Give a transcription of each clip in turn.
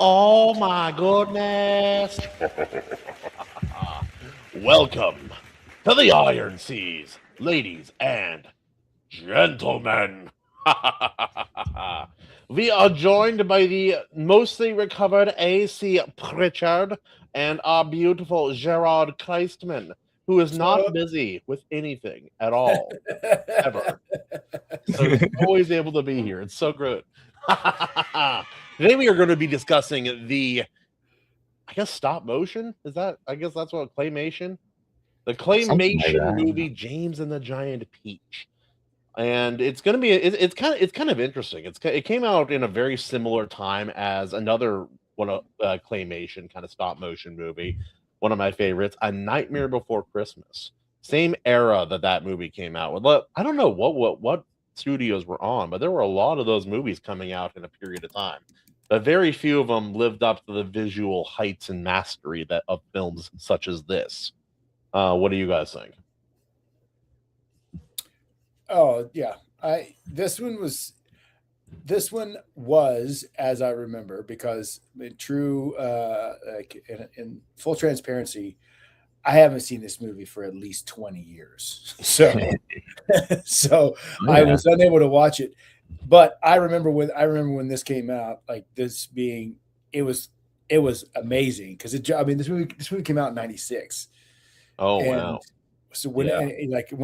Oh my goodness. Welcome to the Iron Seas, ladies and gentlemen. We are joined by the mostly recovered AC Pritchard and our beautiful Gerard Kleistman, who is not busy with anything at all, ever. So he's always able to be here. It's so good. Today we are going to be discussing I guess stop motion. I guess that's what claymation. The claymation movie James and the Giant Peach. And it's going to be it's kind of interesting. It came out in a very similar time as another claymation kind of stop motion movie, one of my favorites, A Nightmare Before Christmas. Same era that movie came out with. I don't know what studios were on, but there were a lot of those movies coming out in a period of time. But very few of them lived up to the visual heights and mastery of films such as this. What do you guys think? Oh yeah, this one was, as I remember, because in true in full transparency, I haven't seen this movie for at least 20 years. So I was unable to watch it. But I remember when this came out, like this being it was amazing because this movie came out in 96. Oh wow. So when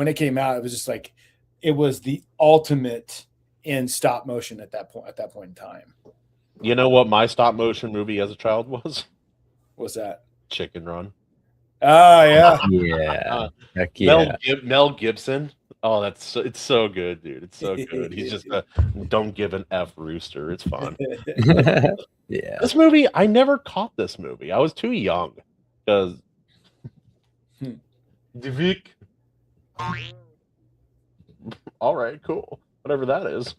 it came out, it was just like it was the ultimate in stop motion at that point in time. You know what my stop motion movie as a child was? What's that? Chicken Run. Oh yeah. Yeah. Heck yeah. Mel Gibson. Oh, it's so good, dude. It's so good. He's just a don't give an F rooster. It's fun. Yeah. This movie, I never caught this movie. I was too young because Divik. All right, cool. Whatever that is.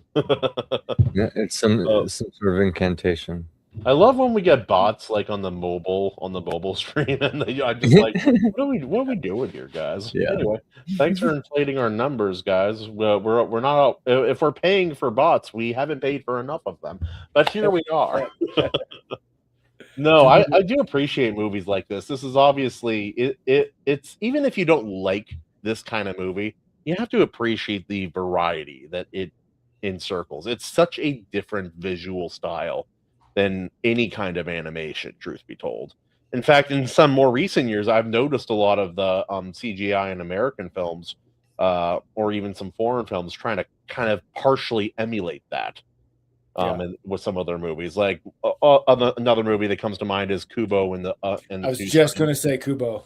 Yeah, it's some sort of incantation. I love when we get bots like on the mobile stream, and I'm just like, what are we doing here, guys? Yeah. Anyway, thanks for inflating our numbers, guys. We're not if we're paying for bots, we haven't paid for enough of them, but here we are. No, I do appreciate movies like this. This is obviously it's even if you don't like this kind of movie, you have to appreciate the variety that it encircles. It's such a different visual style than any kind of animation, truth be told. In fact, in some more recent years, I've noticed a lot of the CGI in American films, or even some foreign films, trying to kind of partially emulate that. And with some other movies, like another movie that comes to mind is Kubo and I was just going to say Kubo.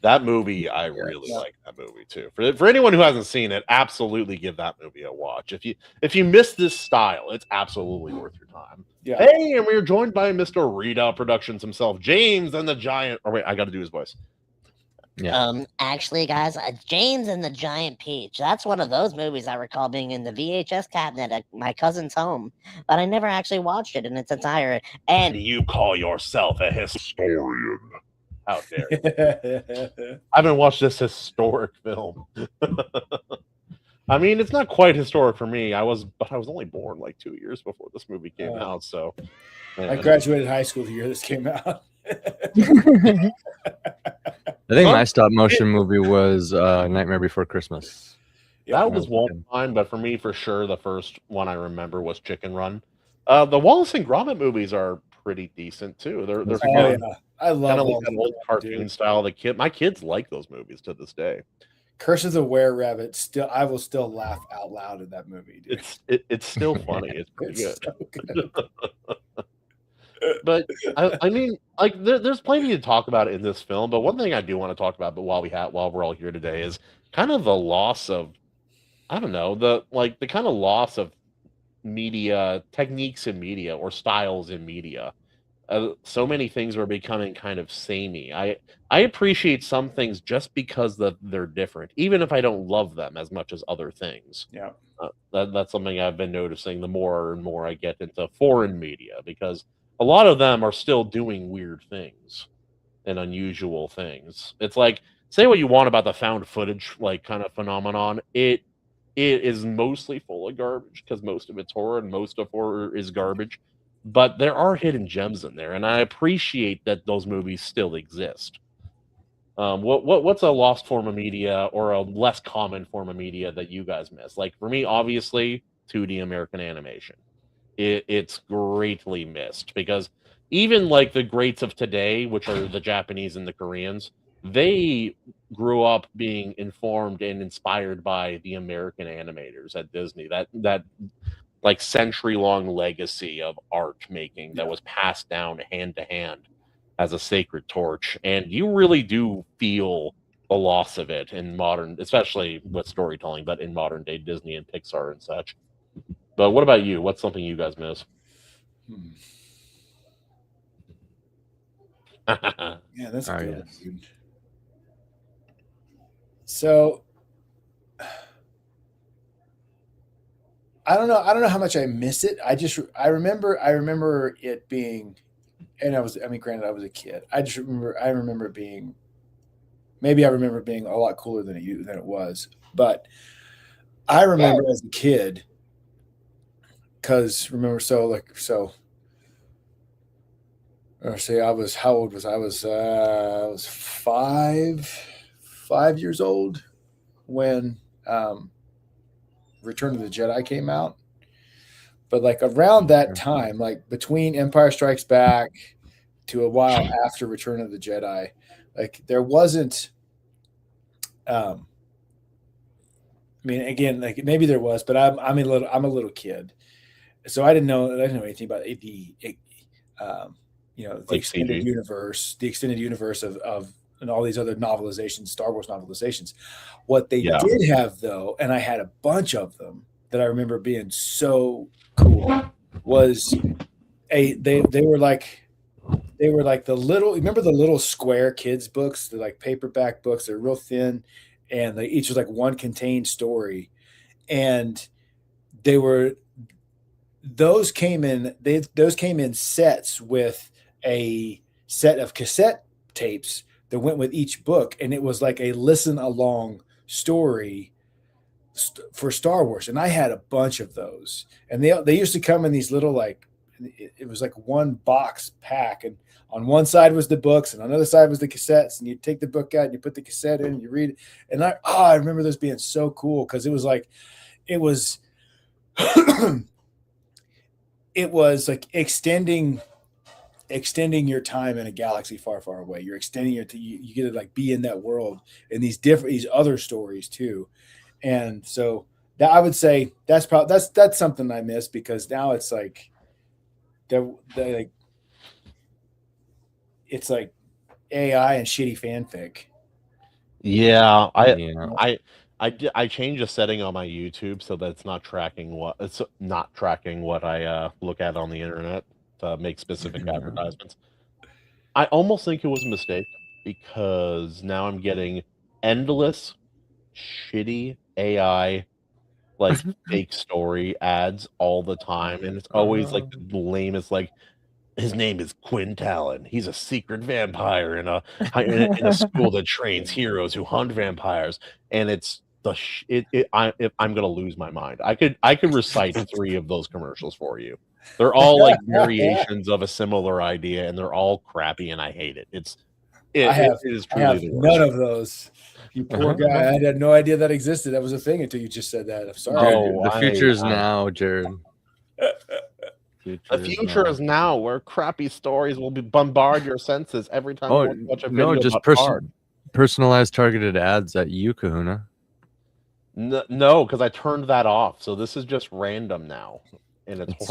That movie, I really like that movie too. For anyone who hasn't seen it, absolutely give that movie a watch. If you miss this style, it's absolutely worth your time. Yeah. Hey, and we're joined by Mr. Redoubt Productions himself, James and the Giant. Oh wait, I got to do his voice. Yeah. Actually, guys, James and the Giant Peach. That's one of those movies I recall being in the VHS cabinet at my cousin's home, but I never actually watched it in its entirety. And you call yourself a historian? Out there. I haven't watched this historic film. I mean, it's not quite historic for me. I was only born like 2 years before this movie came out. So I graduated high school the year this came out. I think my stop motion movie was Nightmare Before Christmas. That was one of mine, but for me, for sure, the first one I remember was Chicken Run. The Wallace and Gromit movies are pretty decent too. They're I love kind of like that old cartoon style. My kids like those movies to this day. Curse of the Were-Rabbit. I will still laugh out loud at that movie. Dude. It's still funny. It's pretty good. So good. But I mean, like there's plenty to talk about in this film. But one thing I do want to talk about, but while we're all here today, is kind of the loss of, I don't know, the kind of loss of media techniques in media or styles in media. So many things are becoming kind of samey. I appreciate some things just because they're different, even if I don't love them as much as other things. Yeah, that's something I've been noticing the more and more I get into foreign media, because a lot of them are still doing weird things and unusual things. It's like, say what you want about the found footage kind of phenomenon. It is mostly full of garbage because most of it's horror and most of horror is garbage. but there are hidden gems in there, and I appreciate that those movies still exist. What's a lost form of media or a less common form of media that you guys miss? Like for me, obviously, 2D American animation. It's greatly missed because even like the greats of today, which are the Japanese and the Koreans, they grew up being informed and inspired by the American animators at Disney. That like century-long legacy of art making that was passed down hand to hand as a sacred torch, and you really do feel the loss of it in modern, especially with storytelling, but in modern day Disney and Pixar and such. But what about you? What's something you guys miss? Yeah, that's a good one. So I don't know how much I miss it. I remember it being, and granted I was a kid. I remember it being, maybe I remember it being a lot cooler than it was. But I remember as a kid, because remember, or say I was, how old was I? I was 5 years old when Return of the Jedi came out. But like around that time, like between Empire Strikes Back to a while after Return of the Jedi, like there wasn't, I mean, again, like maybe there was, but I'm a little kid, so I didn't know anything about the extended universe of and all these other novelizations, Star Wars novelizations. What they did have though, and I had a bunch of them that I remember being so cool, was they were like the little, remember the little square kids books, the like paperback books, they're real thin, and they each was like one contained story, and those came in sets with a set of cassette tapes that went with each book, and it was like a listen along story for Star Wars. And I had a bunch of those, and they used to come in these little, like, it was like one box pack, and on one side was the books and on the other side was the cassettes, and you take the book out and you put the cassette in and you read it. And I remember those being so cool, because it was like it was like extending your time in a galaxy far, far away. You're extending you get to like be in that world and these other stories too. And so that, I would say that's something I miss, because now it's like it's like AI and shitty fanfic. Yeah, I changed a setting on my YouTube so that it's not tracking what I look at on the internet to make specific advertisements. I almost think it was a mistake, because now I'm getting endless shitty AI like fake story ads all the time, and it's always like the lamest, like, his name is Quinn Talon. He's a secret vampire in a school that trains heroes who hunt vampires, and it's I'm gonna lose my mind. I could recite 3 of those commercials for you. They're all like variations of a similar idea, and they're all crappy, and I hate it. It is truly the worst. None of those. You poor guy. I had no idea that existed. That was a thing until you just said that. I'm sorry. The future is now, Jared. The future is now, where crappy stories will bombard your senses every time you watch a video. No, just personalized targeted ads at you, Kahuna. No, because I turned that off. So this is just random now. And it's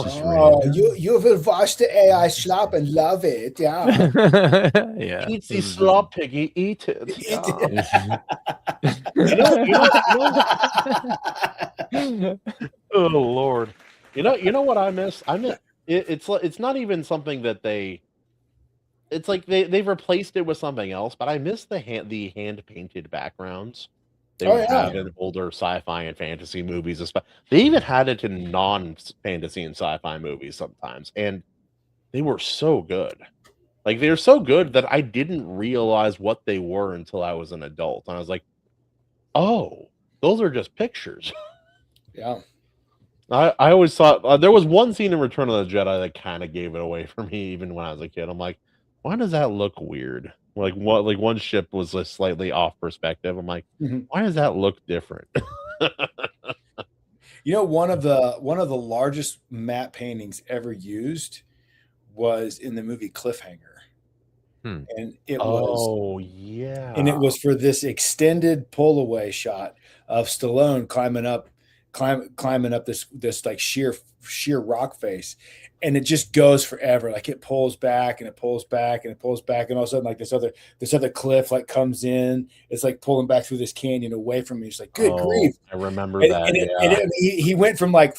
you will watch the AI slop and love it, yeah. Yeah. Eat the slop, piggy, eat it. Yeah. Oh Lord. You know what I miss? It's not even something that it's like they've replaced it with something else, but I miss the hand painted backgrounds. They would have in older sci-fi and fantasy movies. They even had it in non-fantasy and sci-fi movies sometimes, and they were so good. Like, they were so good that I didn't realize what they were until I was an adult, and I was like, "Oh, those are just pictures." Yeah. I always thought there was one scene in Return of the Jedi that kind of gave it away for me, even when I was a kid. I'm like, why does that look weird? Like what? Like one ship was just slightly off perspective. I'm like, why does that look different? You know, one of the largest matte paintings ever used was in the movie Cliffhanger, and it was for this extended pull away shot of Stallone climbing up this like sheer rock face, and it just goes forever. Like it pulls back and it pulls back and it pulls back, and all of a sudden like this other cliff like comes in. It's like pulling back through this canyon away from me. It's like good grief. I remember that. He went from like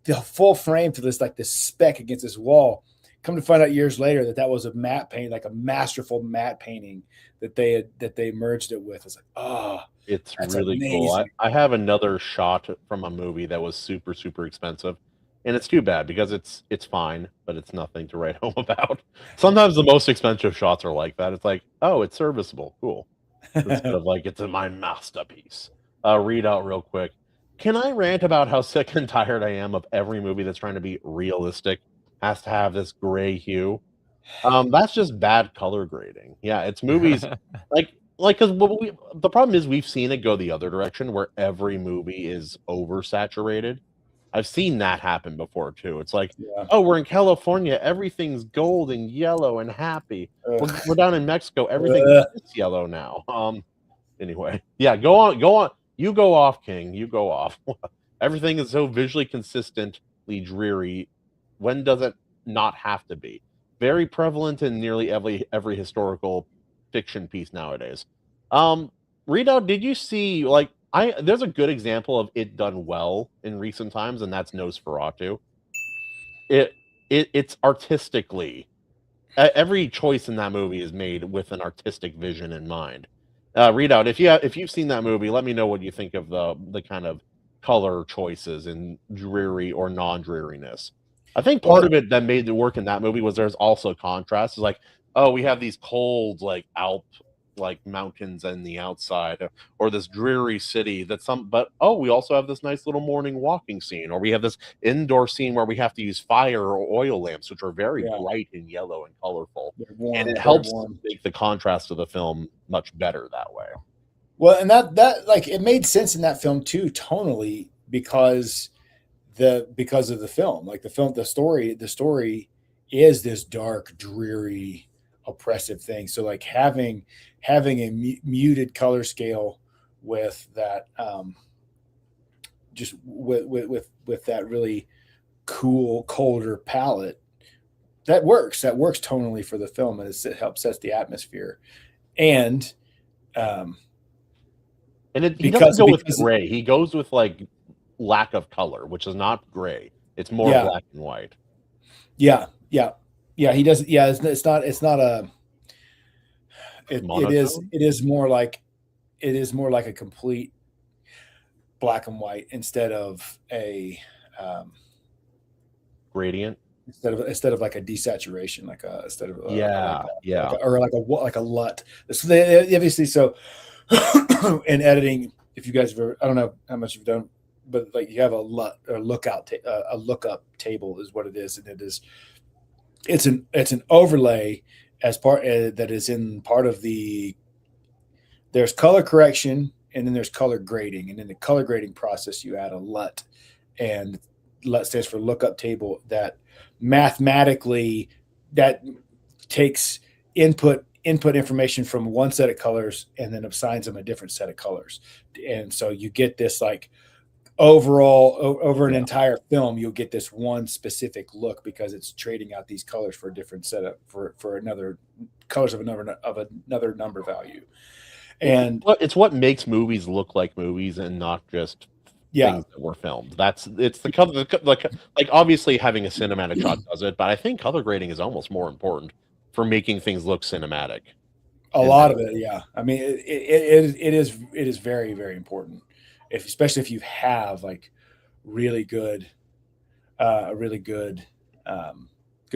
the full frame to this like this speck against this wall. Come to find out years later that was a matte paint, like a masterful matte painting that they merged it with. It's like, oh, it's really amazing. Cool. I have another shot from a movie that was super, super expensive. And it's too bad because it's fine, but it's nothing to write home about. Sometimes the most expensive shots are like that. It's like, oh, it's serviceable. Cool. Instead of like, it's my masterpiece. Read out real quick. Can I rant about how sick and tired I am of every movie that's trying to be realistic has to have this gray hue? That's just bad color grading. Yeah, it's movies like because the problem is we've seen it go the other direction where every movie is oversaturated. I've seen that happen before too. It's like, oh, we're in California, everything's gold and yellow and happy. We're down in Mexico, everything is yellow now. Anyway, yeah, go on. You go off, King. You go off. Everything is so visually consistently dreary. When does it not have to be? Very prevalent in nearly every historical fiction piece nowadays. Readout, did you see there's a good example of it done well in recent times, and that's Nosferatu. It's artistically every choice in that movie is made with an artistic vision in mind. Readout, if you've seen that movie, let me know what you think of the kind of color choices in dreary or non-dreariness. I think part of it that made it work in that movie was there's also contrast. It's like, oh, we have these cold Alp mountains in the outside, or this dreary city but we also have this nice little morning walking scene, or we have this indoor scene where we have to use fire or oil lamps, which are very bright and yellow and colorful, and it helps make the contrast of the film much better that way. Well, and that it made sense in that film too, tonally, because of the film. Like the story is this dark, dreary, oppressive thing. So like having a muted color scale with that just with that really cool, colder palette, that works tonally for the film, and it helps set the atmosphere. And he doesn't go with gray. He goes with lack of color, which is not gray. It's more black and white. Yeah. He doesn't. Yeah, it's not a. It is more like a complete black and white instead of a gradient. Instead of like a desaturation, like a LUT. So they obviously in editing. If you guys have ever, I don't know how much you've done, but you have a LUT or lookup table is what it is, and it's an overlay as part that is in part of there's color correction, and then there's color grading, and in the color grading process you add a LUT, and LUT stands for lookup table, that mathematically that takes input information from one set of colors and then assigns them a different set of colors, and so you get this overall over an entire film, you'll get this one specific look because it's trading out these colors for a different setup for another colors of another number value. And it's what makes movies look like movies and not just things that were filmed. It's the color, obviously having a cinematic shot does it, but I think color grading is almost more important for making things look cinematic. A lot of it, yeah. I mean, it is very, very important. Especially if you have really good, good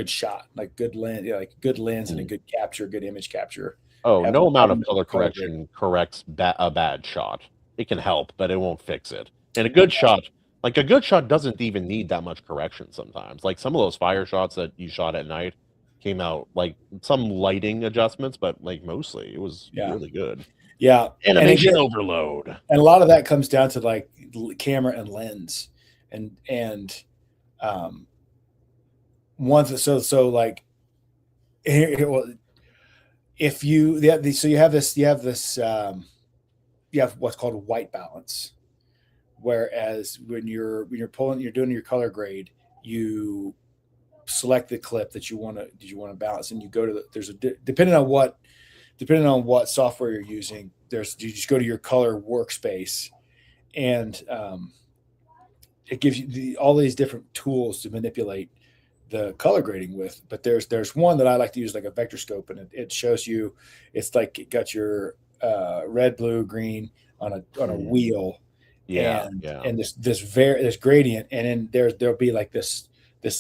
shot, good lens, good lens and a good capture, good image capture. Oh, no amount of color correction corrects a bad shot. It can help, but it won't fix it. And a good shot, Like a good shot doesn't even need that much correction sometimes. Like some of those fire shots that you shot at night came out like some lighting adjustments, but like mostly it was really good. Yeah. Animation overload. And a lot of that comes down to like camera and lens and so like if you you have what's called a white balance. Whereas when you're doing your color grade, you select the clip that you want to balance, and you go to depending on what software you're using, you just go to your color workspace, and it gives you all these different tools to manipulate the color grading with. But there's one that I like to use, like a vector scope, and it shows you, it's like it got your red, blue, green on a wheel. And this gradient, and then there'll be like this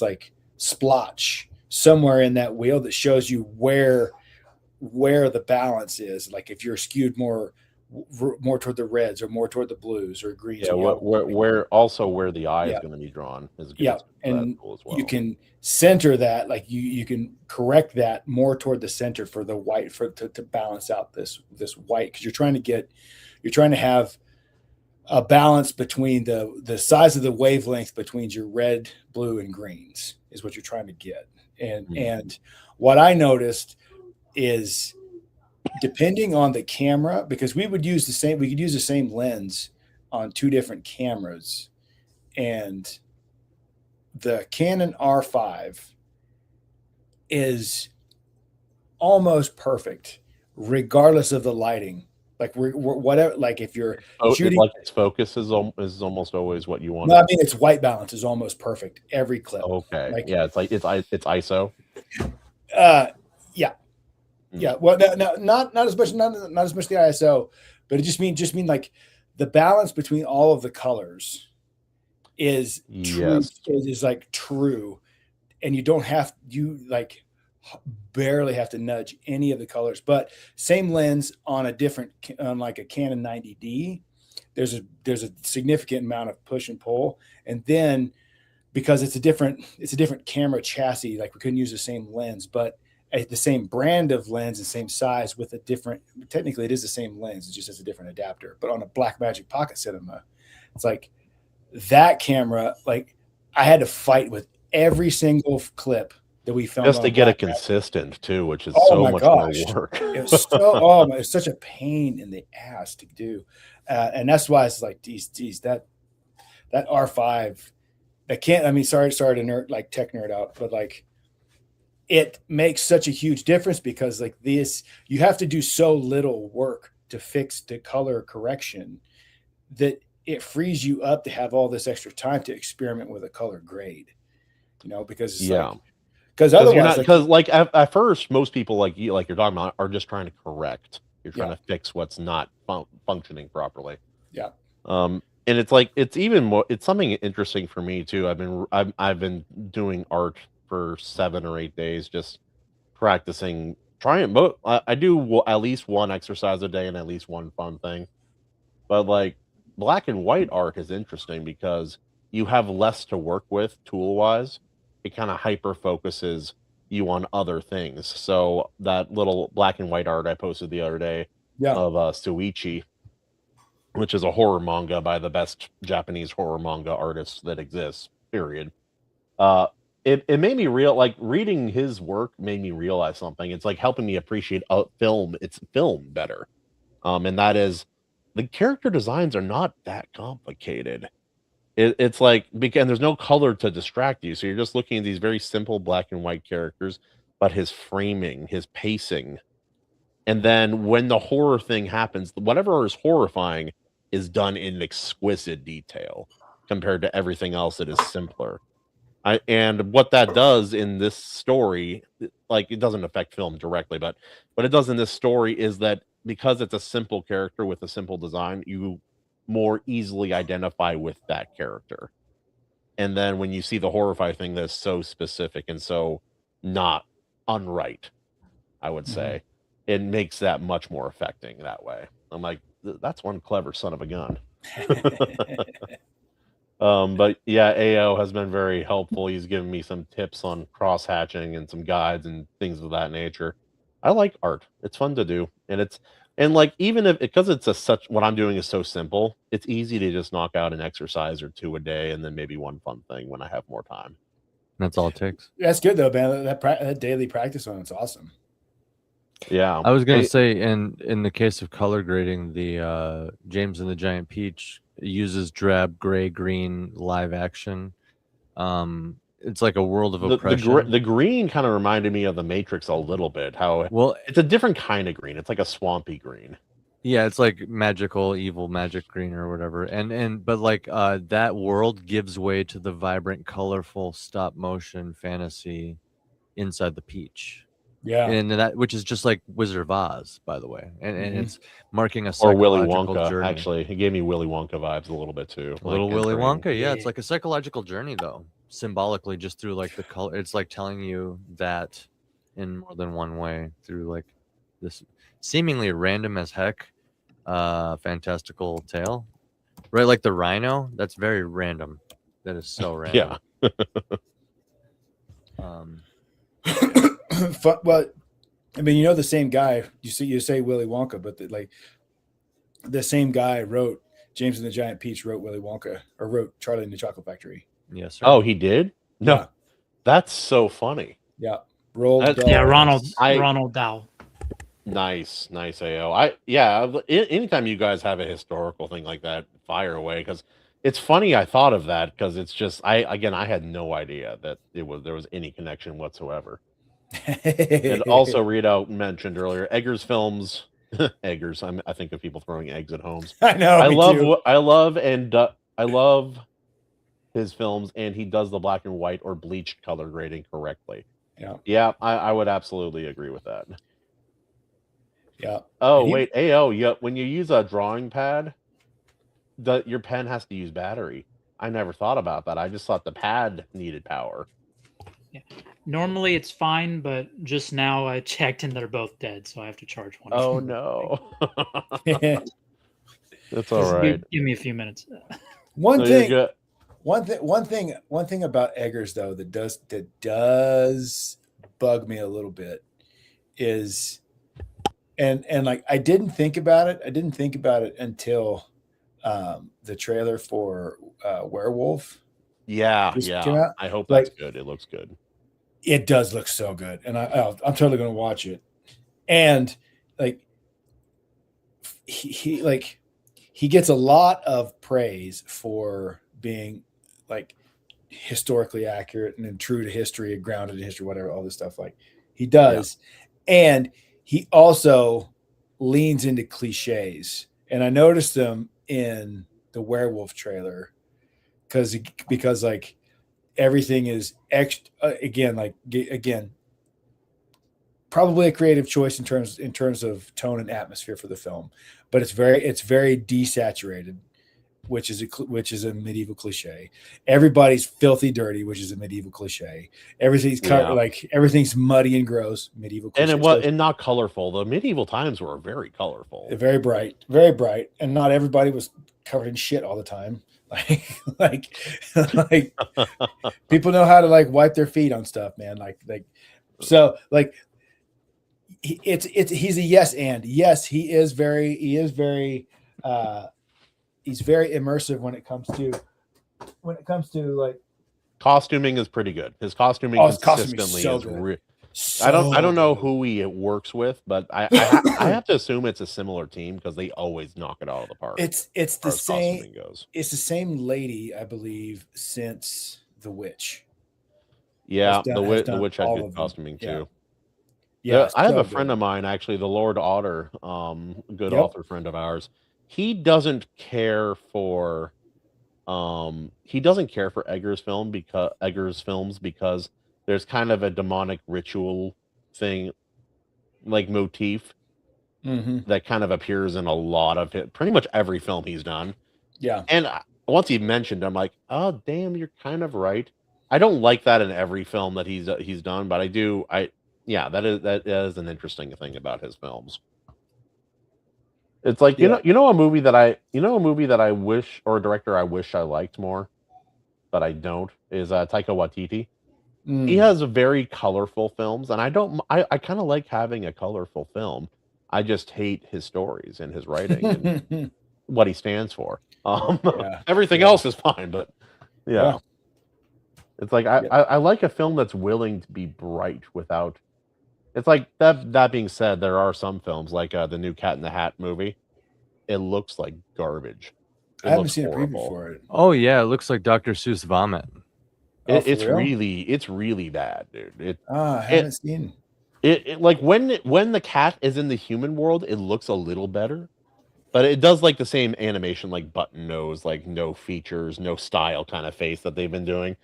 like splotch somewhere in that wheel that shows you where the balance is. Like if you're skewed more toward the reds or more toward the blues or greens. Where the eye is going to be drawn is good. And you can center that, like you can correct that more toward the center for the white to balance out this white, because you're trying to have a balance between the size of the wavelength between your red, blue, and greens is what you're trying to get. And what I noticed is, depending on the camera, because we could use the same lens on two different cameras, and the Canon R5 is almost perfect regardless of the lighting. Like whatever, like if you're shooting, like its focus is almost always what you want. No, I mean its white balance is almost perfect every clip. Okay, like, yeah, it's ISO. Yeah. Well, no, not as much the ISO, but it just mean like the balance between all of the colors is true, is like true, and you barely have to nudge any of the colors. But same lens on like a Canon 90D, there's a significant amount of push and pull, and then because it's a different camera chassis, like we couldn't use the same lens, but the same brand of lens and same size with technically it is the same lens, it just has a different adapter. But on a Blackmagic Pocket Cinema, it's like that camera, like I had to fight with every single clip that we filmed just to get it consistent too, which is much more work. It's such a pain in the ass to do, and that's why it's like, geez, that R5, that can't. I mean, sorry to tech nerd out, but like it makes such a huge difference, because like this, you have to do so little work to fix the color correction that it frees you up to have all this extra time to experiment with a color grade. Because it's because otherwise, at first, most people like you're talking about are just trying to correct. You're trying to fix what's not functioning properly. Yeah. And it's like it's even more. It's something interesting for me too. I've been doing art for 7 or 8 days, just practicing. I do at least one exercise a day and at least one fun thing. But like black and white art is interesting because you have less to work with tool wise. It kind of hyper focuses you on other things. So that little black and white art I posted the other day of Suichi, which is a horror manga by the best Japanese horror manga artist that exists, period. It made me reading his work made me realize something. It's like helping me appreciate film better. And that is, the character designs are not that complicated. It's like, because there's no color to distract you, so you're just looking at these very simple black and white characters, but his framing, his pacing, and then when the horror thing happens, whatever is horrifying is done in exquisite detail compared to everything else that is simpler. And what that does in this story, like it doesn't affect film directly, but what it does in this story is that because it's a simple character with a simple design, you more easily identify with that character. And then when you see the horrifying thing that's so specific and so not unright, I would say, it makes that much more affecting that way. I'm like, that's one clever son of a gun. But yeah, AO has been very helpful. He's given me some tips on cross hatching and some guides and things of that nature. I like art. It's fun to do, and like even if because it's a such what I'm doing is so simple, it's easy to just knock out an exercise or two a day, and then maybe one fun thing when I have more time. That's all it takes. That's good though, man. That daily practice on it's awesome. Yeah, I was gonna say, in the case of color grading, the James and the Giant Peach uses drab, gray, green live action. It's like a world of oppression. the green kind of reminded me of the Matrix a little bit. How Well, it's a different kind of green. It's like a swampy green. yeah, it's like magical, evil, magic green or whatever. But like that world gives way to the vibrant, colorful stop motion fantasy inside the Peach. Yeah. And that, which is just like Wizard of Oz, by the way, and it's marking a Or Willy psychological Wonka. journey. Actually, it gave me Willy Wonka vibes a little bit too. Little Willy entering- Wonka, yeah, it's like a psychological journey, though, symbolically, just through like the color. It's like telling you that in more than one way through like this seemingly random as heck, fantastical tale, right? Like the rhino, that's very random. That is so random. Yeah. Well, I mean, the same guy. You say Willy Wonka, but the same guy wrote James and the Giant Peach, wrote Willy Wonka, or wrote Charlie and the Chocolate Factory. Yes, sir. Oh, he did? No, Yeah. that's so funny. Yeah, Roald Dahl. Yeah, Ronald Dahl. Nice, AO. Anytime you guys have a historical thing like that, fire away, because it's funny. I thought of that because it's just I had no idea that there was any connection whatsoever. And also, Rita mentioned earlier, Eggers films. Eggers. I think of people throwing eggs at homes. I know. I love his films, and he does the black and white or bleached color grading correctly. Yeah. I would absolutely agree with that. Yeah. Oh wait, AO. Yeah, when you use a drawing pad, your pen has to use battery. I never thought about that. I just thought the pad needed power. Yeah. Normally it's fine, but just now I checked and they're both dead, so I have to charge one. Oh no. That's all right. Give me a few minutes. One No, thing. you're One thing about Eggers though that does bug me a little bit is, and like I didn't think about it. I didn't think about it until the trailer for Werewolf. Yeah. came out. I hope Like- that's good. It looks good. It does look so good, and I'm totally going to watch it. And like he gets a lot of praise for being like historically accurate and true to history and grounded in history, whatever, all this stuff. Like he does, and he also leans into cliches. And I noticed them in the Werewolf trailer because like everything is again probably a creative choice in terms of tone and atmosphere for the film, but it's very desaturated, which is a medieval cliche. Everybody's filthy dirty, which is a medieval cliche. Everything's everything's muddy and gross, medieval cliche. And not colorful. The medieval times were very colorful. Very bright, and not everybody was covered in shit all the time. Like people know how to like wipe their feet on stuff, man. So he's a yes, and yes, he's very immersive when it comes to like Costuming is pretty good. His costuming consistently so is good. I don't know who he works with, but I have to assume it's a similar team because they always knock it out of the park. It's the as far as same. costuming goes. It's the same lady, I believe, since The Witch. Yeah, has the done witch had all good of them. costuming Yeah. too. Yeah, I have so a friend good. of mine, actually, the Lord Otter, good Yep. author friend of ours. He doesn't care for Eggers films because there's kind of a demonic ritual thing, like motif Mhm. that kind of appears in a lot of it, pretty much every film he's done. Yeah. And once he mentioned, I'm like, oh damn, you're kind of right. I don't like that in every film that he's done, but I do. That is an interesting thing about his films. It's like you know a movie that I wish, or a director I wish I liked more. but I don't, is Taika Waititi. Mm. He has very colorful films, and I kind of like having a colorful film. I just hate his stories and his writing and what he stands for. Yeah. Everything Yeah. else is fine, but yeah. Yeah. It's like Yeah. I like a film that's willing to be bright without. It's like that. That being said, there are some films like the new Cat in the Hat movie. It looks like garbage. I haven't looks seen a preview horrible. for it. Oh yeah, it looks like Dr. Seuss vomit. Oh, for It's real? really bad, dude. I haven't seen. It like when the cat is in the human world, it looks a little better, but it does like the same animation, like button nose, like no features, no style kind of face that they've been doing.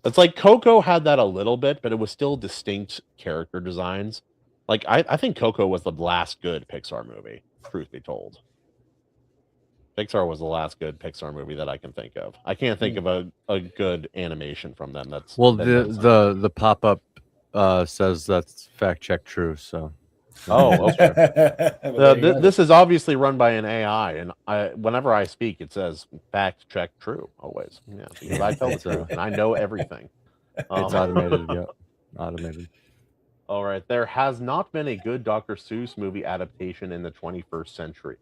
It's like Coco had that a little bit, but it was still distinct character designs. Like I think Coco was the last good Pixar movie, truth be told. Pixar was the last good Pixar movie that I can think of. I can't think of a good animation from them. That's Well, that the pop up says that's fact check true. So Oh, okay. Well, there you go. This is obviously run by an AI, and whenever I speak, it says fact check true always. Yeah, because I tell the truth and I know everything. it's automated. Yeah, automated. All right, there has not been a good Dr. Seuss movie adaptation in the 21st century.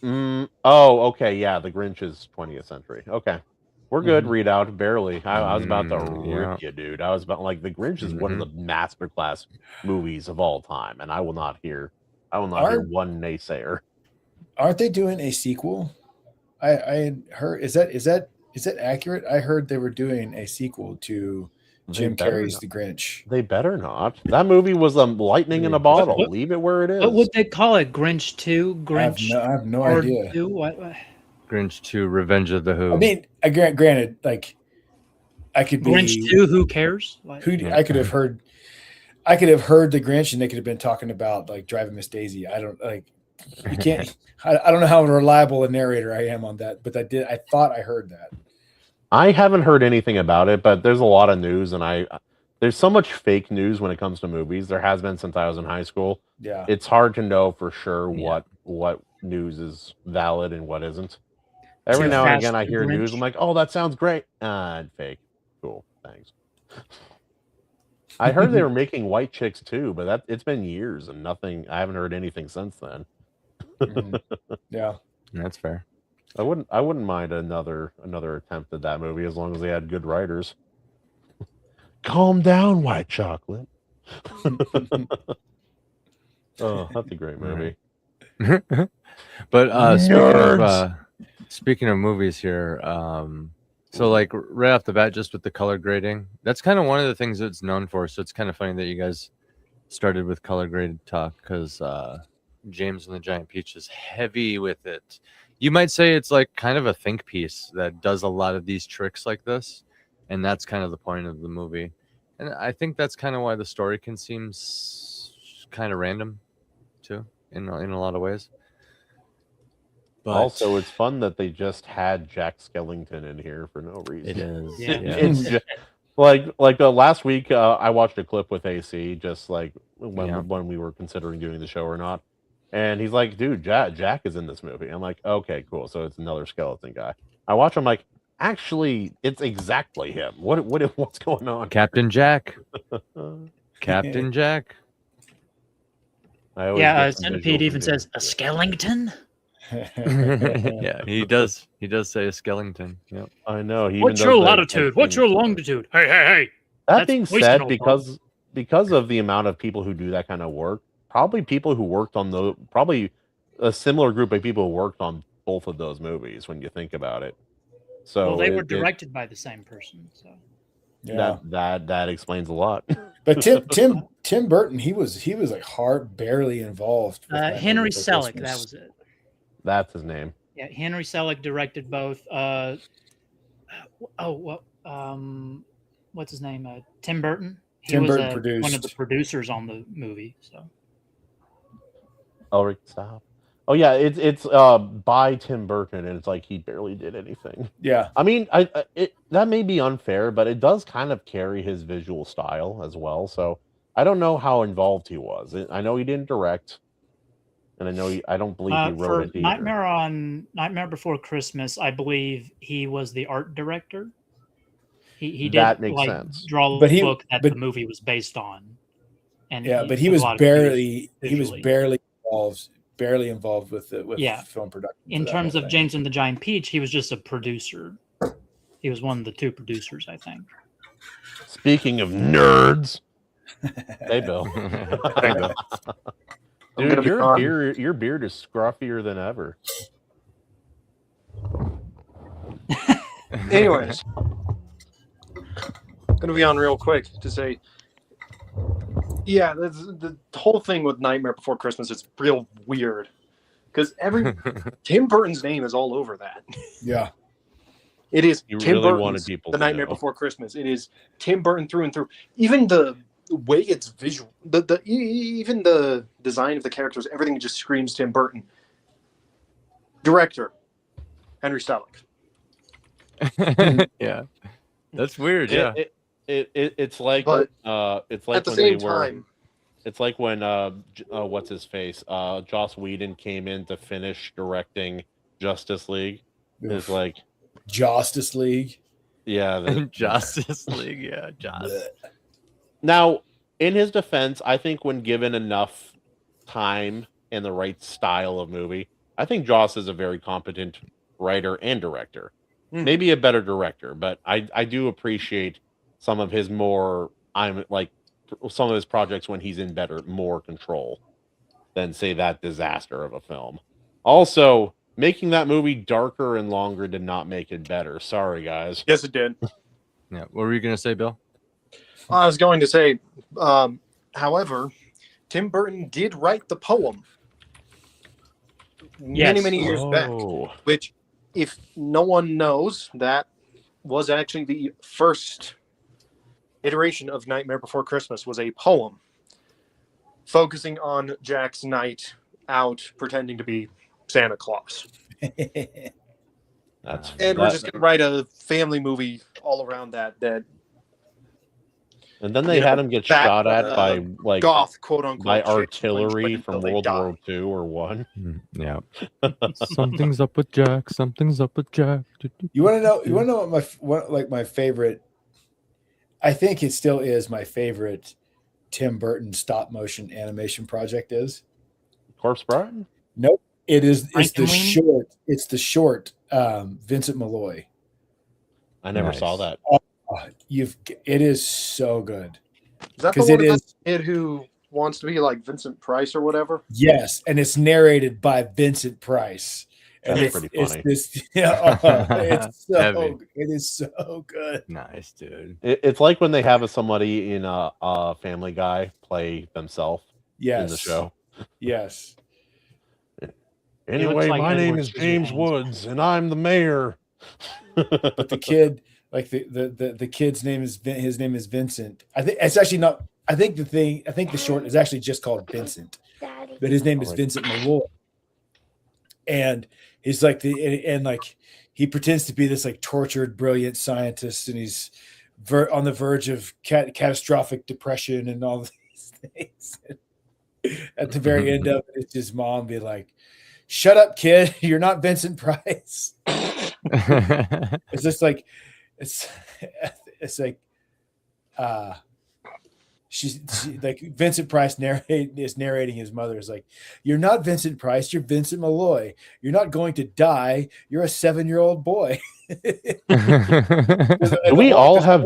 Oh, okay, yeah, The Grinch is 20th century. Okay, we're good. Readout barely. I was about to rip you, dude. I was about like The Grinch is one of the masterclass movies of all time, and I will not hear one naysayer. Aren't they doing a sequel? I had heard. Is that accurate? I heard they were doing a sequel to Jim Carrey's The Grinch. They better not. That movie was lightning in a bottle. Leave it where it is. What would they call it? Grinch 2? Grinch? I have no Part idea. 2? What? Grinch 2, Revenge of the Who. I mean, granted, like I could be Grinch 2, who cares? Like, I could have heard The Grinch, and they could have been talking about like Driving Miss Daisy. I don't like. You can't. I don't know how reliable a narrator I am on that, but I thought I heard that. I haven't heard anything about it, but there's a lot of news, and there's so much fake news when it comes to movies. There has been since I was in high school. Yeah, it's hard to know for sure what news is valid and what isn't. Every now and again, I hear news. I'm like, oh, that sounds great. Fake. Cool. Thanks. I heard they were making White Chicks too, but it's been years and nothing. I haven't heard anything since then. Yeah, that's fair. I wouldn't mind another attempt at that movie as long as they had good writers. Calm down, White Chocolate. Oh, that's a great movie. But speaking of movies here, so like right off the bat, just with the color grading, that's kind of one of the things it's known for. So it's kind of funny that you guys started with color graded talk, because James and the Giant Peach is heavy with it. You might say it's like kind of a think piece that does a lot of these tricks like this, and that's kind of the point of the movie. And I think that's kind of why the story can seem kind of random too, in a lot of ways. But also, it's fun that they just had Jack Skellington in here for no reason. It is. Yeah. It's just, like last week, I watched a clip with AC, just like when we were considering doing the show or not. And he's like, dude, Jack is in this movie. I'm like, okay, cool. So it's another skeleton guy. I watch him like, actually, it's exactly him. What's going on? Captain Jack. Captain Jack. Centipede even says a Skellington. Yeah, he does say a Skellington. Yep. I know. What's your latitude? What's your longitude? Hey. That being said, because of the amount of people who do that kind of work, probably people who worked on probably a similar group of people who worked on both of those movies when you think about it. So they were directed by the same person. So yeah, that explains a lot. But Tim Burton, he was like barely involved. Henry Selick, that was it. That's his name. Yeah, Henry Selick directed both. What's his name? Tim Burton. Tim Burton produced one of the producers on the movie. So. Ulrich stop. Oh yeah, it's by Tim Burton, and it's like he barely did anything. Yeah, I mean, that may be unfair, but it does kind of carry his visual style as well. So I don't know how involved he was. I know he didn't direct, and I don't believe he wrote it either. Nightmare Before Christmas, I believe he was the art director. He did That makes like sense. draw But the he- book that but- the movie was based on. And Yeah, but he took a was lot of cues barely visually. barely involved with Yeah. film production. for In that terms whole of thing. James and the Giant Peach, he was just a producer. He was one of the 2 producers, I think. Speaking of nerds, hey Bill, I'm dude, gonna be on. your beard is scruffier than ever. Anyways, I'm gonna be on real quick to say, yeah, the whole thing with Nightmare Before Christmas is real weird because Tim Burton's name is all over that. Yeah. It is You Tim really Burton's wanted people The to Nightmare know. Before Christmas. It is Tim Burton through and through. Even the way it's visual, even the design of the characters, everything just screams Tim Burton. Director Henry Selick. Yeah, that's weird. Yeah, It's like But it's like At the when same they were. time, It's like when what's his face? Joss Whedon came in to finish directing Justice League. It's like Justice League. yeah. Justice League. Yeah, Justice. Now, in his defense, I think when given enough time and the right style of movie, I think Joss is a very competent writer and director. Maybe a better director, but I do appreciate some of his some of his projects when he's in more control than say that disaster of a film. Also, making that movie darker and longer did not make it better. Sorry, guys. yes, it did. Yeah. What were you gonna say, Bill? I was going to say, however, Tim Burton did write the poem Yes. many years back, Oh. which, if no one knows, that was actually the first iteration of Nightmare Before Christmas, was a poem focusing on Jack's night out pretending to be Santa Claus. That's And we're just going to write a family movie all around that and then they had him get back, shot at by like goth, quote unquote, by shit artillery until from they World die. War II or one. Yeah. Something's up with Jack. Something's up with Jack. You want to know? You want to know what my favorite? I think it still is my favorite Tim Burton stop motion animation project is. Corpse Bride? Nope. It is. It's the Frankenweenie? short. It's the short. Vincent Malloy. I never Nice. saw that. It is so good. Is that the 'Cause one it about is- the kid who wants to be like Vincent Price or whatever? Yes, and it's narrated by Vincent Price. And That's pretty funny. It's this, it's so Heavy. it is so good. Nice, dude. It's like when they have somebody in a Family Guy play themselves Yes, in the show. Yes, Anyway, like my name Edward is James Scissorhands. Woods, and I'm the mayor. but the kid, like the kid's name is his name is Vincent. I think it's actually not. I think the short is actually just called Vincent, but his name is Vincent Malloy. And he's like he pretends to be this like tortured, brilliant scientist, and he's on the verge of catastrophic depression and all these things. At the very end of it, it's his mom be like, "Shut up, kid! You're not Vincent Price." It's just like it's like she like Vincent Price is narrating his mother is like, "You're not Vincent Price, you're Vincent Malloy. You're not going to die. You're a 7-year-old boy." Do we all have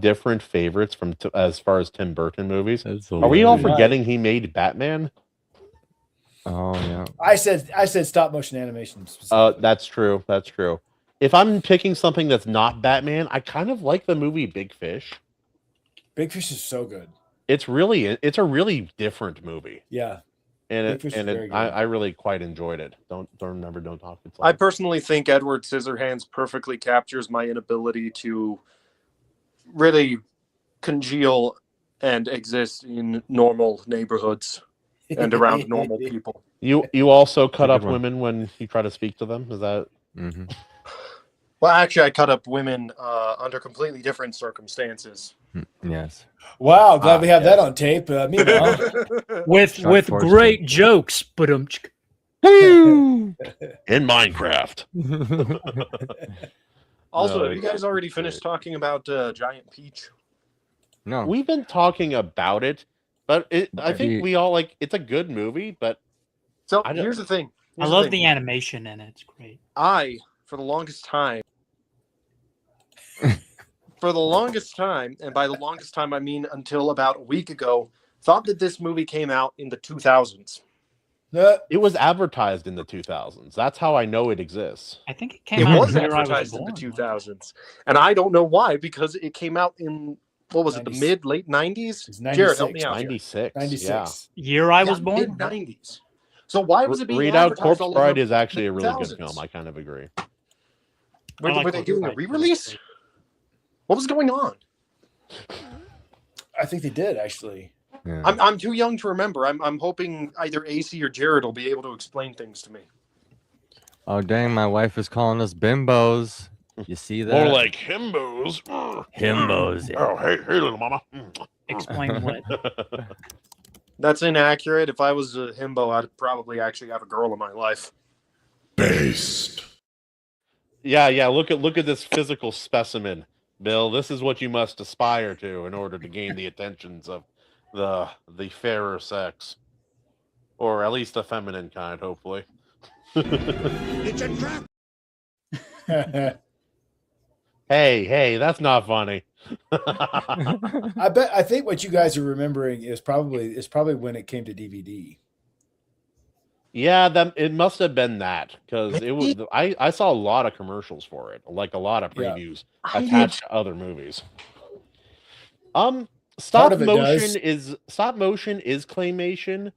different favorites from as far as Tim Burton movies? Are we all hilarious. forgetting he made Batman? Oh yeah. I said stop motion animation. specifically. That's true. That's true. If I'm picking something that's not Batman, I kind of like the movie Big Fish. Big Fish is so good. It's a really different movie, Yeah. and Big Fish is very good. I really quite enjoyed it. Don't talk. It's I personally think Edward Scissorhands perfectly captures my inability to really congeal and exist in normal neighborhoods and around normal people. You also cut good up one. women when you try to speak to them. Is that Mm-hmm. Well, actually, I cut up women under completely different circumstances. Yes. Wow, glad we have yes. that on tape. Meanwhile, With Shark Force great thing. jokes, but in Minecraft? Also, No, have you it's- guys already it's finished great. talking about Giant Peach? No. We've been talking about it, but I think Maybe- we all like it's a good movie, but So I don't- here's the thing. I Here's love thing. the animation in it. It's great. For the longest time, and by the longest time I mean until about a week ago, thought that this movie came out in the 2000s. it was advertised in the 2000s. That's how I know it exists. I think it came It out was the year I advertised in born, the wasn't it? 2000s, and I don't know why, because it came out in what was it, the 90s. late 90s? It's Jared, help 96. me out. here. 96. 96. Year I Yeah, was born. mid 90s. So why was it being Read Out advertised Corpse all Bride over is actually a really good 2000s? film. I kind of agree. Were, I like were they Corpse doing a Bride. re-release? What was going on? I think they did actually. Yeah. I'm too young to remember. I'm hoping either AC or Jared will be able to explain things to me. Oh dang, my wife is calling us bimbos. You see that? More like himbos. himbos. Yeah. Oh, hey, little mama. Explain what. That's inaccurate. If I was a himbo, I'd probably actually have a girl in my life. Yeah. Look at this physical specimen, Bill. This is what you must aspire to in order to gain the attentions of the fairer sex, or at least the feminine kind, hopefully. Hey, that's not funny. I think what you guys are remembering is probably when it came to DVD. Yeah, it must have been that, because it was. I saw a lot of commercials for it, like a lot of Yeah. previews I attached to other movies. Part Stop of it motion does. is claymation,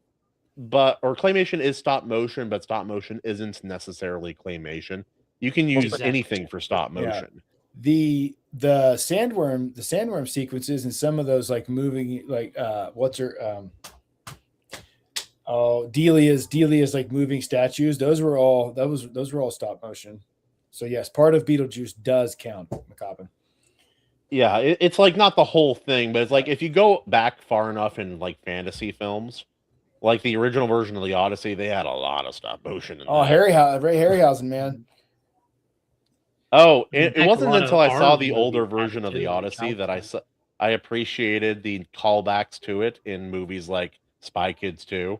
or claymation is stop motion, but stop motion isn't necessarily claymation. You can use Exactly. anything for stop Yeah. motion. The sandworm sequences and some of those like moving like what's her Delia's like moving statues. Those were all stop motion. So yes, part of Beetlejuice does count, McCoppin. Yeah, it's like not the whole thing, but it's like if you go back far enough in like fantasy films, like the original version of the Odyssey, they had a lot of stop motion. In Oh, that. Ray Harryhausen, man. Oh, In it fact, a wasn't lot until of I saw our the movies older had version of the too, Odyssey that South Park. I appreciated the callbacks to it in movies like Spy Kids 2.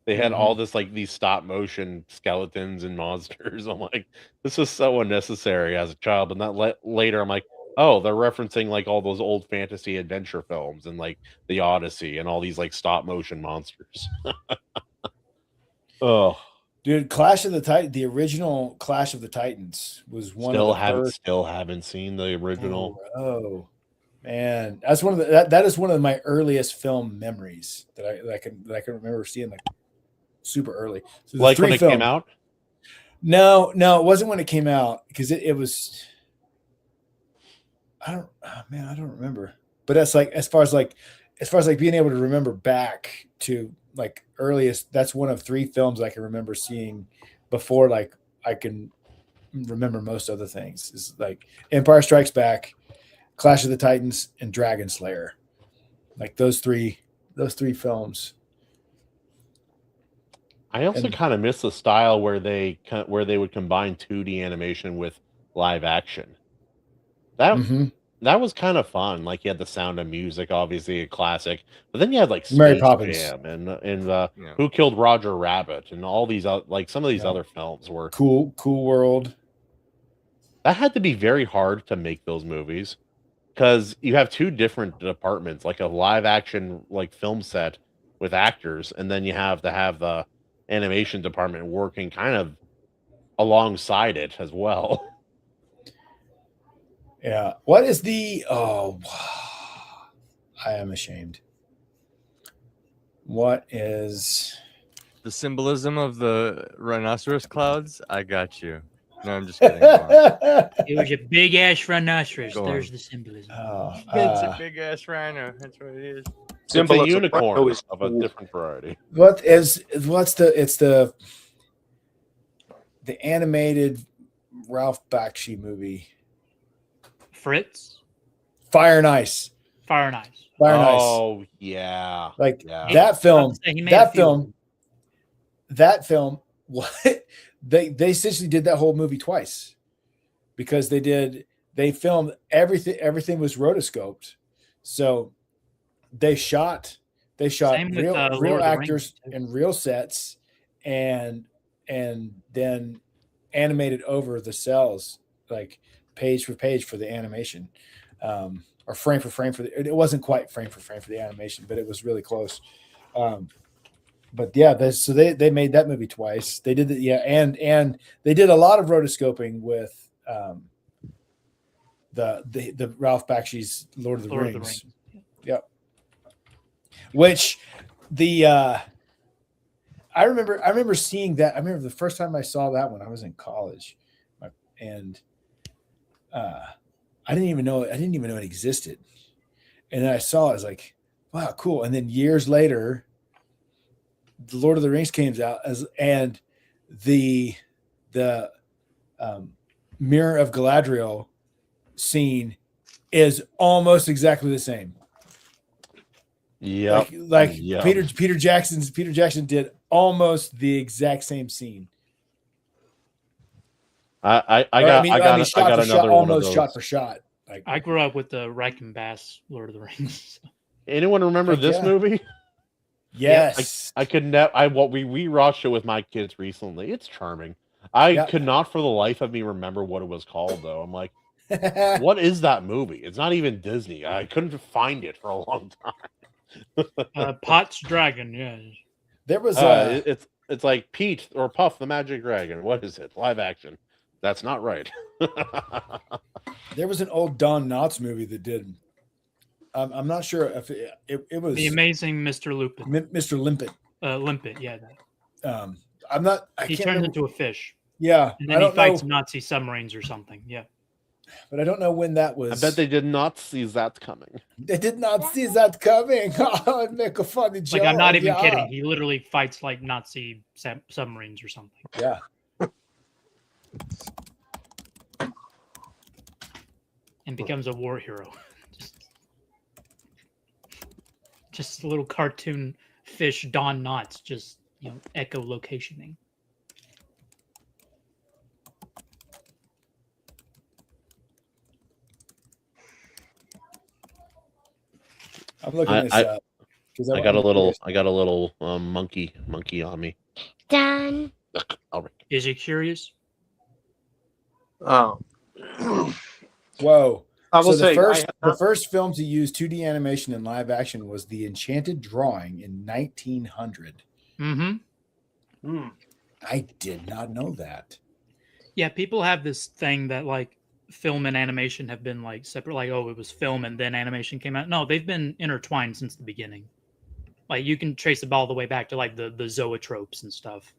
They had all this like these stop motion skeletons and monsters. I'm like, this is so unnecessary as a child. But not later, I'm like, oh, they're referencing like all those old fantasy adventure films and like the Odyssey and all these like stop motion monsters. Oh, Dude, the original Clash of the Titans was one of the first. still haven't seen the original. Oh man, that's one of the that is one of my earliest film memories that I can remember seeing like super early. So Like when it came out. No, it wasn't when it came out because it was. I don't remember. But that's like as far as being able to remember back to like earliest. That's one of 3 films I can remember seeing before like I can remember most other things. Is like Empire Strikes Back, Clash of the Titans, and Dragon Slayer. Like those three films. I also kind of miss the style where they would combine 2D animation with live action. That was kind of fun. Like you had the Sound of Music, obviously a classic, but then you had like Mary Space Poppins. Jam and Yeah. Who Killed Roger Rabbit and all these like some of these Yeah. other films were Cool World. that had to be very hard to make those movies because you have 2 different departments, like a live action like film set with actors, and then you have to have the animation department working kind of alongside it as well. Yeah. What is the I am ashamed. What is The symbolism of the rhinoceros clouds. I got you. No, I'm just kidding. Go on. It was a big ass rhinoceros. Go There's on. the symbolism. It's a big ass rhino. That's what it is. It's Symbol a of unicorn rhino is of a cool. different variety. it's the animated Ralph Bakshi movie. Fritz, Fire and Ice. Fire and Ice. Fire and Ice. Oh yeah, Like yeah. that film. Say he made a few. That film. What they essentially did that whole movie twice because they did they filmed everything. Everything was rotoscoped, so they shot Same with, real Lord real of the actors Rings, too. and real sets, and then animated over the cells, like page for page for the animation, or frame for frame for the. It wasn't quite frame for frame for the animation, but it was really close. But yeah, so they made that movie twice. They did it, yeah, and they did a lot of rotoscoping with the Ralph Bakshi's Lord of the Rings. Yep. Which I remember seeing that. I remember the first time I saw that when I was in college, and I didn't even know it existed. And then I saw it, I was like, wow, cool. And then years later, the Lord of the Rings came out and the Mirror of Galadriel scene is almost exactly the same. Yeah, like Peter Jackson did almost the exact same scene. I got another one of those. Shot for shot. Like, I grew up with the Rankin Bass Lord of the Rings. Anyone remember this movie? Yes. I could never. We watched it with my kids recently. It's charming. I could not for the life of me remember what it was called though. I'm like, what is that movie? It's not even Disney. I couldn't find it for a long time. Pot's Dragon, yeah. There was it's like Pete or Puff the Magic Dragon. What is it? Live action. That's not right. There was an old Don Knotts movie that did. I'm not sure if it was The Amazing Mr. Lupin. Mr. Limpet. Limpet, yeah. I'm not. He turns into a fish. Yeah, and then he fights Nazi submarines or something. Yeah, but I don't know when that was. I bet they did not see that coming. They did not see that coming. Oh, I'd make a funny joke. Like, I'm not even kidding. He literally fights like Nazi submarines or something. Yeah. And becomes a war hero. Just a little cartoon fish, Don Knotts, just, echolocationing. I'm looking this up. I got a little monkey on me. Done. Is he curious? Oh. Whoa. I will say the first film to use 2D animation in live action was The Enchanted Drawing in 1900. Mm-hmm. I did not know that. Yeah, people have this thing that like film and animation have been like separate. Like, oh, it was film and then animation came out. No, they've been intertwined since the beginning. Like, you can trace it all the way back to like the zoetropes and stuff.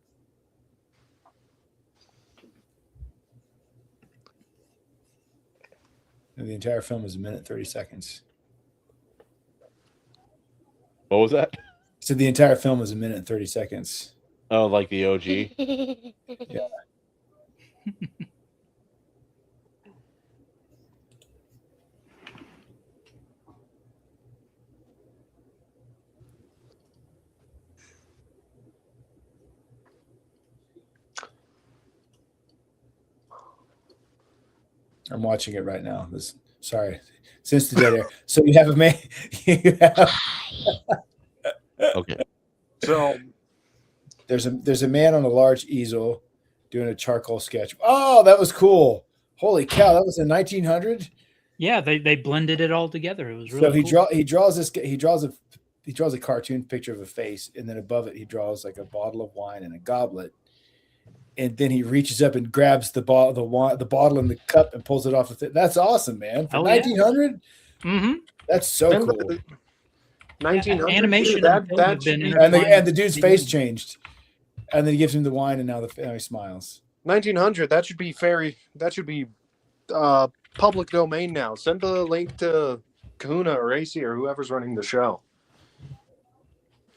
And the entire film is 1 minute 30 seconds. What was that? So the entire film is 1 minute 30 seconds. Oh, like the OG? Yeah. I'm watching it right now. Sorry, since the dead air. So you have a man. Okay. So there's a man on a large easel doing a charcoal sketch. Oh, that was cool! Holy cow, that was in 1900. Yeah, they blended it all together. It was really so cool. he draws a cartoon picture of a face, and then above it he draws like a bottle of wine and a goblet. And then he reaches up and grabs the bottle and the cup and pulls it off. That's awesome, man. For 1900, Mm-hmm. That's so cool. 1900 animation and the dude's face changed, and then he gives him the wine, and now he smiles. 1900. That should be public domain now. Send the link to Kahuna or AC or whoever's running the show.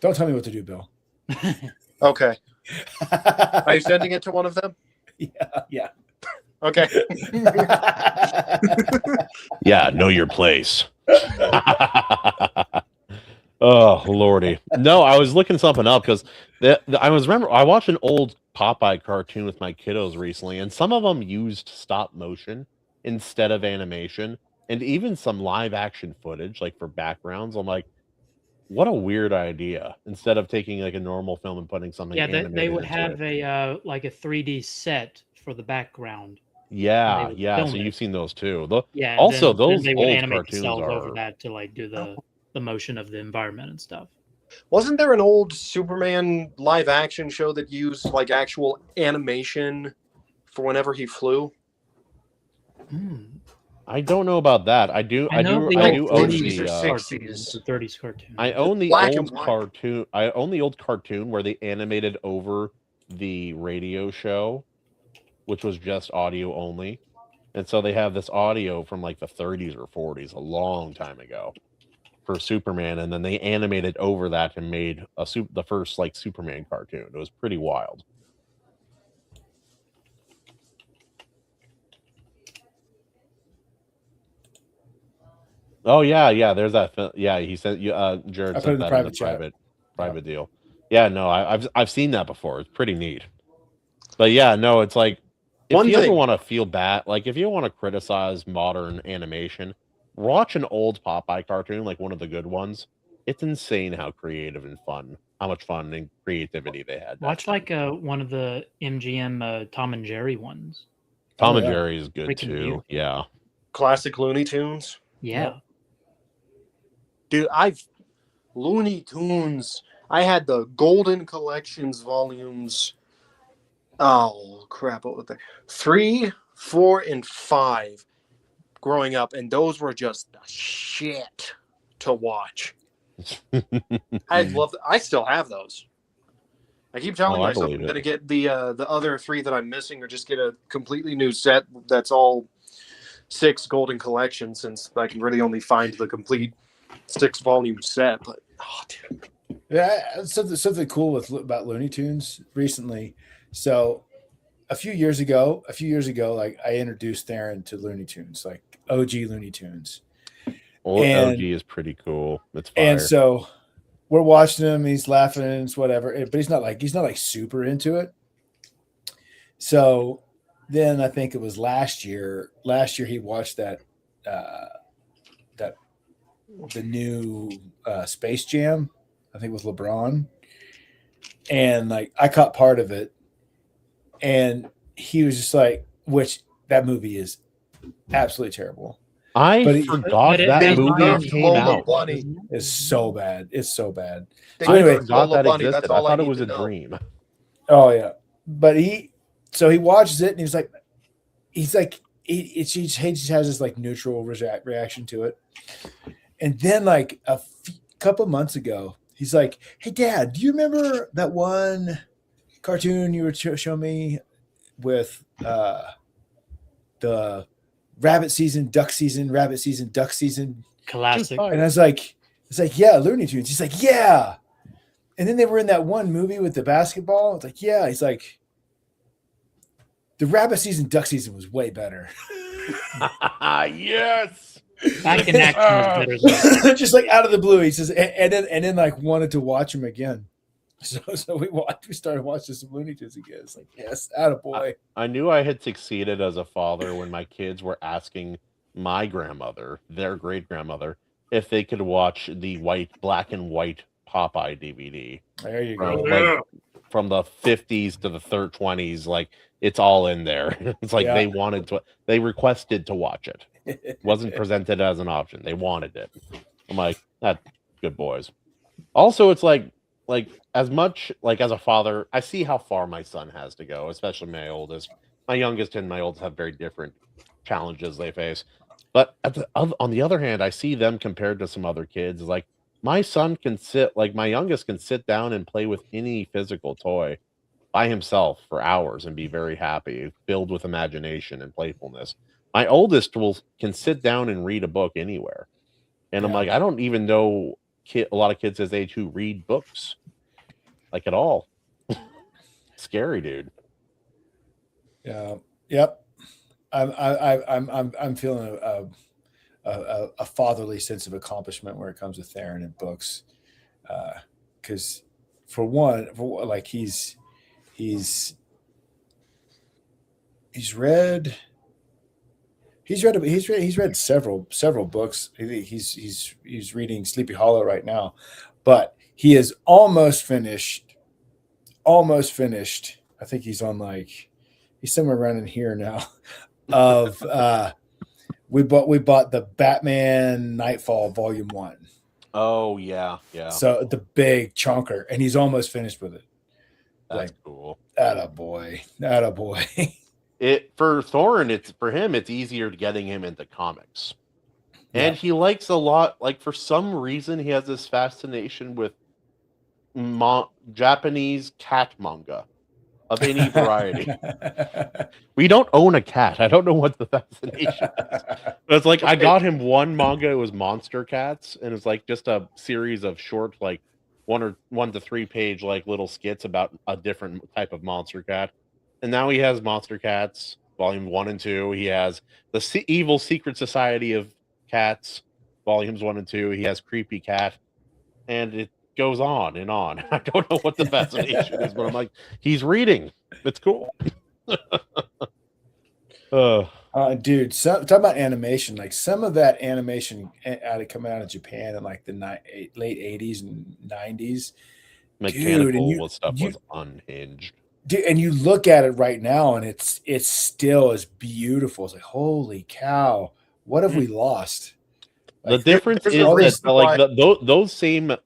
Don't tell me what to do, Bill. Okay. Are you sending it to one of them? Yeah. Okay. Yeah, know your place. Oh, Lordy. No, I was looking something up because I watched an old Popeye cartoon with my kiddos recently, and some of them used stop motion instead of animation, and even some live action footage, like for backgrounds. I'm like, what a weird idea. Instead of taking like a normal film and putting something Yeah, animated they would into have it. a like a 3D set for the background. Yeah, would yeah. film So it. you've seen those too. Yeah, and Also, then those they would old animate the cartoons cells over are. that to like do the motion of the environment and stuff. Wasn't there an old Superman live action show that used like actual animation for whenever he flew? I don't know about that. I do own 40s or the 60s. the 30s cartoon. I own the Black and old white. cartoon. I own the old cartoon where they animated over the radio show, which was just audio only. And so they have this audio from like the 30s or 40s, a long time ago, for Superman, and then they animated over that and made the first like Superman cartoon. It was pretty wild. Oh yeah. There's that. Yeah, he said. Jared I put it said in the that private in the chat. private deal. Yeah, no, I've seen that before. It's pretty neat. But yeah, no, it's like if One you ever thing. want to feel bad, like if you want to criticize modern animation, watch an old Popeye cartoon, like one of the good ones. It's insane how creative and fun, how much fun and creativity they had. back Watch then. like one of the MGM Tom and Jerry ones. Tom Oh, and yeah. Jerry is good Freaking too. beautiful. Yeah. Classic Looney Tunes. Yeah. Dude, Looney Tunes. I had the Golden Collections volumes. Oh crap! What was they? 3, 4, and 5. Growing up, and those were just the shit to watch. I love. I still have those. I keep telling Oh, I myself I'm believe it. gonna get the other 3 that I'm missing, or just get a completely new set that's all 6 Golden Collections, since I can really only find the complete 6-volume set. But oh, dude. Yeah, something cool about Looney Tunes recently. So a few years ago, like I introduced Theron to Looney Tunes, like OG Looney Tunes. OG is pretty cool. It's fire. And so we're watching him, he's laughing, it's whatever, but he's not like super into it. So then I think it was last year he watched that the new Space Jam, I think with LeBron. And like I caught part of it, and he was just like, which that movie is absolutely terrible. I But forgot it- that they movie nerfed came Lola out. Bunny. It's so bad. It's so bad. They So anyway, nerfed forgot Lola that Bunny, existed. that's I all thought it need was to a know. dream. Oh yeah, but he watches it and he's like he just has this like neutral reaction to it. And then like a couple months ago, he's like, "Hey Dad, do you remember that one cartoon you were showing me with the rabbit season, duck season, rabbit season, duck season?" Classic. And I was like, it's like, yeah, Looney Tunes. He's like, yeah. And then they were in that one movie with the basketball. It's like, yeah. He's like, the rabbit season, duck season was way better. Yes. Back in action is better than Just like out of the blue, he says, and then like wanted to watch him again. So we started watching some Looney Tunes again. It's like, yes, attaboy. I knew I had succeeded as a father when my kids were asking my grandmother, their great grandmother, if they could watch the black and white Popeye DVD There you from, go. from the 50s to the 20s. Like it's all in there. It's like Yeah. they requested to watch it. It wasn't presented as an option. They wanted it. I'm like, that good boys. Also, it's like as much like as a father, I see how far my son has to go, especially my oldest. My youngest and my oldest have very different challenges they face. But on the other hand, I see them compared to some other kids. Like my son my youngest can sit down and play with any physical toy by himself for hours and be very happy, filled with imagination and playfulness. My oldest can sit down and read a book anywhere. And I'm like, I don't even know a lot of kids his age who read books like at all. Scary, dude. Yeah. Yep. I'm feeling a fatherly sense of accomplishment where it comes to Theron and books, because for one, like he's read He's read several books. He's reading Sleepy Hollow right now, but he is almost finished. Almost finished. I think he's somewhere around in here now. Of we bought the Batman Nightfall Volume 1. Oh yeah. So the big chunker, and he's almost finished with it. That's cool. Attaboy. It for Thorin, it's easier to getting him into comics. And he likes a lot, like for some reason he has this fascination with Japanese cat manga of any variety. We don't own a cat. I don't know what the fascination is. But it's like I got him one manga, it was Monster Cats, and it's like just a series of short, like 1 to 3 page like little skits about a different type of monster cat. And now he has Monster Cats, Volume 1 and 2. He has the Evil Secret Society of Cats, Volumes 1 and 2. He has Creepy Cat. And it goes on and on. I don't know what the fascination is, but I'm like, he's reading. It's cool. Dude, talk about animation. Like some of that animation coming out of Japan in like the late 80s and 90s. Mechanical stuff was unhinged. Dude, and you look at it right now, and it's still as beautiful. It's like, holy cow, what have we lost? Like, the difference is that like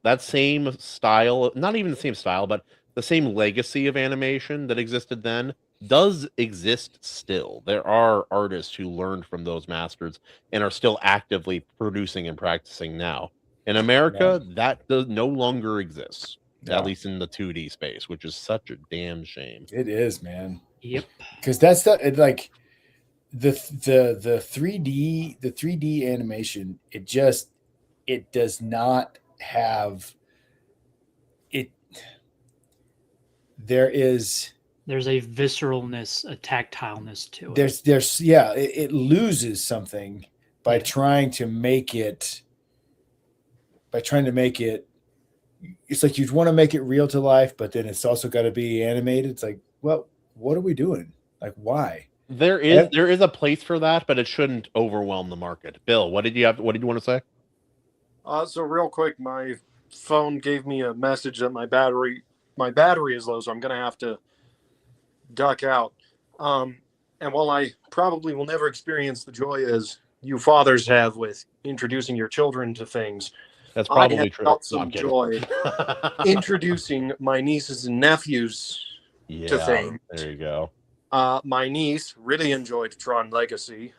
that same style, not even the same style, but the same legacy of animation that existed then does exist still. There are artists who learned from those masters and are still actively producing and practicing now. In America, that no longer exists. At least in the 2D space, which is such a damn shame. It is, man. Yep. Because that's like the 3D animation. It does not have it. There's a visceralness, a tactileness to it. It loses something by trying to make it. It's like you want to make it real to life, but then it's also got to be animated. It's like, well, what are we doing? Like, why? There is a place for that, but it shouldn't overwhelm the market. Bill, what did you want to say? So real quick, my phone gave me a message that my battery is low, so I'm gonna have to duck out. And while I probably will never experience the joy as you fathers have with introducing your children to things, that's probably true. I had some joy introducing my nieces and nephews to things. There you go. My niece really enjoyed Tron Legacy.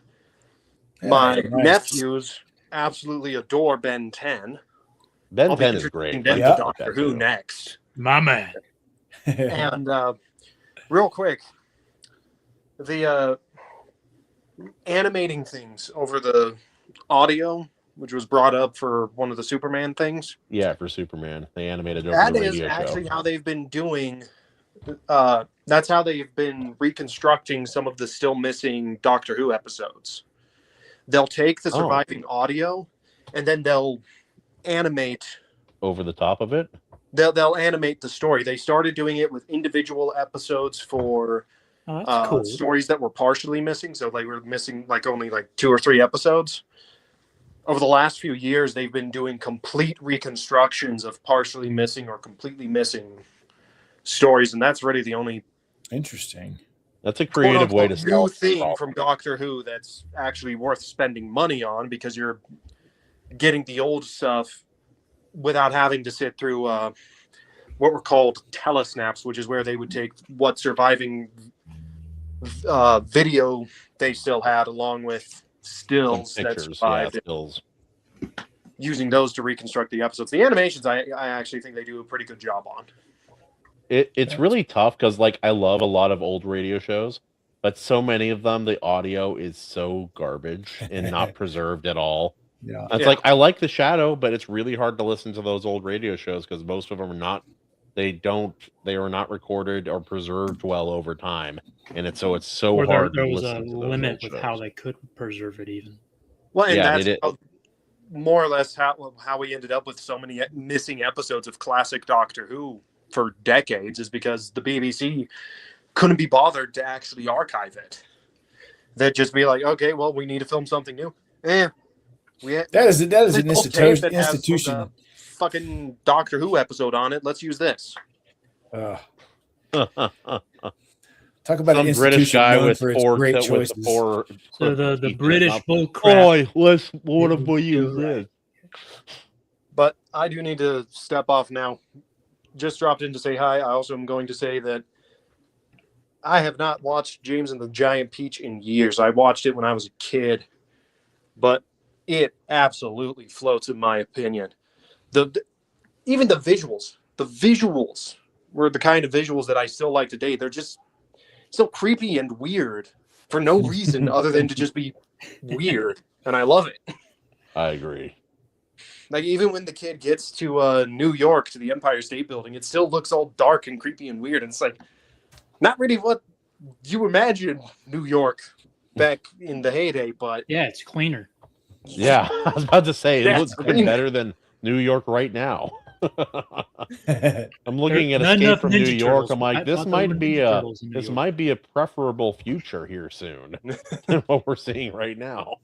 My nephews absolutely adore Ben 10. Ben 10 is great. Doctor Who next. My man. And real quick, the animating things over the audio, which was brought up for one of the Superman things. Yeah, for Superman. They animated over the radio show. That is actually how they've been doing. That's how they've been reconstructing some of the still missing Doctor Who episodes. They'll take the surviving audio and then they'll animate over the top of it. They'll animate the story. They started doing it with individual episodes for cool. Stories that were partially missing. So they were missing only 2 or 3 episodes. Over the last few years, they've been doing complete reconstructions of partially missing or completely missing stories, and that's really the only interesting. That's a creative way to new thing from Doctor Who that's actually worth spending money on, because you're getting the old stuff without having to sit through what were called telesnaps, which is where they would take what surviving video they still had along with stills that survived, using those to reconstruct the episodes. The animations, I actually think they do a pretty good job on. It's really tough because I love a lot of old radio shows, but so many of them, the audio is so garbage and not preserved at all. Yeah, it's I like The Shadow, but it's really hard to listen to those old radio shows because most of them are not. They are not recorded or preserved well over time, and it's so hard. There was a limit with how they could preserve it, even. Well, and that's more or less how we ended up with so many missing episodes of classic Doctor Who for decades, is because the BBC couldn't be bothered to actually archive it. that just be like, okay, well, we need to film something new. That is an institution. A fucking Doctor Who episode on it. Let's use this. Talk about Some an British guy known with for its four great with choices. the four. So the British bull crap. Oh, what if we use this? But I do need to step off now. Just dropped in to say hi. I also am going to say that I have not watched James and the Giant Peach in years. I watched it when I was a kid, but it absolutely floats in my opinion. Even the visuals were the kind of visuals that I still like today. They're just so creepy and weird for no reason other than to just be weird, and I love it. I agree. Like, even when the kid gets to New York, to the Empire State Building, it still looks all dark and creepy and weird. And it's like, not really what you imagine New York back in the heyday, but... Yeah, it's cleaner. Yeah, I was about to say, Yeah, it looks cleaner. better than New York right now. I'm looking at Not Escape enough from New Ninja York. Turtles. I'm like, I this thought there might were be Ninja a Turtles in New York. preferable future here soon than what we're seeing right now.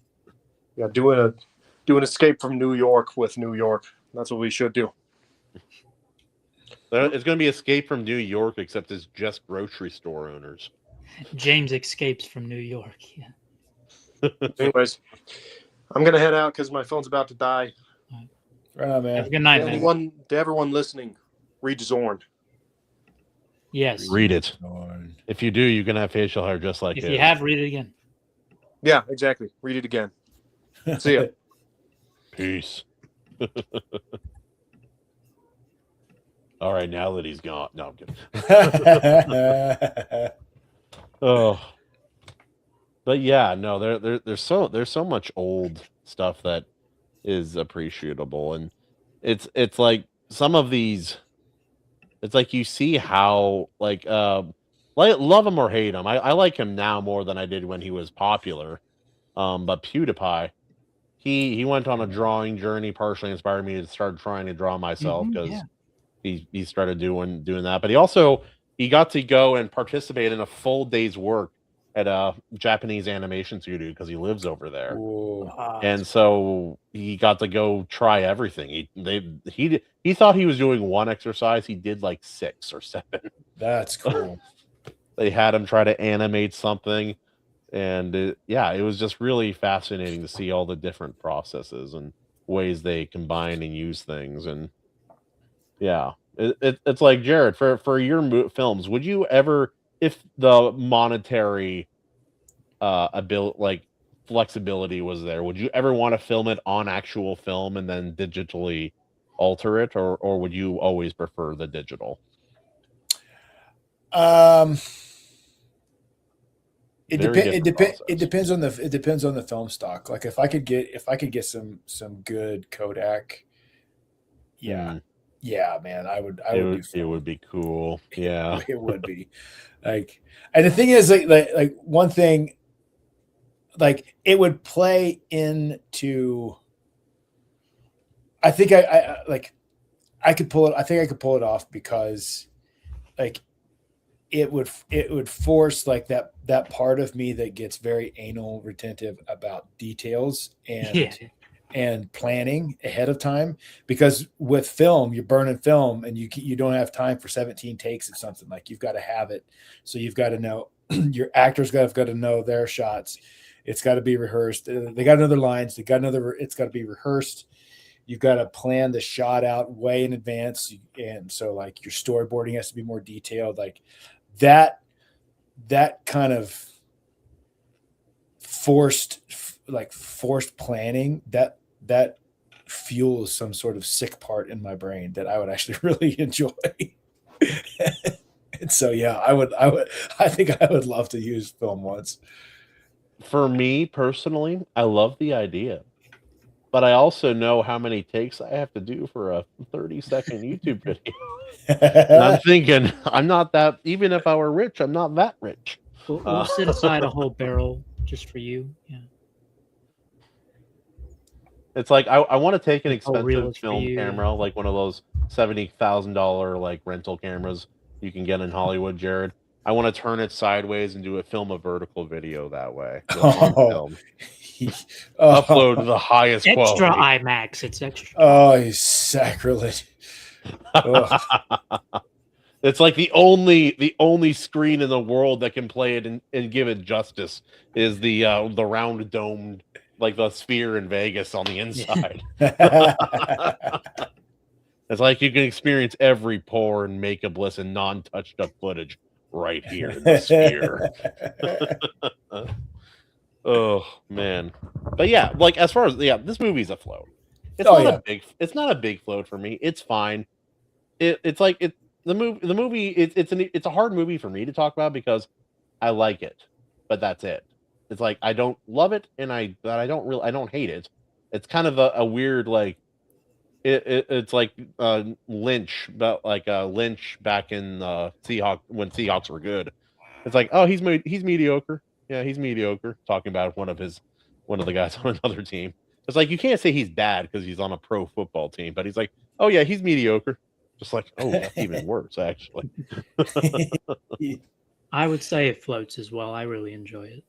Yeah, do an Escape from New York with New York. That's what we should do. It's going to be Escape from New York, except it's just grocery store owners. James escapes from New York. Yeah. Anyways, I'm going to head out because my phone's about to die. Right on, Have a man. good night, man. To everyone listening, read Zorn. Yes. Read it. If you do, you can have facial hair just like If his. you have, read it again. Yeah, exactly. Read it again. See ya. Peace. All right, now that he's gone. No, I'm kidding. Oh, but yeah, no, there's so much old stuff that is appreciable, and it's like some of these. It's like you see how like love him or hate him. I like him now more than I did when he was popular. But PewDiePie, he went on a drawing journey, partially inspired me to start trying to draw myself because he started doing that. But he got to go and participate in a full day's work at a Japanese animation studio because he lives over there. And so he got to go try everything. He thought he was doing one exercise. He did like 6 or 7. That's cool. They had him try to animate something. And it was just really fascinating to see all the different processes and ways they combine and use things. And yeah, it's like, Jared, for your films, would you ever, if the monetary flexibility was there, would you ever want to film it on actual film and then digitally alter it, or would you always prefer the digital? It depends on the film stock. Like if I could get some good Kodak, man, I would. It would be cool. Yeah, it would be. Like, and the thing is, like one thing, like it would play into. I think I could pull it. I think I could pull it off because, like, it would force like that part of me that gets very anal retentive about details and planning ahead of time, because with film you're burning film and you don't have time for 17 takes of something. Like, you've got to have it, so you've got to know your actors got to know their shots. It's got to be rehearsed. They got another lines. It's got to be rehearsed. You've got to plan the shot out way in advance, and so like your storyboarding has to be more detailed. Like that kind of forced planning that fuels some sort of sick part in my brain that I would actually really enjoy. And so yeah, I think I would love to use film once. For me personally, I love the idea, but I also know how many takes I have to do for a 30-second YouTube video. And I'm thinking, I'm not that, even if I were rich, I'm not that rich. We'll set aside a whole barrel just for you. Yeah. It's like I want to take an expensive reels for film you. camera, like one of those $70,000 like rental cameras you can get in Hollywood, Jared. I want to turn it sideways and film a vertical video that way. On film. Upload to the highest Extra quality. IMAX. It's extra. Oh, he's sacrilege. It's like the only screen in the world that can play it and give it justice is the round domed, like the sphere in Vegas on the inside. It's like you can experience every pore and makeupless and non-touched up footage right here in the sphere. Oh man. But yeah, like as far as this movie's a float. It's not a big float for me. It's fine. It's a hard movie for me to talk about because I like it, but that's it. It's like I don't love it and I don't hate it. It's kind of a weird like it's like Lynch, but like Lynch back in Seahawks when Seahawks were good. It's like, oh, he's mediocre. Yeah, he's mediocre. Talking about one of the guys on another team. It's like you can't say he's bad because he's on a pro football team, but he's like, oh yeah, he's mediocre. Just like, oh, that's even worse actually. I would say it floats as well. I really enjoy it.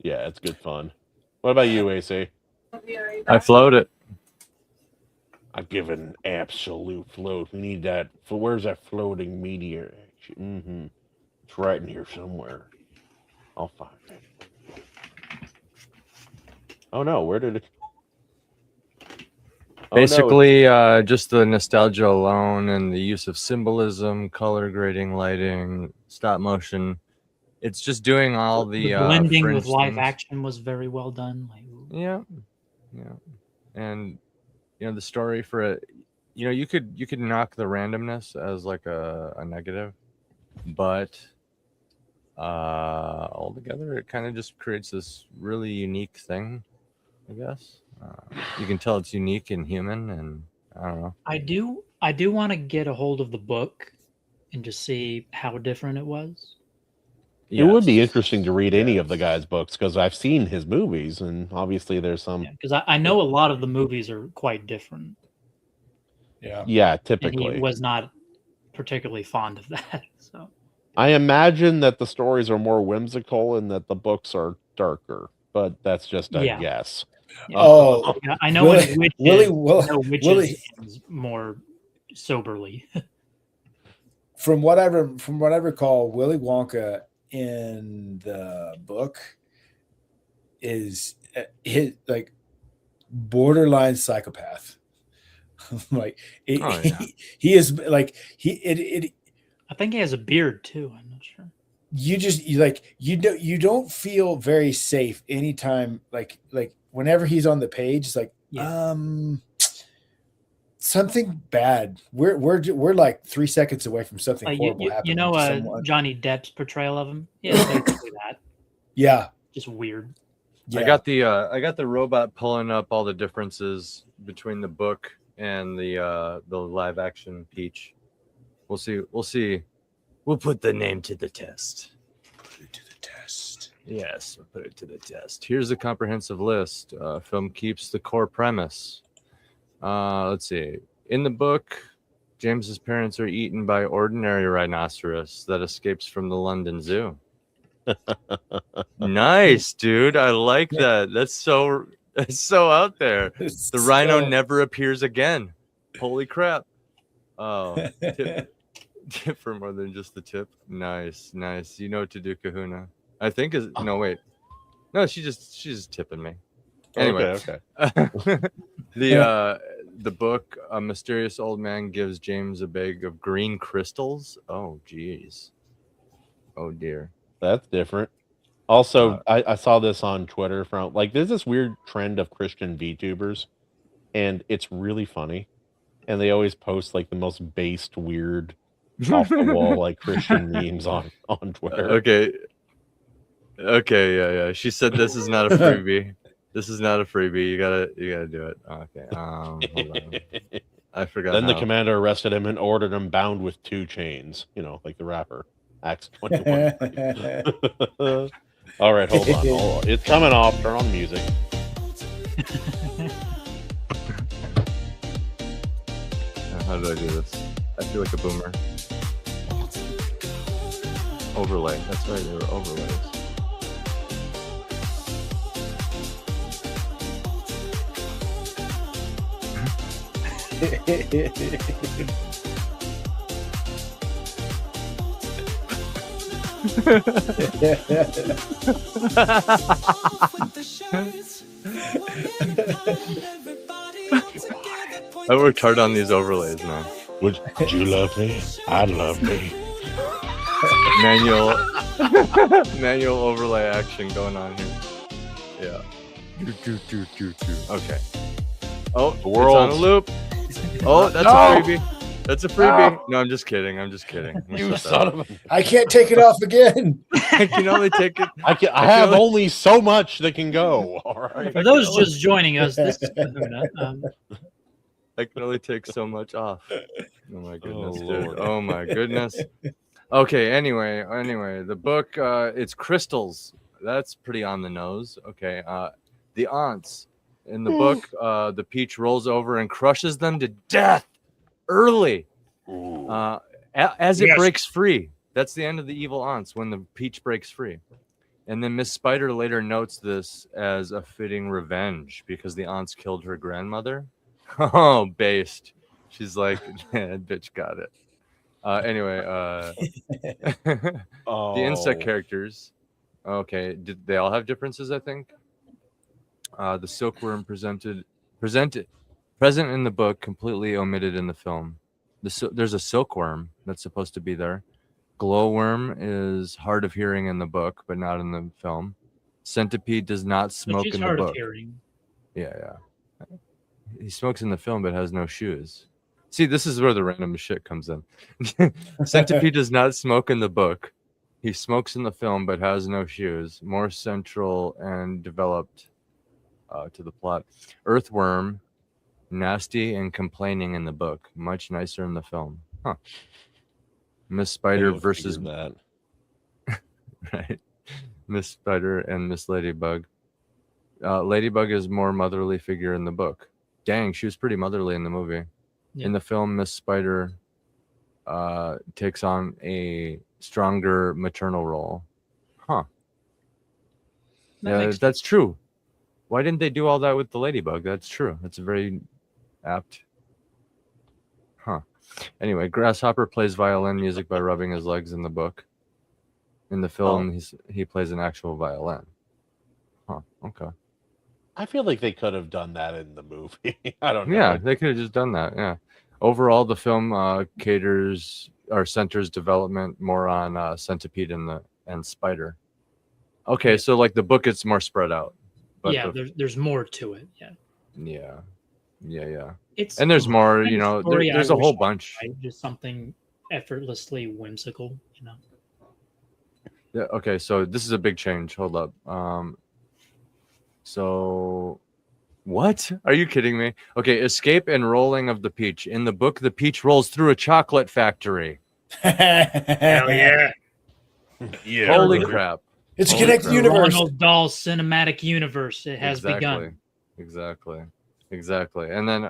Yeah, it's good fun. What about you, AC? I float it. I give it an absolute float. We need that. Where's that floating meteor? It's right in here somewhere. I'll find it. Oh no, where did it? Basically, just the nostalgia alone and the use of symbolism, color grading, lighting, stop motion. It's just doing all the blending with live things. action was very well done. Like, yeah, and the story for it. You could knock the randomness as like a negative, but altogether it kind of just creates this really unique thing, I guess. You can tell it's unique and human, and I don't know. I do want to get a hold of the book and just see how different it was. It would be interesting to read any of the guy's books because I've seen his movies, and obviously there's some. Because I know a lot of the movies are quite different. Yeah, typically. And he was not particularly fond of that. So I imagine that the stories are more whimsical and that the books are darker, but that's just a guess. Yeah. Oh, yeah, I know Willie ends more soberly. From what I recall, Willy Wonka in the book is his like borderline psychopath. Like he is like I think he has a beard too. I'm not sure. You don't feel very safe anytime like whenever he's on the page. It's like something bad. We're like 3 seconds away from something horrible happening. You know, Johnny Depp's portrayal of him. Yeah, basically that. Yeah, just weird. Yeah. I got the robot pulling up all the differences between the book and the live action Peach. We'll see. We'll put the name to the test. Put it to the test. Yes, we'll put it to the test. Here's a comprehensive list. Film keeps the core premise. Let's see. In the book, James's parents are eaten by ordinary rhinoceros that escapes from the London Zoo. Nice, dude. I like that. That's so out there. The rhino never appears again. Holy crap. Oh, tip for more than just the tip. Nice. You know what to do, Kahuna. I think no, she's just tipping me. Anyway, okay. The book, a mysterious old man gives James a bag of green crystals. Oh, geez. Oh dear. That's different. Also, I saw this on Twitter from there's this weird trend of Christian VTubers, and it's really funny. And they always post the most based, weird, off the wall Christian memes on Twitter. Okay, yeah. She said this is not a freebie. This is not a freebie. You gotta do it. Okay. Hold on. I forgot. Then the commander arrested him and ordered him bound with 2 chains. Like the rapper. Acts 21. All right, hold on. It's coming off. Turn on the music. How do I do this? I feel like a boomer. overlay. That's right, they were overlays. I worked hard on these overlays, man. Would you love me? I'd love me. Manual overlay action going on here. Yeah. Okay. Oh, The world. it's on a loop. Oh, that's No! a freebie. That's a freebie. No! No, I'm just kidding. I'm just kidding. You son of a... I can't take it off again. I can only take it. I have only so much that can go. All right. For those just joining us, this is Kahuna. I can only take so much off. Oh my goodness, Oh, dude. Lord. Oh my goodness. Okay, anyway, the book, it's crystals. That's pretty on the nose. Okay. The aunts in the book, the peach rolls over and crushes them to death early. As it breaks free. That's the end of the evil aunts, when the peach breaks free. And then Miss Spider later notes this as a fitting revenge because the aunts killed her grandmother. Oh, based. She's like, that bitch got it. Anyway, the insect characters. Okay, did they all have differences? I think. The silkworm present in the book, completely omitted in the film. There's a silkworm that's supposed to be there. Glowworm is hard of hearing in the book, but not in the film. Centipede does not smoke She's in the hard book. of hearing. Yeah. He smokes in the film, but has no shoes. See, this is where the random shit comes in. Centipede does not smoke in the book. He smokes in the film, but has no shoes. More central and developed to the plot. Earthworm, nasty and complaining in the book. Much nicer in the film. Huh. Miss Spider versus that. right. Miss Spider and Miss Ladybug. Ladybug is more motherly figure in the book. Dang, she was pretty motherly in the movie. Yeah. In the film, Miss Spider takes on a stronger maternal role. Huh. Yeah, that's true. Why didn't they do all that with the Ladybug? That's true. That's very apt. Huh. Anyway, Grasshopper plays violin music by rubbing his legs in the book. In the film, he plays an actual violin. Huh. Okay. I feel like they could have done that in the movie. I don't know. Yeah, they could have just done that. Yeah. Overall, the film centers development more on Centipede and Spider. Okay, so like the book, it's more spread out. But yeah, there's more to it. Yeah. It's And there's more, kind of story there's I a whole wish I bunch. could write, just something effortlessly whimsical, Yeah, okay, so this is a big change. Hold up. So what? Are you kidding me? Okay, escape and rolling of the peach. In the book, the peach rolls through a chocolate factory. Hell yeah. Yeah. Holy crap. It's a Holy connected crap. universe. Ronald Dahl's cinematic universe. It has begun. Exactly. And then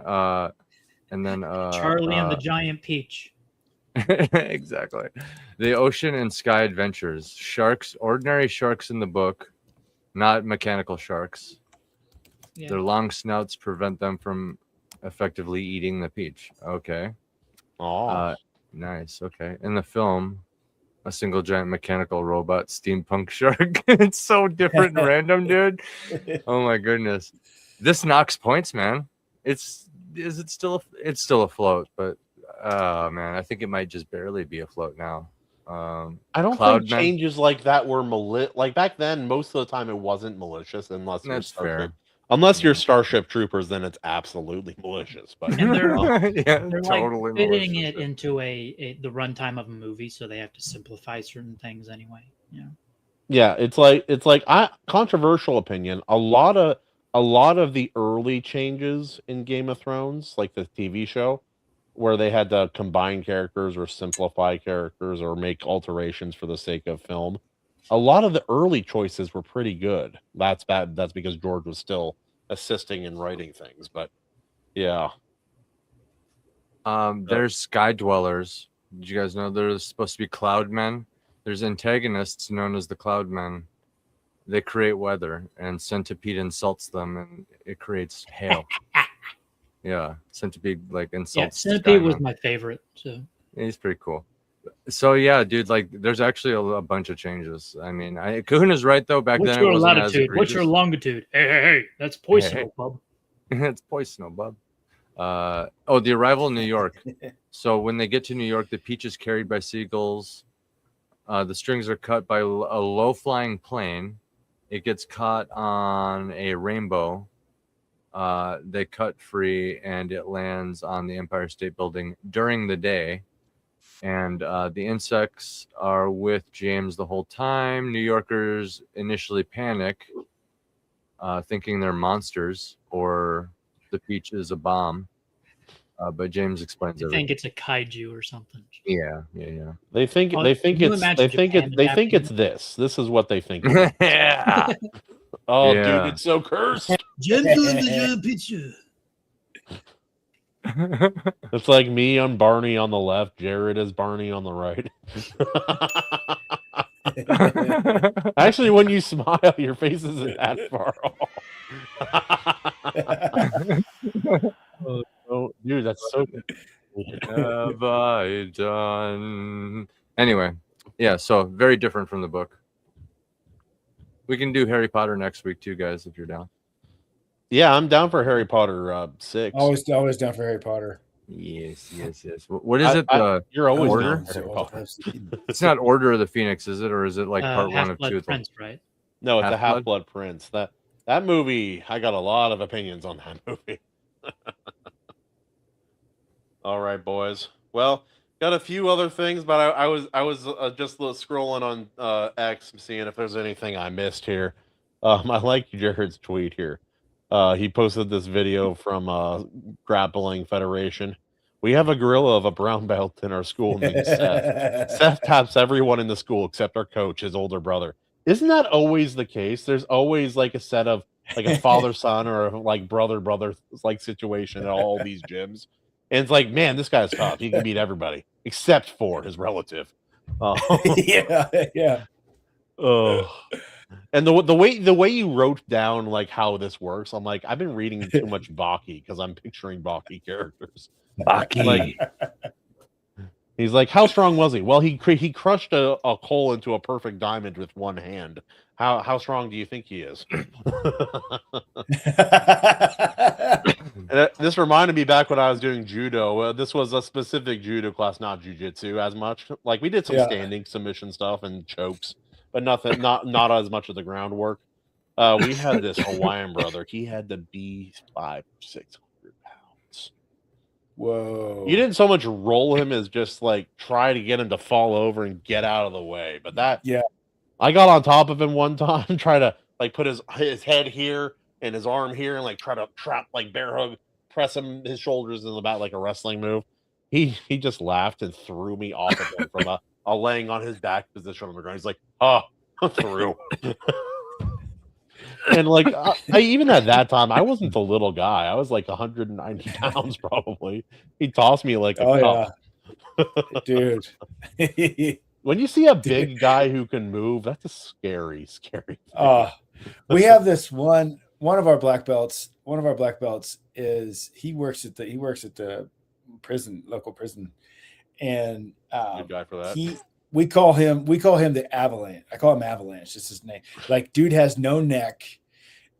Charlie and the Giant Peach. exactly. The ocean and sky adventures. Sharks, ordinary sharks in the book, not mechanical sharks. Yeah. Their long snouts prevent them from effectively eating the peach. Okay. Oh. Nice. Okay. In the film, a single giant mechanical robot steampunk shark. It's so different and random, dude. Oh my goodness. This knocks points, man. It's still afloat, but man, I think it might just barely be afloat now. I don't Cloud think Man- changes like that were like back then. Most of the time, it wasn't malicious unless you're That's fair. Unless you're Starship Troopers, then it's absolutely malicious. But And they're yeah, they're totally like fitting malicious. it into the runtime of a movie, so they have to simplify certain things anyway. yeah, it's like controversial opinion. A lot of the early changes in Game of Thrones, like the TV show, where they had to combine characters or simplify characters or make alterations for the sake of film. A lot of the early choices were pretty good. That's bad. That's because George was still assisting in writing things. But yeah, There's sky dwellers. Did you guys know there's supposed to be cloud men? there's antagonists known as the Cloudmen. They create weather, and Centipede insults them, and it creates hail. Yeah, Centipede like Yeah, insults. Centipede was Skymen. my favorite. So He's pretty cool. So yeah, dude, like there's actually a bunch of changes. I mean, Kahuna's right though. Back what's then, it your wasn't as latitude? What's your egregious. longitude? Hey, that's poison, Hey. old bub. It's poison, bub. The arrival in New York. So when they get to New York, the peach is carried by seagulls. The strings are cut by a low-flying plane. It gets caught on a rainbow. They cut free, and it lands on the Empire State Building during the day. And the insects are with James the whole time. New Yorkers initially panic, thinking they're monsters or the peach is a bomb. But James explains I everything. think it's a kaiju or something. Yeah. They think Oh, they think can you it's imagine they think Japan it they think adapting it's this. This is what they think. It is. Yeah. Oh, Yeah. dude, it's so cursed. Picture. It's like me on Barney on the left, Jared is Barney on the right. Actually, when you smile, your face isn't that far off. Oh, dude, that's so good. Have I done? Anyway, yeah, so very different from the book. We can do Harry Potter next week too, guys, if you're down. Yeah, I'm down for Harry Potter 6. Always down for Harry Potter. Yes. What is it? You're always Order? down for Harry Potter. It's not Order of the Phoenix, is it, or is it like part one of Half-Blood two? Prince, right? No, it's a Half-Blood? Half-Blood Prince. That movie, I got a lot of opinions on that movie. All right, boys. Well, got a few other things, but I was just scrolling on X, seeing if there's anything I missed here. I like Jared's tweet here. He posted this video from Grappling Federation. We have a gorilla of a brown belt in our school named Seth. Seth taps everyone in the school except our coach, his older brother. Isn't that always the case? There's always like a set of like a father-son or a, like brother like situation at all these gyms. And it's like, man, this guy's tough. He can beat everybody except for his relative. Yeah. Oh. And the way you wrote down like how this works, I'm like, I've been reading too much Baki because I'm picturing Baki characters. Baki. Like, he's like, how strong was he? Well, he crushed a coal into a perfect diamond with one hand. How strong do you think he is? And this reminded me back when I was doing judo. This was a specific judo class, not jujitsu as much. Like we did some standing submission stuff and chokes, but nothing, not as much of the groundwork. We had this Hawaiian brother. He had to be 500-600 pounds. Whoa! You didn't so much roll him as just like try to get him to fall over and get out of the way. But that, yeah, I got on top of him one time, try to like put his head here and his arm here, and like try to trap like bear hug, press him his shoulders in the back like a wrestling move. He just laughed and threw me off of him from a laying on his back position on the ground. He's like, oh, through. And like I even at that time, I wasn't the little guy. I was like 190 pounds probably. He tossed me like a cup. Dude. When you see a big guy who can move, that's a scary thing. We have this one of our black belts. One of our black belts is he works at the prison, local prison, and good guy for that. We call him the Avalanche. I call him Avalanche. That's his name. Like, dude has no neck,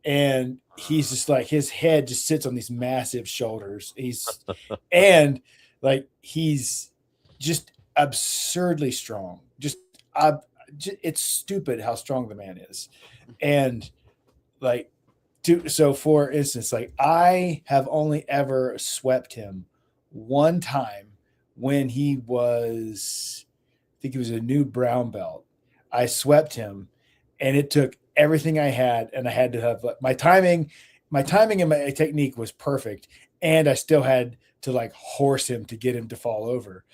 and he's just like his head just sits on these massive shoulders. He's just absurdly strong. It's stupid how strong the man is, and like, so for instance, like I have only ever swept him one time when he was. I think he was a new brown belt. I swept him, and it took everything I had, and I had to have my timing and my technique was perfect, and I still had to like horse him to get him to fall over.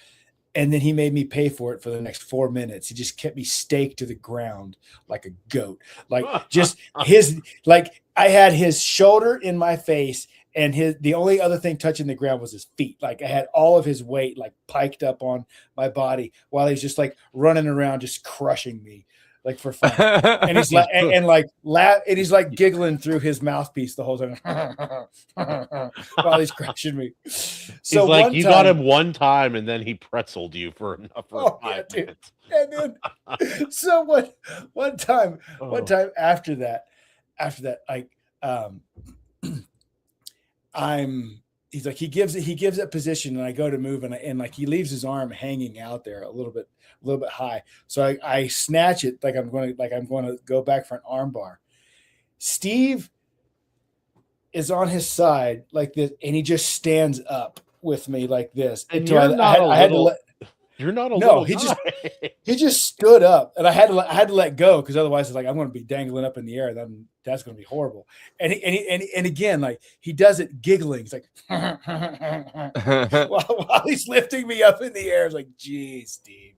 And then he made me pay for it for the next 4 minutes. He just kept me staked to the ground like a goat. Like just I had his shoulder in my face, and the only other thing touching the ground was his feet. Like I had all of his weight like piked up on my body while he's just like running around, just crushing me like for fun. And he's like, and he's like giggling through his mouthpiece the whole time while he's crushing me. He's So like, one you time, got him one time, and then he pretzeled you for 5 dude. minutes. And then, so one time after that, like, he's like, he gives that position, and I go to move, and like he leaves his arm hanging out there a little bit high. So I snatch it like I'm going to go back for an arm bar. Steve is on his side like this, and he just stands up with me like this. And until I had to let. You're not a No, little he just stood up, and I had to let go, because otherwise it's like I'm going to be dangling up in the air. Then that's going to be horrible. And again, like he does it giggling. He's like while he's lifting me up in the air. It's like, geez, Steve,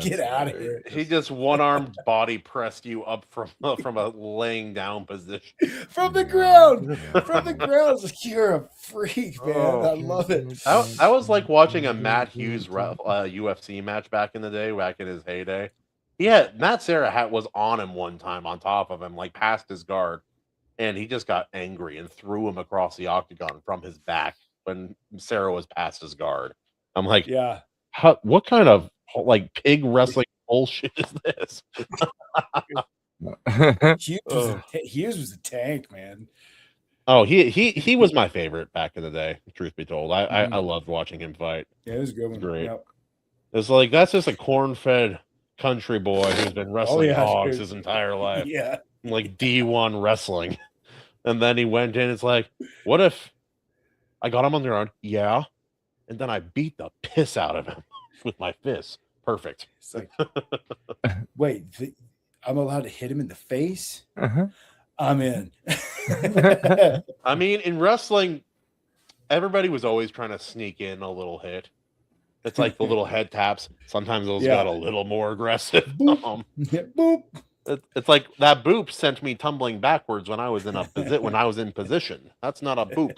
get out of here. He just one-armed body pressed you up from a laying down position. From the ground. It's like, you're a freak, man. I love it. I was like watching a Matt Hughes UFC match back in the day, back in his heyday. Matt Serra was on him one time, on top of him, like past his guard, and he just got angry and threw him across the octagon from his back when Serra was past his guard. I'm like, yeah, what kind of like pig wrestling bullshit is this? Hughes was a tank, man. Oh, he was my favorite back in the day. Truth be told, I loved watching him fight. Yeah, it was a good one. Great. Yep. It's like that's just a corn-fed country boy who's been wrestling hogs his entire life. Yeah, like D1 wrestling, and then he went in. It's like, what if I got him on the ground? Yeah, and then I beat the piss out of him with my fist. Perfect. It's like, wait, I'm allowed to hit him in the face? I'm in. I mean, in wrestling, everybody was always trying to sneak in a little hit. It's like the little head taps. Sometimes those got a little more aggressive. Boop. Boop. It's like that boop sent me tumbling backwards when I was in position. That's not a boop.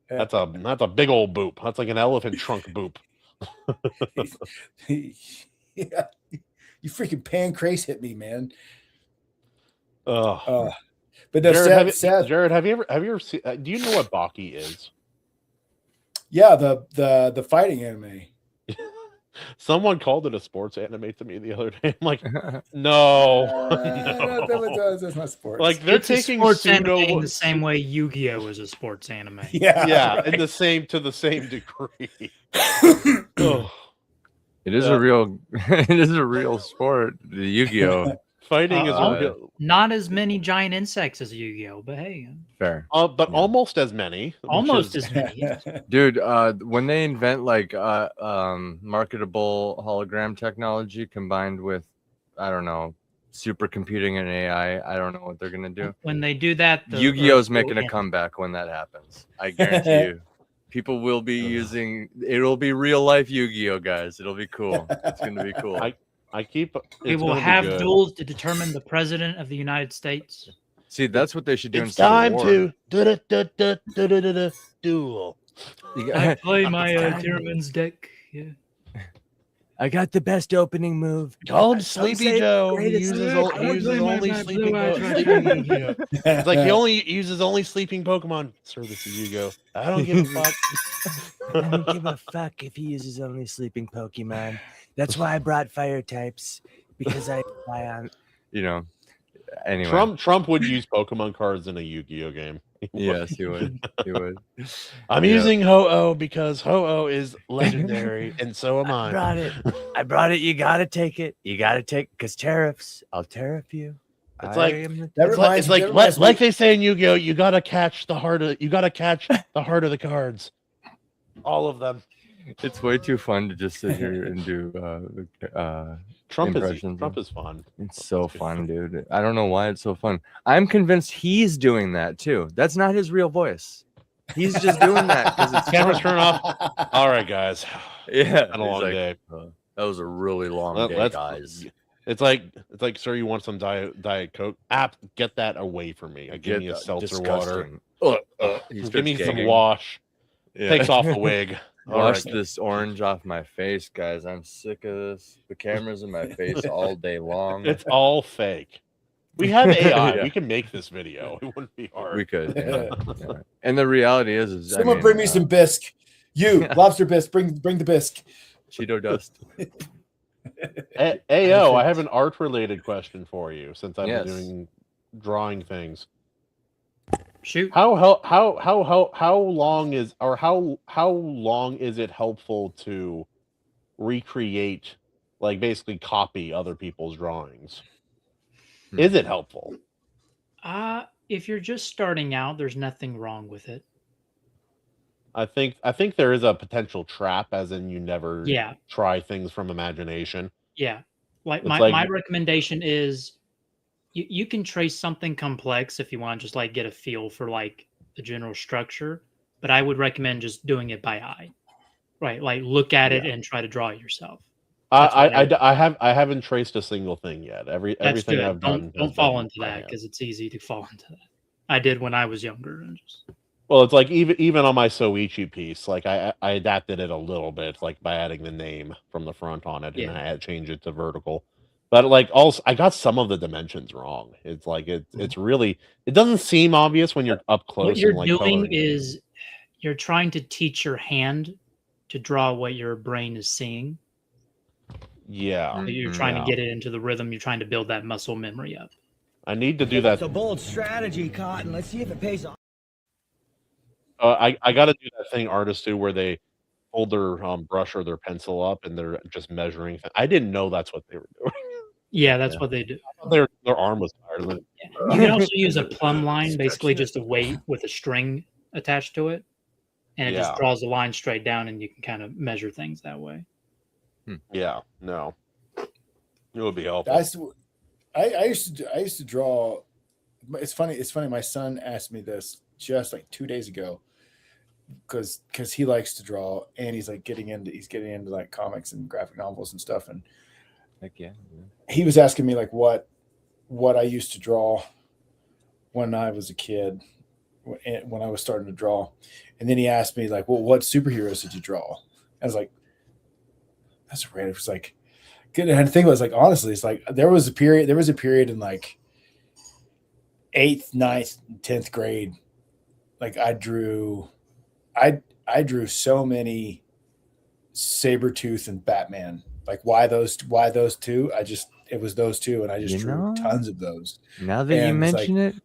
That's a big old boop. That's like an elephant trunk boop. Yeah, you freaking pancrase hit me, man. But no, Jared, have you ever seen? Do you know what Baki is? Yeah, the fighting anime. Someone called it a sports anime to me the other day. I'm like, no. That's not sports. Like they're It's taking a sports pseudo anime the same way Yu-Gi-Oh is a sports anime. Yeah, right. to the same degree. It is a real sport. The Yu-Gi-Oh. Fighting is real. Not as many giant insects as Yu-Gi-Oh, but hey, Fair. But almost as many. almost as many. Dude, when they invent like marketable hologram technology combined with, I don't know, supercomputing and AI, I don't know what they're gonna do. When they do that, Yu-Gi-Oh's making a comeback when that happens. I guarantee you. People will be it'll be real life Yu-Gi-Oh, guys. It'll be cool. It's gonna be cool. We will have duels to determine the president of the United States. See, that's what they should do. It's time to duel. I play my Tierman's deck. Yeah. I got the best opening move. Call him Sleepy Joe. He uses only sleeping. It's like he only uses sleeping Pokemon. Sir, this is Yu-Gi-Oh. I don't give a fuck. I don't give a fuck if he uses only sleeping Pokemon. That's why I brought fire types, because I rely on. Anyway, Trump would use Pokemon cards in a Yu-Gi-Oh game. Yes, he would. He would. I'm using Ho-Oh because Ho-Oh is legendary, and so am I. I brought it. You gotta take it. Because tariffs. I'll tariff you. It's like they say in Yu-Gi-Oh, you gotta catch the heart of the cards. All of them. It's way too fun to just sit here and do Trump impressions. Trump is fun. It's so fun, dude. I don't know why it's so fun. I'm convinced he's doing that too. That's not his real voice. He's just doing that because it's Cameras turn off. All right, guys. Yeah, Had a long day. That was a really long day, guys. It's like, sir, you want some Diet Coke? Get that away from me. Give me a seltzer water. Give me some wash. Yeah. Takes off the wig. Wash this orange off my face, guys. I'm sick of this. The camera's in my face all day long. It's all fake. We have AI. Yeah. We can make this video. It wouldn't be hard. We could. Yeah. Yeah. And the reality is Someone bring me some bisque. You, lobster bisque. Bring the bisque. Cheeto dust. Ayo, I have an art-related question for you since I've been doing drawing things. Shoot. How long is it helpful to recreate, like basically copy other people's drawings? Is it helpful? If you're just starting out, there's nothing wrong with it. I think there is a potential trap, as in you never try things from imagination. Yeah. My recommendation is you can trace something complex if you want to just like get a feel for like the general structure, but I would recommend just doing it by eye. Right. Like look at it and try to draw it yourself. I haven't traced a single thing yet. Everything I've done. Don't fall into that because it's easy to fall into that. I did when I was younger and just. Well, it's like even on my Soichi piece, like I adapted it a little bit, like by adding the name from the front on it, and I had changed it to vertical. But like also, I got some of the dimensions wrong. It's like it's really, it doesn't seem obvious when you're up close. What you're doing is you're trying to teach your hand to draw what your brain is seeing. Yeah, you're trying to get it into the rhythm. You're trying to build that muscle memory up. I need to do that. It's a bold strategy, Cotton. Let's see if it pays off. I got to do that thing artists do where they hold their brush or their pencil up and they're just measuring. I didn't know that's what they were doing. Yeah, that's what they do. Their arm was tired. You can also use a plumb line, basically just a weight with a string attached to it, and it just draws a line straight down, and you can kind of measure things that way. Yeah, no, it would be helpful. I used to draw. It's funny. My son asked me this just like 2 days ago because he likes to draw and he's getting into like comics and graphic novels and stuff, and he was asking me like what I used to draw when I was a kid, when I was starting to draw, and then he asked me like, well, what superheroes did you draw? I was like, that's random. It was like good. And the thing was like, honestly, it's like there was a period in like 8th, 9th, 10th grade. Like I drew so many Sabretooth and Batman. Like why those two? It was those two, and I just drew tons of those. Now that you mention it,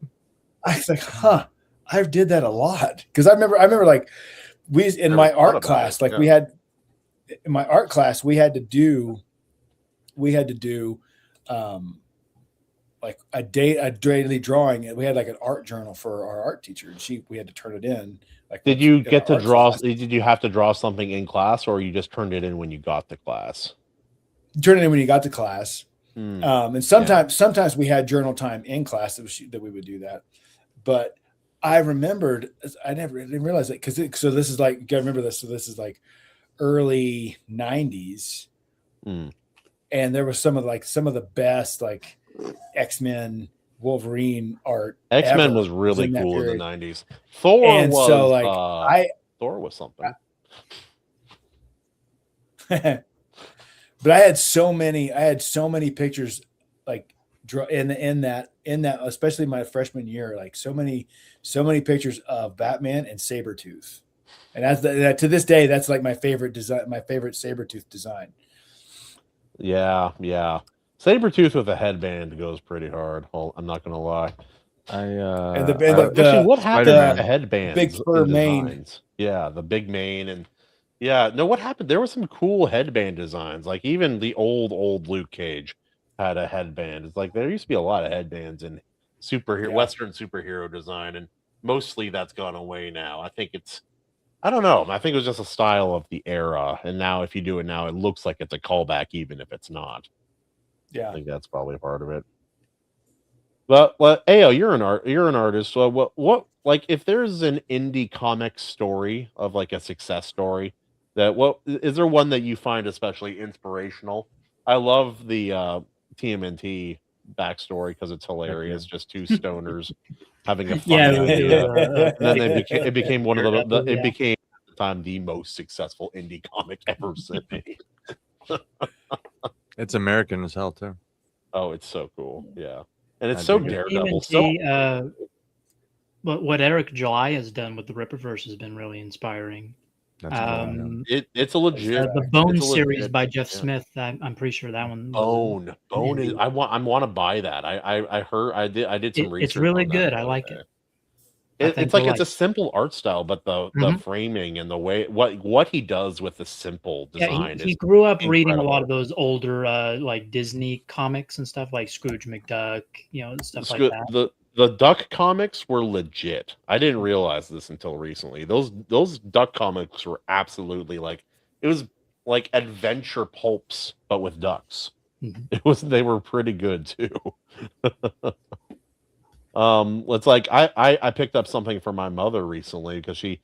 I was like, I did that a lot. Because I remember like in my art class, like we had to do like a daily drawing, and we had like an art journal for our art teacher, and we had to turn it in. Like, did you get to draw? Did you have to draw something in class, or you just turned it in when you got to class? Turn it in when you got to class. And sometimes we had journal time in class that we would do that. But I remembered, I didn't realize it so this is like, you gotta remember this. So this is like early 90s. And there was some of the best like X-Men, Wolverine art. X-Men was really cool in the 90s. Thor was something. But I had so many pictures like in that especially my freshman year, like so many pictures of Batman and Sabretooth. And that to this day, that's like my favorite design, my favorite Sabretooth design. Yeah. Sabretooth with a headband goes pretty hard. I'm not gonna lie. What happened to the headbands? Big fur mane. Yeah, the big mane and what happened? There were some cool headband designs. Like even the old Luke Cage had a headband. It's like there used to be a lot of headbands in Western superhero design, and mostly that's gone away now. I don't know. I think it was just a style of the era, and now if you do it now, it looks like it's a callback, even if it's not. Yeah, I think that's probably part of it. But Ayo, you're an artist. So what like if there's an indie comic story of like a success story, is there one that you find especially inspirational? I love the TMNT backstory because it's hilarious. Just two stoners having a fun Yeah, idea. And then it became one of the Yeah. it became at the time the most successful indie comic ever made. It's American as hell too. Oh, it's so cool. Yeah. And it's I so dig it. Daredevil. TMNT, but what Eric July has done with the Rippaverse has been really inspiring. That's cool, It's a legit The Bone it's a series legit- by Jeff yeah. Smith. I'm pretty sure that one. was Bone is I want to buy that. I heard I did some research. It's really on that good. the I other like day. it. I think It's like you'll it's a simple art style, but the framing and the way what he does with the simple design he is grew up reading a incredible. lot of those older like Disney comics and stuff like Scrooge McDuck, stuff like that. The Duck comics were legit. I didn't realize this until recently. Those Duck comics were absolutely it was like adventure pulps, but with ducks. Mhm. They were pretty good too. It's like I picked up something for my mother recently because she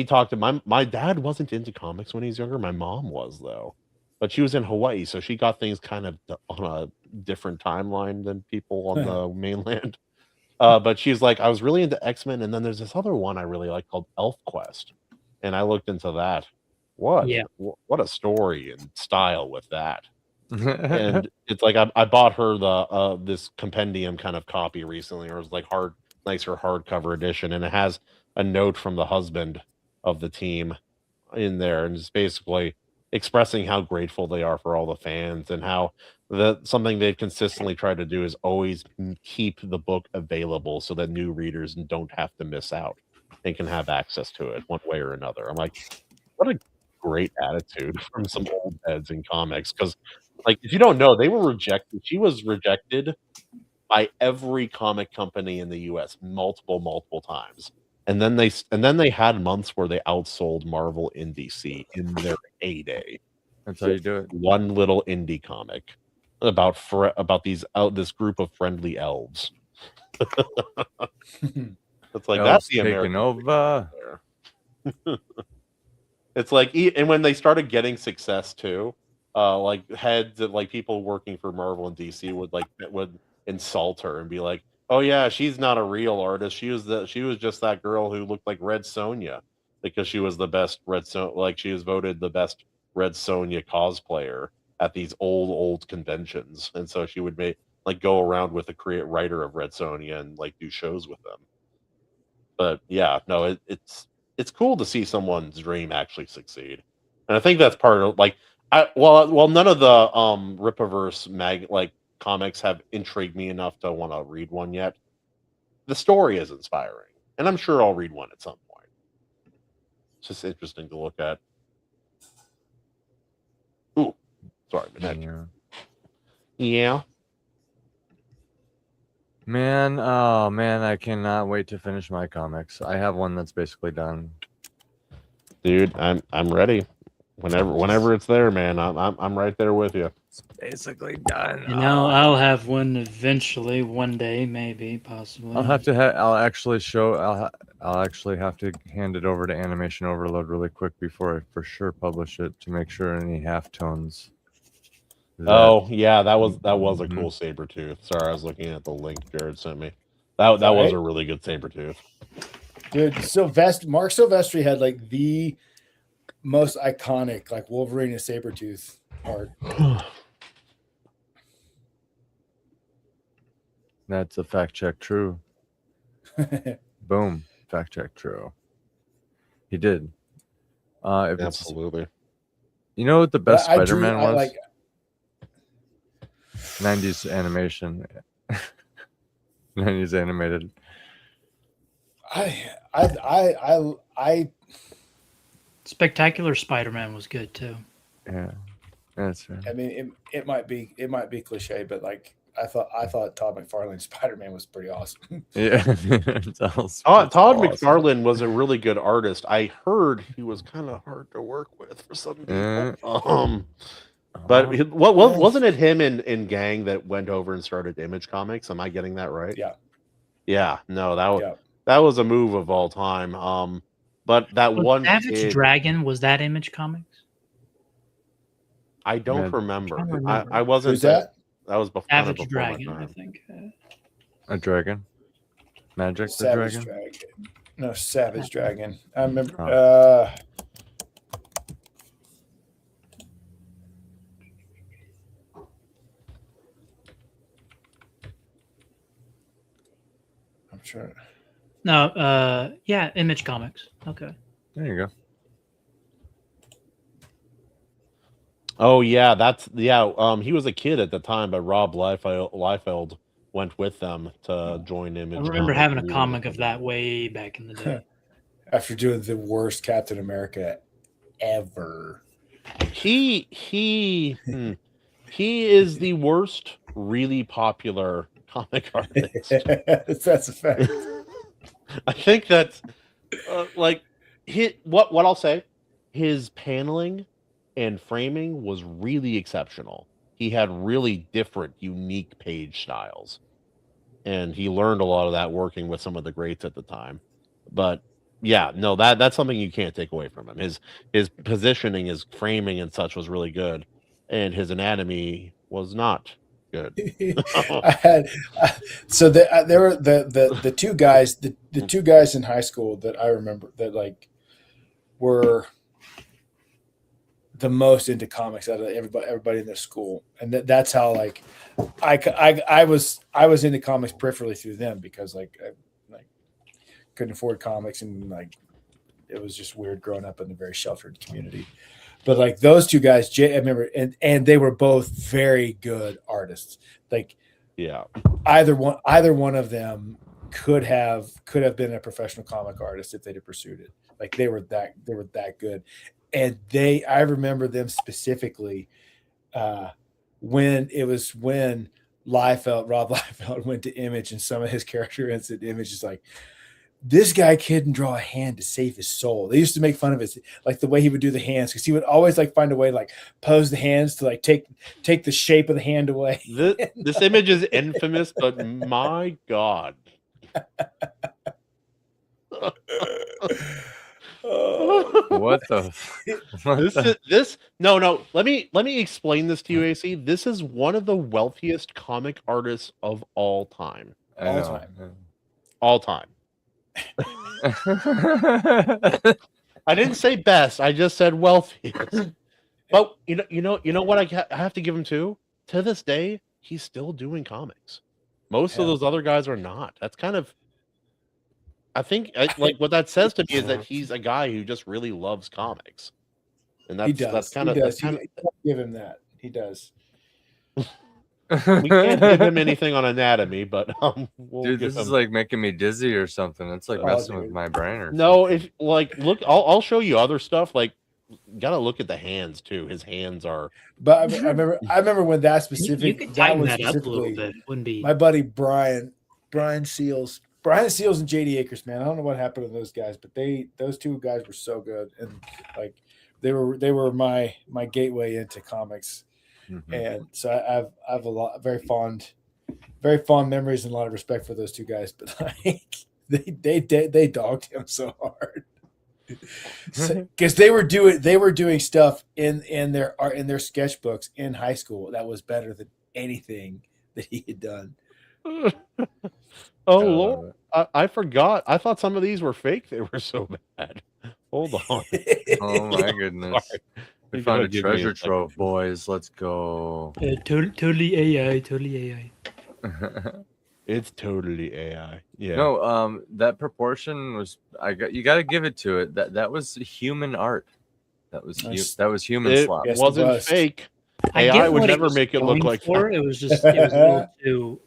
talked to my dad wasn't into comics when he was younger. My mom was though, but she was in Hawaii, so she got things kind of on a different timeline than people on the mainland. But she's like, I was really into X-Men, and then there's this other one I really like called Elf Quest, and I looked into that. What a story and style with that. And it's like I bought her the this compendium kind of copy recently, or it was like nicer hardcover edition, and it has a note from the husband of the team in there, and it's basically expressing how grateful they are for all the fans and how something they've consistently tried to do is always keep the book available so that new readers don't have to miss out and can have access to it one way or another. I'm like, what a great attitude from some old heads in comics, because if you don't know, they were rejected. She was rejected by every comic company in the US multiple times. And then they had months where they outsold Marvel and DC in their heyday. That's how you do it. One little indie comic about this group of friendly elves. It's like that's the taking American over. It's like, and when they started getting success too, heads of people working for Marvel and DC would insult her and be like, "Oh yeah, she's not a real artist. She was just that girl who looked like Red Sonja because she was the best she was voted the best Red Sonja cosplayer at these old conventions, and so she would go around with the writer of Red Sonja and do shows with them." But yeah, no, it's cool to see someone's dream actually succeed, and I think that's part of none of the Rippaverse comics have intrigued me enough to want to read one yet. The story is inspiring, and I'm sure I'll read one at some point. It's just interesting to look at. Ooh, sorry, yeah. Man, oh man, I cannot wait to finish my comics. I have one that's basically done. Dude, I'm ready. Whenever it's there, man, I'm right there with you. It's basically done. I'll have one eventually, one day, maybe, possibly. I'll have to. I'll actually have to hand it over to Animation Overload really quick before I for sure publish it to make sure any halftones. Oh yeah, that was a cool Sabretooth. Sorry, I was looking at the link Jared sent me. That was a really good Sabretooth. Dude, Mark Silvestri had the most iconic Wolverine and Sabretooth art. That's a fact check true. Boom. Fact check true. He did. Absolutely. You know what the best I Spider-Man was? 90s animation. 90s animated. I Spectacular Spider-Man was good too. Yeah. That's right. I mean, it might be cliche, but I thought Todd McFarlane's Spider-Man was pretty awesome. Yeah. Todd McFarlane was a really good artist. I heard he was kind of hard to work with for some people. But wasn't it him in Gang that went over and started Image Comics? Am I getting that right? Yeah. Yeah. No, that was a move of all time. But that one Savage Dragon, was that Image Comics? I don't remember. remember. I wasn't. Who's that? That was before. kind of Savage before my Dragon, I time. think. A dragon. Magic the Savage dragon. Dragon. No, Savage Dragon. I remember. Oh. I'm sure. No, yeah, Image Comics. Okay. There you go. Oh yeah, he was a kid at the time, but Rob Liefeld went with them to join Image. I remember Comics having a and comic of that way back in the day. After doing the worst Captain America ever. He is the worst really popular comic artist. That's a fact. I think that's what I'll say. His paneling and framing was really exceptional. He had really different, unique page styles, and he learned a lot of that working with some of the greats at the time. But yeah, no, that's something you can't take away from him. His positioning, his framing, and such was really good, and his anatomy was not good. So there were the two guys, the two guys in high school that I remember that like were the most into comics out of everybody in their school, and that's how like I was into comics peripherally through them because I couldn't afford comics and like it was just weird growing up in a very sheltered community. But like those two guys, I remember, and they were both very good artists. Like, yeah, either one of them could have been a professional comic artist if they'd have pursued it. Like they were that good. And I remember them specifically when Rob Liefeld went to Image, and some of his character in Image is like, this guy couldn't draw a hand to save his soul. They used to make fun of it, like the way he would do the hands, because he would always like find a way to like pose the hands to like take the shape of the hand away. This image is infamous, but my God. What the? No. Let me explain this to you, AC. This is one of the wealthiest comic artists of all time. All time. I didn't say best. I just said wealthiest. But you know what I have to give him to this day, he's still doing comics. Most of those other guys are not. That's kind of, I think, like what that says to me is that he's a guy who just really loves comics, and that's kind of give him that. He does. We can't give him anything on anatomy, but dude, this is like making me dizzy or something. It's like messing with my brain or no. If like look, I'll show you other stuff. Like, gotta look at the hands too. His hands are. But I remember when that specific. You could tighten that up a little bit. It wouldn't be my buddy Brian Seals. Brian Seals and JD Akers, man. I don't know what happened to those guys, but those two guys were so good, and like they were my gateway into comics. Mm-hmm. And so I have a lot very fond memories and a lot of respect for those two guys, but like they dogged him so hard because they were doing stuff in their sketchbooks in high school that was better than anything that he had done. Oh Lord, I forgot. I thought some of these were fake. They were so bad. Hold on. Oh my goodness. We found a treasure trove, boys. Let's go. Totally AI. It's totally AI. Yeah. No, that proportion was. You got to give it to it. That was human art. That was human slop. It wasn't fake. AI would never make it look like that. It was just a little too.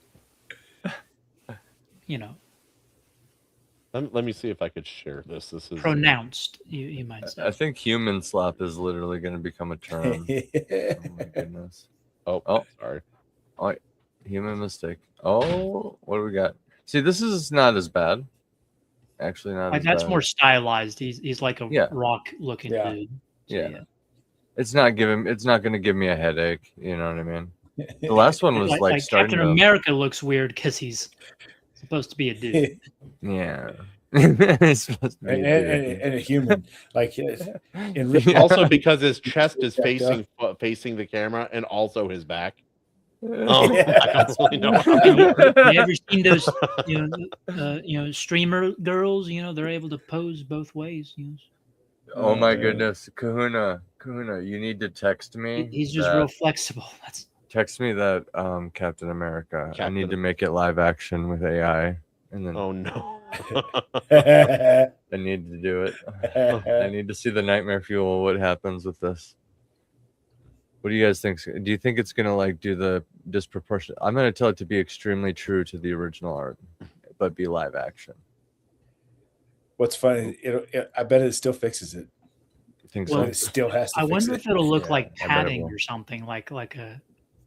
Let me see if I could share this. This is pronounced. You might say. I think human slop is literally going to become a term. Oh my goodness. Oh, sorry. Oh, human mistake. Oh, what do we got? See, this is not as bad. Actually, not. As that's bad. more stylized. He's like a rock looking dude. So, yeah. It's not going to give me a headache. You know what I mean? The last one was like starting Captain America looks weird because he's supposed to be a dude. Yeah. It's supposed to be and a human. Like also because his chest is facing the camera and also his back. Oh, I don't really know. You ever seen those, streamer girls? They're able to pose both ways. Oh my goodness, Kahuna, you need to text me. He's just real flexible. Text me that Captain America. I need Captain- to make it live action with AI, and then Oh no. I need to do it. I need to see the nightmare fuel. What happens with this? What do you guys think? Do you think it's gonna like do the disproportionate? I'm gonna tell it to be extremely true to the original art, but be live action. What's funny, I bet it still fixes it. I think Well, so. It still has to I fix wonder it. if it'll look Yeah, like I bet it padding will. or something, like an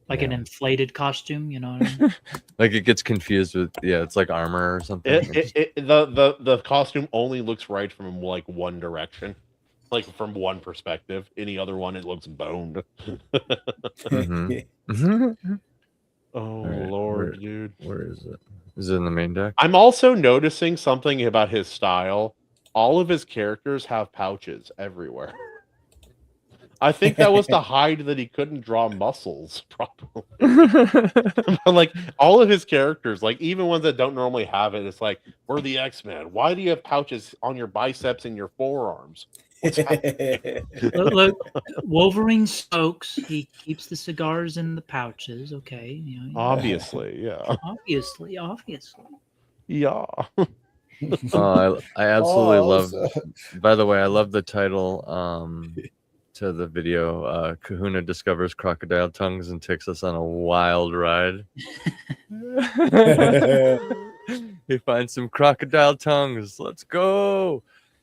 Yeah. inflated costume. You know what I mean? Like it gets confused with it's like armor or something. The costume only looks right from like one direction, like from one perspective. Any other one, it looks boned. Mhm. Oh right, Lord, dude. Where is it? Is it in the main deck? I'm also noticing something about his style. All of his characters have pouches everywhere. I think that was to hide that he couldn't draw muscles properly. But like all of his characters, like even ones that don't normally have it, it's like, we're the X-Men. Why do you have pouches on your biceps and your forearms? Look, Wolverine smokes. He keeps the cigars in the pouches. Okay, Obviously, yeah. obviously. Yeah. Oh, I absolutely love. so- By the way, I love the title to the video. Kahuna discovers crocodile tongues and takes us on a wild ride. He finds some crocodile tongues. Let's go.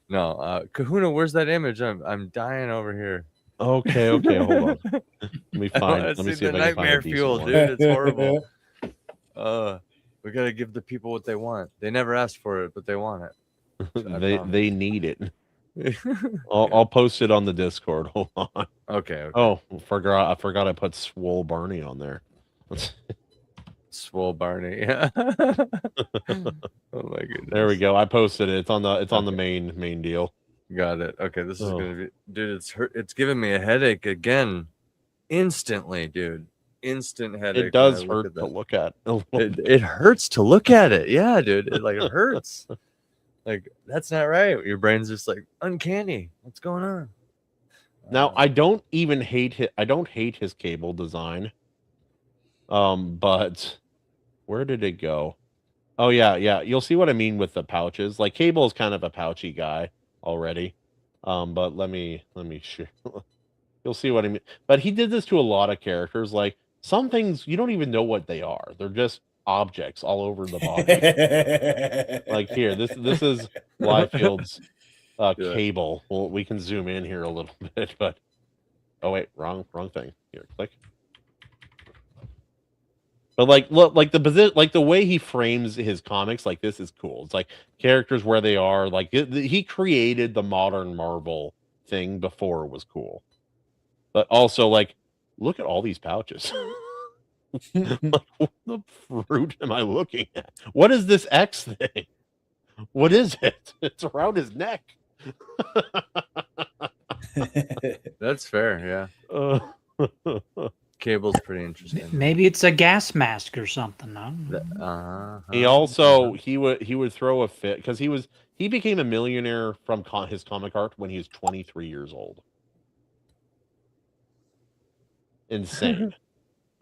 No, Kahuna, where's that image? I'm dying over here. Okay, hold on. Let me I find. wanna Let me see see if the I can find a nightmare decent fuel, one. dude. It's horrible. We gotta give the people what they want. They never asked for it, but they want it. They need it. I'll post it on the Discord. Hold on. Okay. Oh, I forgot I put Swole Barney on there. Swole Barney. Yeah. Oh my goodness. There we go. I posted it. It's on the main deal. Got it. Okay, this is Oh. gonna be, dude. It's giving me a headache again, instantly, dude. Instant headache. It does when I hurt to look at. It hurts to look at it. Yeah, dude. It hurts. Like that's not right. Your brain's just like uncanny. What's going on? Now I don't even hate I don't hate his cable design. But where did it go? Oh yeah. You'll see what I mean with the pouches. Like Cable is kind of a pouchy guy already. But let me share. You'll see what I mean. But he did this to a lot of characters. Like some things you don't even know what they are. They're just objects all over the body. Like here, this is Liefeld's Cable. Well, we can zoom in here a little bit, but oh wait, wrong thing. Here, click. But like, look, like the way he frames his comics, like this is cool. It's like characters where they are. Like he created the modern Marvel thing before it was cool. But also, like, look at all these pouches. Like, what the fruit am I looking at? What is this X thing? What is it? It's around his neck. That's fair. Yeah. Cable's pretty interesting. Maybe it's a gas mask or something. He also he would throw a fit because he became a millionaire from his comic art when he was 23 years old. Insane.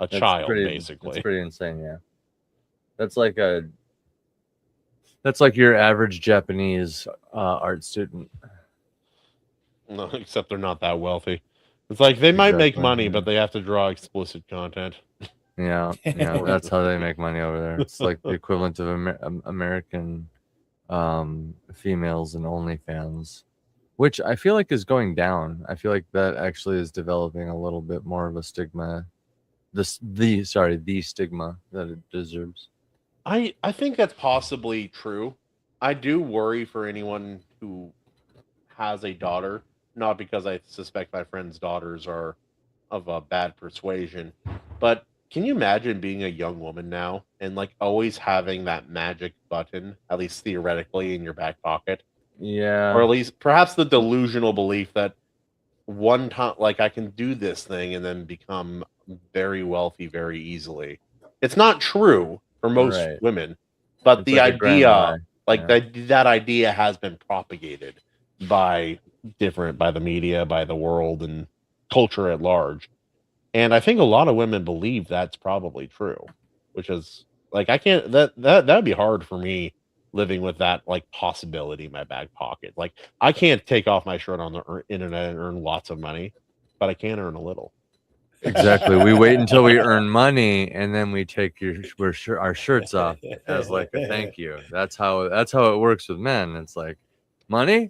A child, basically. That's pretty insane. Yeah. That's like your average Japanese art student. No, except they're not that wealthy. It's like they might make Exactly, money, yeah. but they have to draw explicit content. Yeah, that's how they make money over there. It's like the equivalent of American females and OnlyFans, which I feel like is going down. I feel like that actually is developing a little bit more of a stigma. The stigma that it deserves. I think that's possibly true. I do worry for anyone who has a daughter, not because I suspect my friends' daughters are of a bad persuasion, but can you imagine being a young woman now and like always having that magic button, at least theoretically, in your back pocket? Yeah. Or at least perhaps the delusional belief that one time, like I can do this thing and then become very wealthy very easily. It's not true for most Right. women, but It's the like a grand idea, lie. like Yeah. that idea has been propagated by the media, by the world, and culture at large. And I think a lot of women believe that's probably true, which is like I can't that'd be hard for me living with that like possibility in my back pocket. Like I can't take off my shirt on the internet and earn lots of money, but I can earn a little. Exactly. We wait until we earn money, and then we take our shirts off as like a thank you. That's how it works with men. It's like money.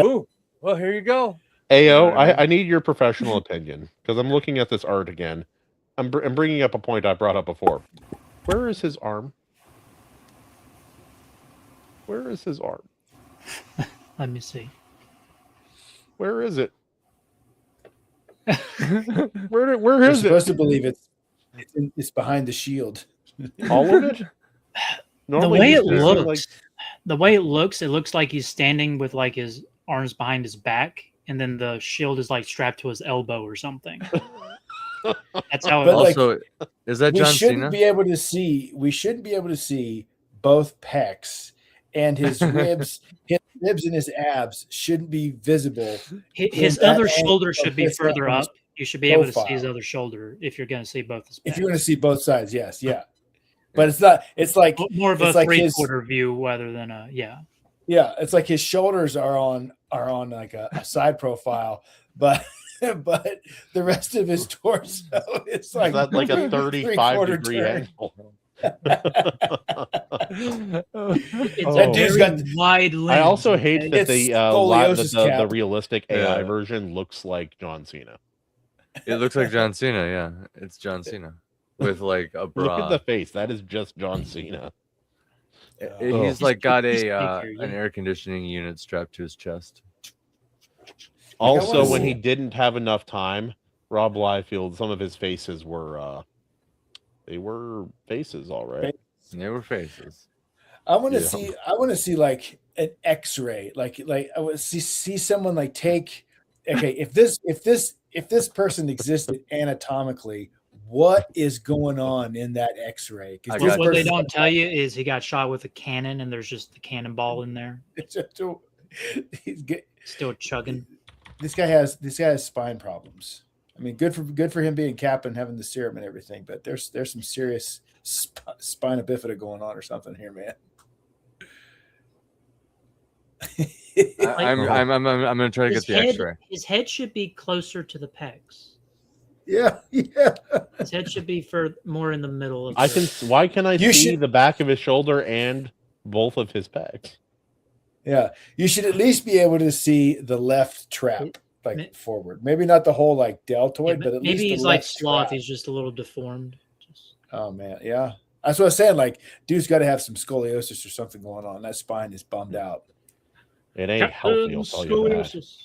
Ooh, well, here you go. Ao, You know what I mean? I need your professional opinion because I'm looking at this art again. I'm bringing up a point I brought up before. Where is his arm? Where is his arm? Let me see. Where is it? Where We're is supposed it? to believe it's behind the shield. All of it? Normally The way he's it missing, looks, it looks like he's standing with like his arms behind his back, and then the shield is like strapped to his elbow or something. That's how it But, looks. like, Also, is that we John shouldn't Cena? be able to see. We shouldn't be able to see both pecs and his ribs. His ribs and his abs shouldn't be visible. His in that other angle shoulder of should be his further arms up. You should be able to see his profile. other shoulder if you're going to see both his If pecs. you want to see both sides, yes, yeah. But it's not. It's like More of a it's like his- three-quarter view rather than a yeah. It's like his shoulders are on like a side profile, but the rest of his torso is Is like that like a 35-degree turn. angle? It's That a dude's very got- wide lens. I also hate okay? that It's the scoliosis the cap. realistic AI Yeah. version looks like John Cena. It looks like John Cena. Yeah, it's John Cena with like a bra. Look at the face. That is just John Cena. He's like got He's a bigger, an yeah. air conditioning unit strapped to his chest. Also, wanna when see- he didn't have enough time, Rob Liefeld, some of his faces were they were faces, all right. They were faces. I want to Yeah. see. I want to see like an X-ray. Like I want to see someone like take. Okay, if this person existed anatomically, what is going on in that X-ray? I Because got What they you. don't tell you is he got shot with a cannon, and there's just the cannonball in there, still chugging. This guy has spine problems. I mean, good for him being Cap and having the serum and everything, but there's some serious spina bifida going on or something here, man. I'm gonna try to get the X-ray. His head should be closer to the pecs. Yeah. His head should be more in the middle of. Why can I You see should- the back of his shoulder and both of his pecs? Yeah, you should at least be able to see the left trap, like forward. Maybe not the whole like deltoid, but at least maybe the he's like left sloth. trap. He's just a little deformed. Oh man, yeah. That's what I was saying. Like, dude's got to have some scoliosis or something going on. That spine is bummed out. It ain't healthy, I'll tell you that. Scoliosis.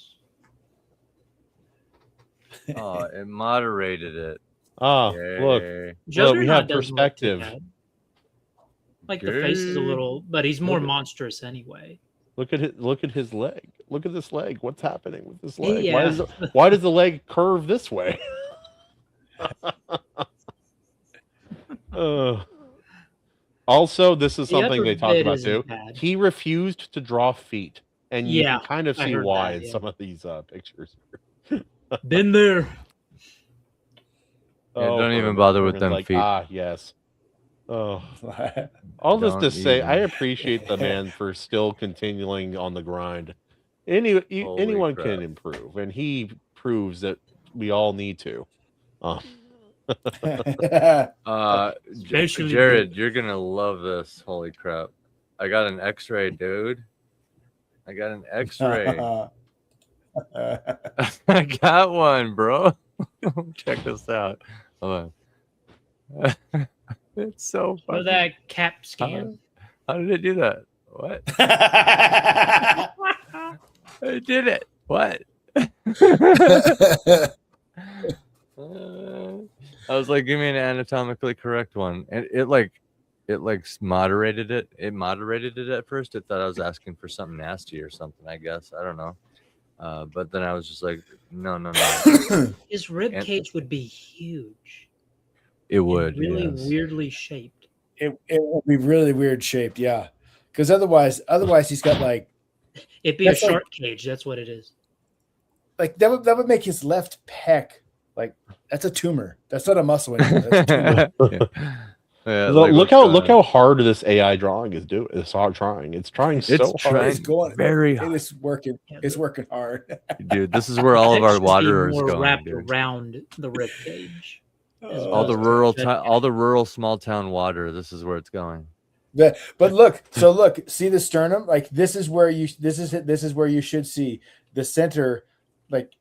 Oh, it moderated it. Ah, look, Yay. we have doesn't look too perspective. bad. Like the face is a little, but he's more monstrous anyway. Look at his leg. Look at this leg. What's happening with this leg? Yeah. Why does the leg curve this way? Also, this is The something upper they talked bit about isn't too. bad. He refused to draw feet, and you Yeah, can kind of I see heard why that, in yeah. some of these pictures. Been there. Don't even bother with them like, feet. Ah, yes. Oh, all this to Don't say, even. I appreciate the man for still continuing on the grind. Holy Anyone crap. can improve, and he proves that we all need to. Especially Jared, you're gonna love this. Holy crap! I got an X-ray, dude. I got an X-ray. I got one, bro. Check this out. Hold on. It's so For funny. that cap scan. How did it do that? What? I did it. What? I was like, give me an anatomically correct one, and it moderated it. It moderated it at first. It thought I was asking for something nasty or something. I guess I don't know. But then I was just like, no. His rib cage would be huge. It would. Really yes. weirdly shaped. It will be really weird shaped, yeah. Because otherwise he's got like It'd be a That's like- shark cage. That's what it is. that would make his left pec like that's a tumor. That's not a muscle anymore. That's a tumor. Yeah, Look how hard this AI drawing is doing. It's hard trying. It's trying so hard. trying It's going very It hard, is working. It's working hard. dude. This is where all of our Actually water is more going. wrapped Dude. around the rib cage. All the rural small town water. This is where it's going. But look, see the sternum? Like this is where you should see the center. Like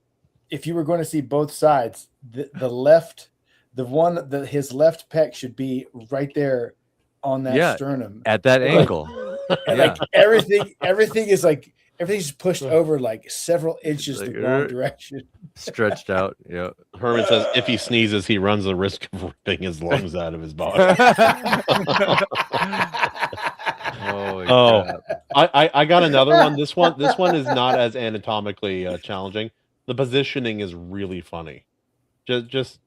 if you were going to see both sides, the left, his left pec should be right there on that sternum at that angle. And like everything is like everything's pushed over like several inches Like, the wrong direction. Stretched out. Yeah. Herman says if he sneezes, he runs the risk of ripping his lungs out of his body. Oh, I got another one. This one is not as anatomically challenging. The positioning is really funny. Just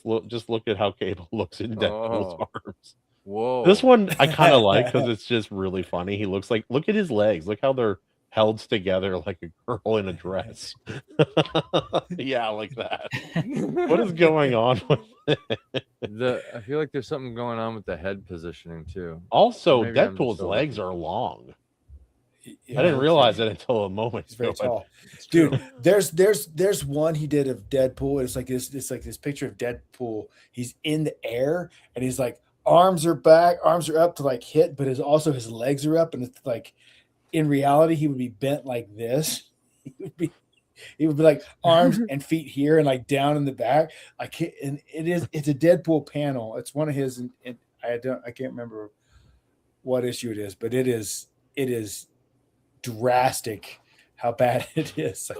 look at how Cable looks in Deadpool's arms. Whoa. This one I kind of like because it's just really funny. He looks like, look at his legs. Look how they're held together like a girl in a dress. Yeah, like that. What is going on with it? I feel like there's something going on with the head positioning too. Also, Maybe I'm Deadpool's so legs lucky. are long. Yeah, I didn't realize it until a moment He's very ago. tall. Dude, there's one he did of Deadpool. It's like this picture of Deadpool. He's in the air and he's like arms are up to like hit, but also his legs are up, and it's like in reality he would be bent like this. He would be like arms and feet here and like down in the back. It's a Deadpool panel. It's one of his, and I can't remember what issue it is, but it is drastic how bad it is. Like,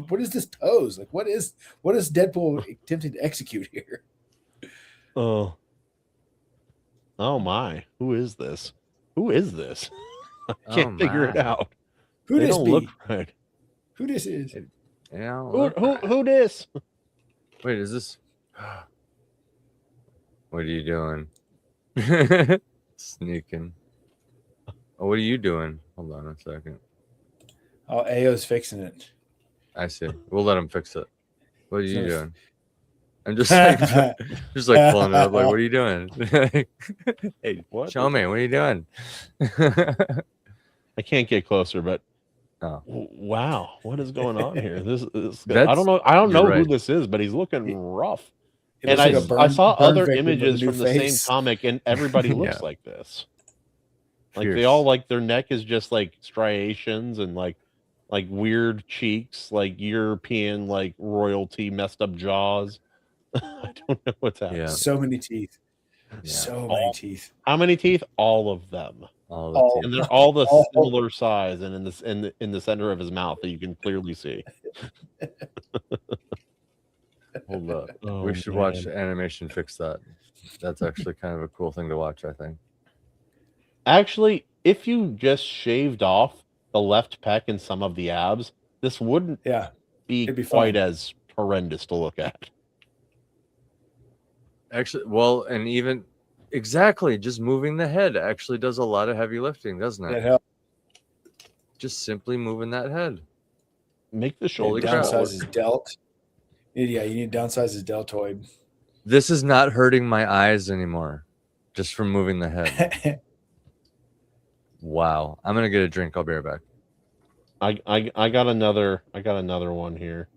what is this pose? Like what is Deadpool attempting to execute here? Oh my! Who is this? I can't figure it out. Who They this don't be? look right. Who this is? Yeah. Who this? Wait, is this? What are you doing? Sneaking. Oh, what are you doing? Hold on a second. Oh, Ao's fixing it. I see. We'll let him fix it. What are you doing? I'm just like pulling it up. Like, what are you doing? Hey, What? show me. What are you doing? I can't get closer, but Oh. wow, what is going on here? This I That's- don't know. I don't know you're who right. this is, but he's looking rough. It And looks like a I saw burn other victim with a images new from the same face. comic, and everybody looks Yeah. like this. Like Fierce. they all like their neck is just like striations and like weird cheeks, like European like royalty messed up jaws. I don't know what's happening. Yeah. So many teeth. Yeah. So many teeth. How many teeth? All of them, All All- the and they're all the All- similar size, and in the center of his mouth that you can clearly see. Hold up. Oh, We should watch animation fix that. That's actually kind of a cool thing to watch, I think. Actually, if you just shaved off the left pec and some of the abs, this wouldn't Yeah. be It'd be quite fine. as horrendous to look at. Actually, well, and even exactly, just moving the head actually does a lot of heavy lifting, doesn't That it? helps. Just simply moving that head. Make the Holy shoulders crap. Downsize his delt. Yeah, you need to downsize his deltoid. This is not hurting my eyes anymore, just from moving the head. Wow. I'm gonna get a drink. I'll be right back. I got another one here.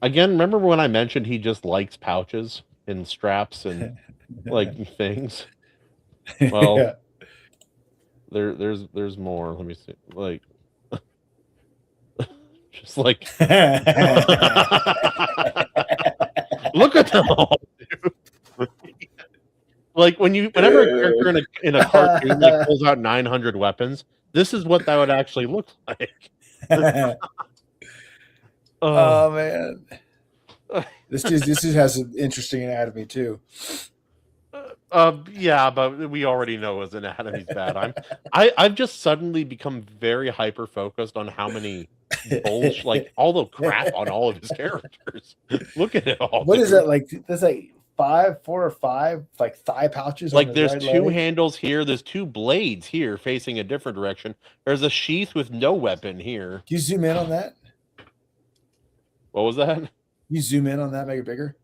Again, remember when I mentioned he just likes pouches and straps and like things? Well, Yeah. there's more. Let me see. Like just like look at them all, dude. Like whenever a character in a cartoon like pulls out 900 weapons, this is what that would actually look like. Oh man, this just has an interesting anatomy too. Yeah, but we already know his anatomy's bad. I've just suddenly become very hyper focused on how many bullshit, like all the crap on all of his characters. Look at it all. What is dude. that like? That's like 4 or 5 like thigh pouches. Like on his there's right two leg. handles here. There's 2 blades here facing a different direction. There's a sheath with no weapon here. Can you zoom in on that? What was that? You zoom in on that, make it bigger.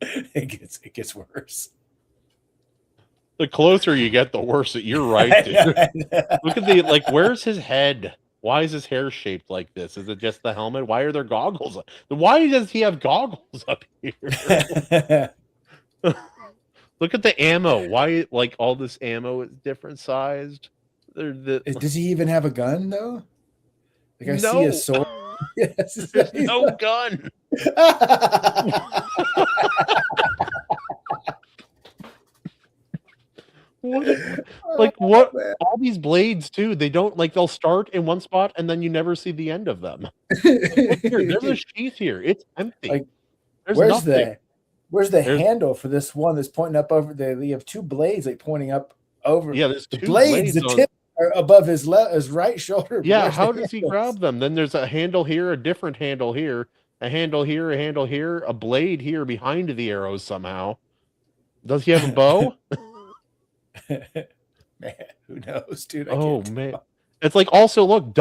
It gets worse. The closer you get, the worse. You're right, dude. Look at the like. Where's his head? Why is his hair shaped like this? Is it just the helmet? Why are there goggles? Why does he have goggles up here? Look at the ammo. Why, like, all this ammo is different sized? Does he even have a gun though? Like I No. see a sword. Yes, There's no gun. Like what? Oh, man. All these blades too. They don't like. They'll start in one spot and then you never see the end of them. Look here, there's a sheath here. It's empty. Like, There's where's nothing. the handle for this one that's pointing up over there? You have 2 blades like pointing up over. Yeah, there's the 2 blades. The on- tip are above his right shoulder. Yeah, Where's how the does he handles? grab them? Then there's a handle here, a different handle here, a handle here, a handle here, a blade here behind the arrows somehow. Does he have a bow? Man, who knows, dude? I Oh can't man, it's like also look.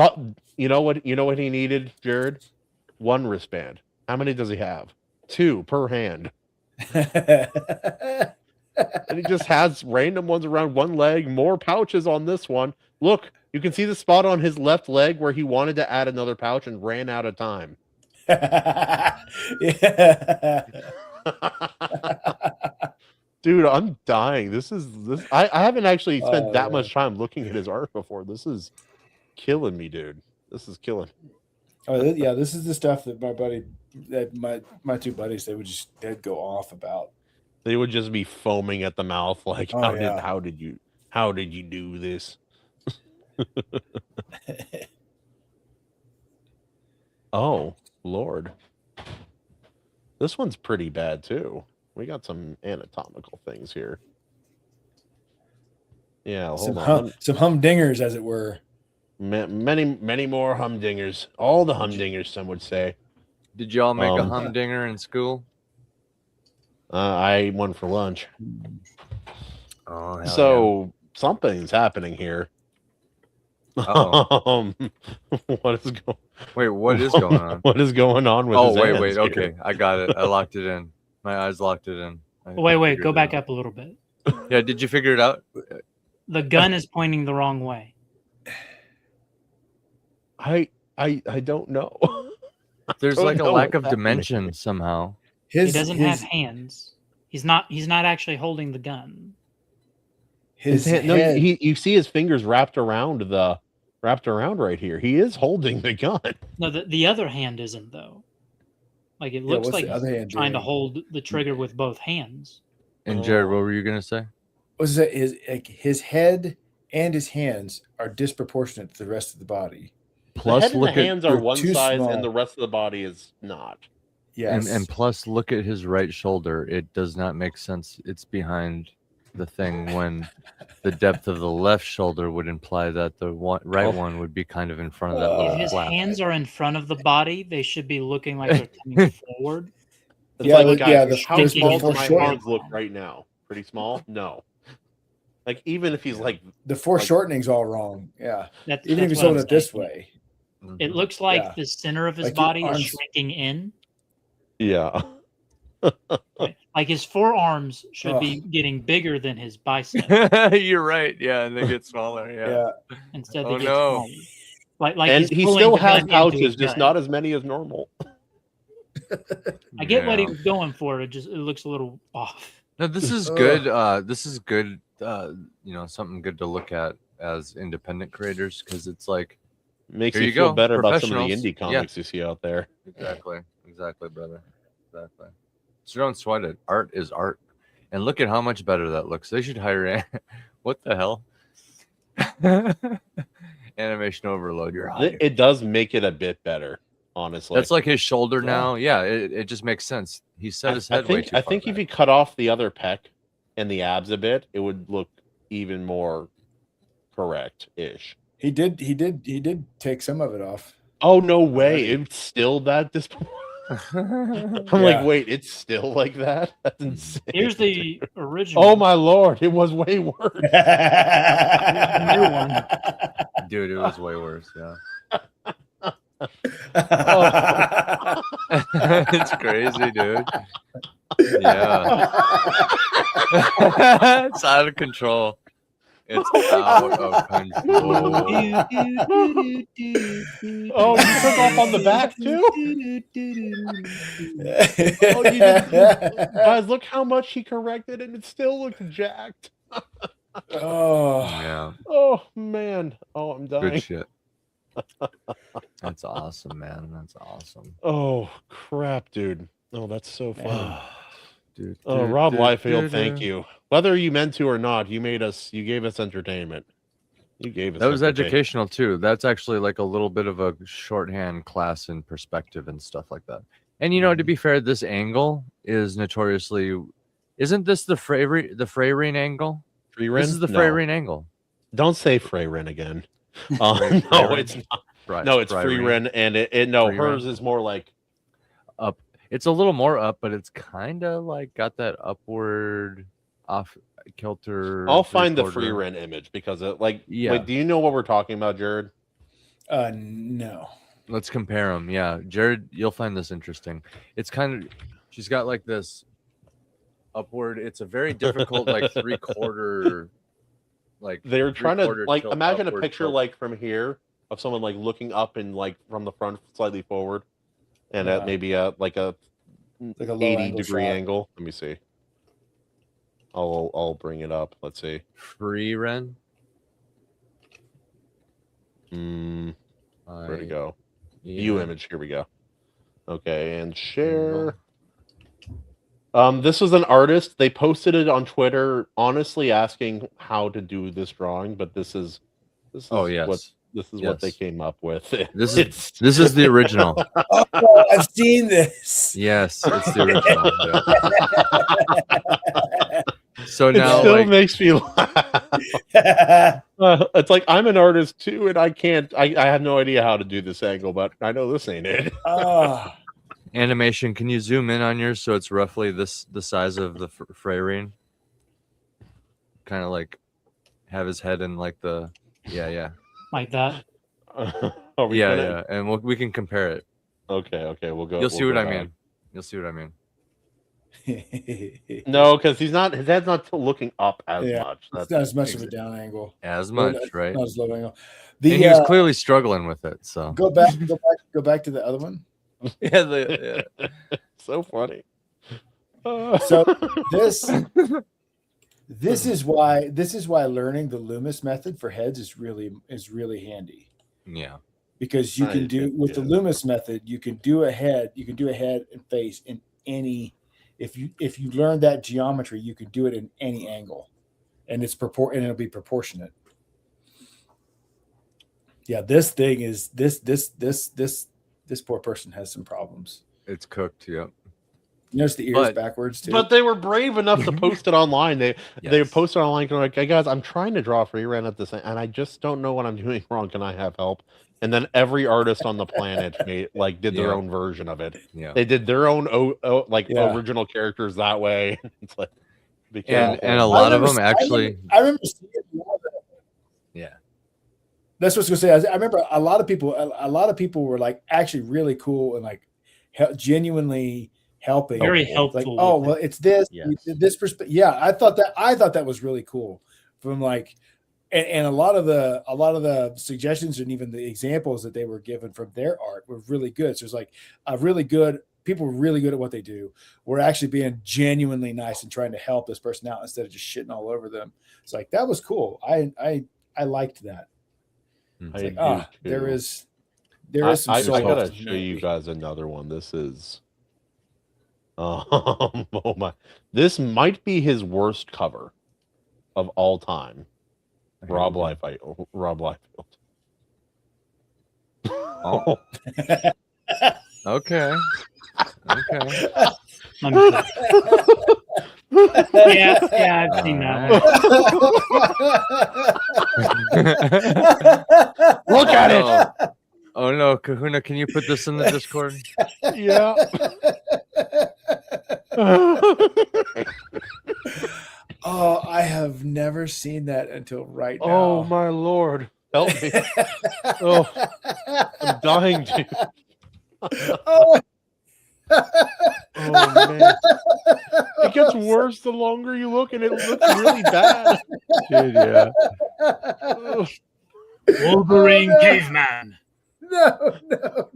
You know what? You know what he needed, Jared? 1 wristband. How many does he have? 2 per hand, tell. and he just has random ones around one leg. More pouches on this one. Look, you can see the spot on his left leg where he wanted to add another pouch and ran out of time. Yeah. Dude, I'm dying. This. I haven't actually spent Oh, that man. much time looking at his art before. This is killing me, dude. This is killing. Yeah, this is the stuff that my 2 buddies, they'd go off about. They would just be foaming at the mouth, like, Oh, yeah. how did you do this? Oh, Lord. This one's pretty bad too. We got some anatomical things here. Yeah, hold on. Some humdingers, as it were. Many more humdingers. All the humdingers, some would say. Did y'all make a Um, humdinger in school? I ate one for lunch. Oh, hell So something's happening here. Uh-oh. What is going? Wait, what is going on? What is going on with? Oh, his wait, hands wait. here? Okay, I got it. I locked it in. My eyes locked it in. Wait, figured go it back out. up a little bit. Yeah, did you figure it out? The gun is pointing the wrong way. I don't know. There's don't like a know lack of what's happening. dimension somehow. He doesn't have hands. He's not actually holding the gun. His hand, no, head. you see his fingers wrapped around right here. He is holding the gun. No, the other hand isn't though. Like it looks what's like the other he's hand trying to doing? hold the trigger with both hands. And Jared, what were you gonna say? Was that his head and his hands are disproportionate to the rest of the body. Plus, the head and look the at hands are they're one too size, small. and the rest of the body is not. Yes. and plus look at his right shoulder. It does not make sense. It's behind the thing when the depth of the left shoulder would imply that the right one would be kind of in front of that If little his flap. hands are in front of the body, they should be looking like they're coming forward. It's Yeah, like, the- guys, yeah, the- how there's small the do my foreshortening. arms look right now? Pretty small? No. Like even if he's like, The foreshortening's all wrong. Yeah. That's, Even if that's he's what I'm holding it this saying. way. It looks like Yeah. the center of his Like your body is arms- shrinking in. yeah, Like his forearms should be getting bigger than his bicep. You're right. Yeah, and they get smaller. Yeah. Yeah. Instead, Oh, they get no. smaller. Like and he's he pulling still the has gun into pouches, his just gut. not as many as normal. I get what he Yeah. was going for. It looks a little off. No, this is Ugh. good. This is good. Something good to look at as independent creators because it's like Makes Here you you feel go, better about some of the professionals. indie comics you see out there. exactly, brother, exactly. So don't sweat it. Art is art, and look at how much better that looks. They should hire. What the hell? Animation overload. You're hired. It does make it a bit better, honestly. That's like his shoulder Yeah. now. Yeah, it just makes sense. He set his head way too I far think if back. you cut off the other pec and the abs a bit, it would look even more correct-ish. He did take some of it off. Oh no way! It's still that disproportionate. I'm like, wait, it's still like that? That's insane. Here's the original. Oh my lord! It was way worse. New one. Dude, it was way worse. Yeah. It's crazy, dude. Yeah. It's out of control. It's out of control. Oh, you took off on the back too? Oh, you didn't. Guys, look how much he corrected and it still looks jacked. Oh, Yeah. Oh man. Oh, I'm dying. Good shit. That's awesome, man. That's awesome. Oh crap, dude. Oh, that's so fun. Dude, Oh, Rob Liefeld, thank you. Whether you meant to or not, you gave us entertainment. You gave us that was educational too. That's actually like a little bit of a shorthand class in perspective and stuff like that. And you know, to be fair, this angle is notoriously, isn't this the Freyrin angle? Freyrin? This is the Freyrin angle. Don't say Freyrin again. No, it's not. Right. No, it's Freyrin, and Freyrin. hers is more like up. It's a little more up, but it's kind of like got that upward off kilter. I'll find the Freyrin image because wait, do you know what we're talking about, Jared? No. Let's compare them. Yeah, Jared, you'll find this interesting. It's kind of, she's got like this upward. It's a very difficult like 3/4. Like they're trying to like imagine a upward picture tilt. like from here of someone like looking up and like from the front slightly forward, and at maybe like a Like a low 80-degree shot. angle. Let me see. I'll bring it up. Let's see. Freyrin. Where'd it go? View image. Here we go. Okay, and share. This was an artist. They posted it on Twitter, honestly asking how to do this drawing, but this is Oh yes. what they came up with. This is the original. Oh, I've seen this. Yes, it's the original. Yeah. So It now, still like, makes me laugh. It's like I'm an artist too, and I have no idea how to do this angle, but I know this ain't it. animation. Can you zoom in on yours so it's roughly the size of the Freyrin? Kind of like have his head in like the Like that. yeah, and we can compare it. Okay, we'll go. You'll see what I mean. You'll see what I mean. No, because his head's not looking up as much. It's not as much of a down angle. As much, right? Not as low angle. And he was clearly struggling with it. So go back to the other one. yeah. So funny. So this is why learning the Loomis method for heads is really handy. Yeah. Because you can do with the Loomis method, you can do a head and face in any. If you learn that geometry, you can do it in any angle, and it'll be proportionate. Yeah, this thing is this poor person has some problems. It's cooked. Yep. You notice the ears backwards too. But they were brave enough to post it online. They posted online going like, "Hey guys, I'm trying to draw Freyrin at this, and I just don't know what I'm doing wrong. Can I have help?" And then every artist on the planet did their own version of it. Yeah, they did their own original characters that way. It's like, and a lot of them actually. I remember seeing more of that. Yeah, that's what I was gonna say. I remember a lot of people were like actually really cool and like genuinely helping. Very helpful. Like, oh well, it's this this perspective. Yeah, I thought that was really cool. From like. And a lot of the suggestions and even the examples that they were given from their art were really good. So it's like people were really good at what they do. We're actually being genuinely nice and trying to help this person out instead of just shitting all over them. It's like, that was cool. I liked that. It's like, there is some. I gotta show you guys another one. This is, oh my, this might be his worst cover of all time. Rob Liefeld. Oh. Okay. Yeah, I've seen that one. Look at it. Oh no, Kahuna, can you put this in the Discord? Yeah. Oh, I have never seen that until right now. Oh my lord. Help me. Oh, I'm dying to. Oh. Oh man. It gets worse the longer you look, and it looks really bad. Dude, yeah. Ugh. Wolverine Oh, no. caveman. No, no,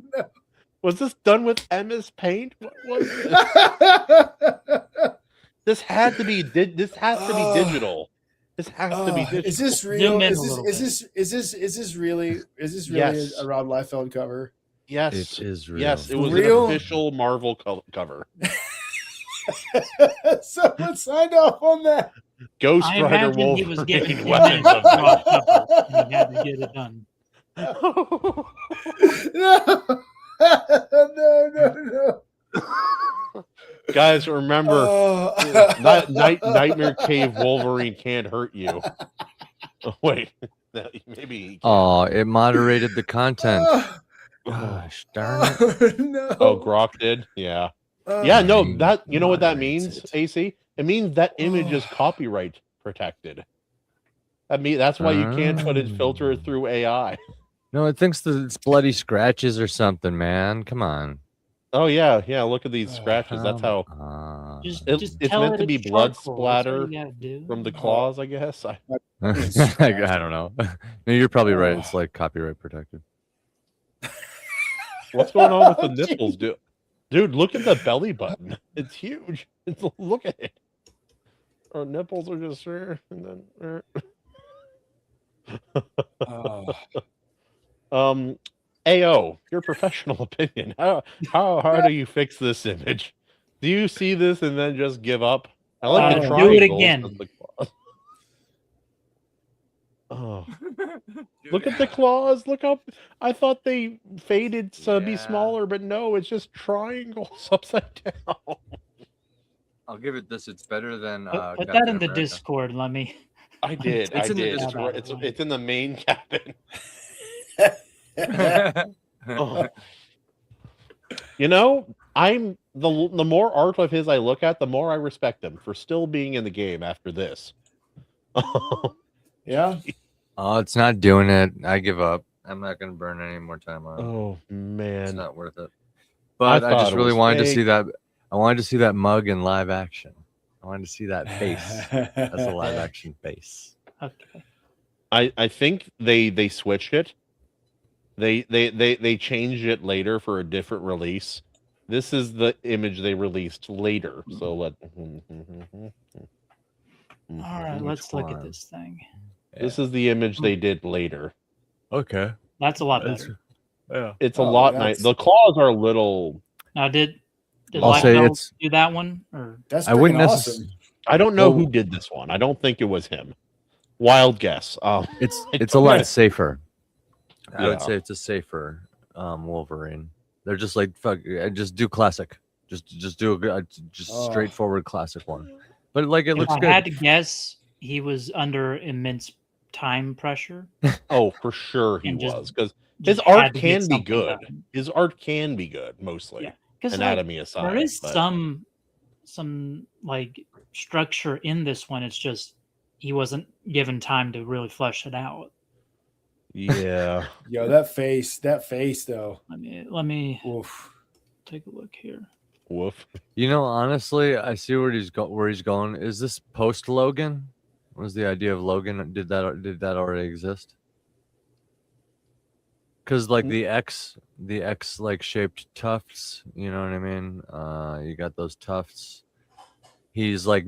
Was this done with MS Paint? What was this? no. This had to be this has to be Oh. digital. This has to be digital. Is this real? Zoom in Is a this little really Yes. a Rob Liefeld cover? Yes. It is real. Yes, it was Real? an official Marvel cover. Someone signed off on that. Ghost I Rider imagine he was Wolverine. given Weapons commands of to draw cover, and he had to get it done. No. Guys, remember, Oh. Nightmare Cave Wolverine can't hurt you. Oh, wait, maybe. He can. Oh, it moderated the content. Gosh darn it. No. Oh, Grok did. Yeah. Oh. Yeah. No, that you know what that Moderates means, it. AC. It means that image is copyright protected. That's why you can't put it filter it through AI. No, it thinks that it's bloody scratches or something, man. Come on. Oh yeah. Look at these scratches. That's how Come on. Just it's tell meant it to be it's blood charcoal. That's all splatter you gotta do. from the claws, I guess. I don't know. No, you're probably right. It's like copyright protected. What's going on with the nipples, dude? Dude, look at the belly button. It's huge. Look at it. Our nipples are just there, and then. Oh. AO, your professional opinion. How do you fix this image? Do you see this and then just give up? I like the Do it triangles again. and the claws. Oh, look at the claws. Look up. I thought they faded to be Yeah. smaller, but no, it's just triangles upside down. I'll give it this. It's better than. Put that in the Discord. Let me. I did. It's I in the did. Discord. It's in the main cabin. Oh. You know, I'm the more art of his I look at, the more I respect him for still being in the game after this. Yeah. Oh, it's not doing it. I give up. I'm not gonna burn any more time on it. Oh It's man. not worth it. But I thought just it really was wanted to fake. see that. I wanted to see that mug in live action. I wanted to see that face as a live action face. Okay. I think they switched it. They changed it later for a different release. This is the image they released later. So let. All right. Let's look at this thing. This is the image they did later. Okay. That's a lot better. Yeah. It's a Oh, lot that's- nice. The claws are a little. Now, did I'll say Liefeld it's- do that one or? That's I wouldn't freaking necess- awesome. I don't know Well- who did this one. I don't think it was him. Wild guess. It's a lot safer. I Yeah. would say it's a safer Wolverine. They're just like fuck. Just do classic. Just do a just Oh. straightforward classic one. But like it If looks I good. had to guess, he was under immense time pressure. Oh, for sure he And just- was, because his Just art had to get can be something good. done. His art can be good, mostly. Yeah, 'Cause, like, Anatomy aside. there is but- some like structure in this one. It's just he wasn't given time to really flesh it out. Yeah. Yo, that face though. Let me Oof. take a look here. Woof. You know, honestly, I see where he's going. Is this post Logan? Was the idea of Logan? Did that already exist? Because like the X like shaped tufts. You know what I mean? You got those tufts. He's like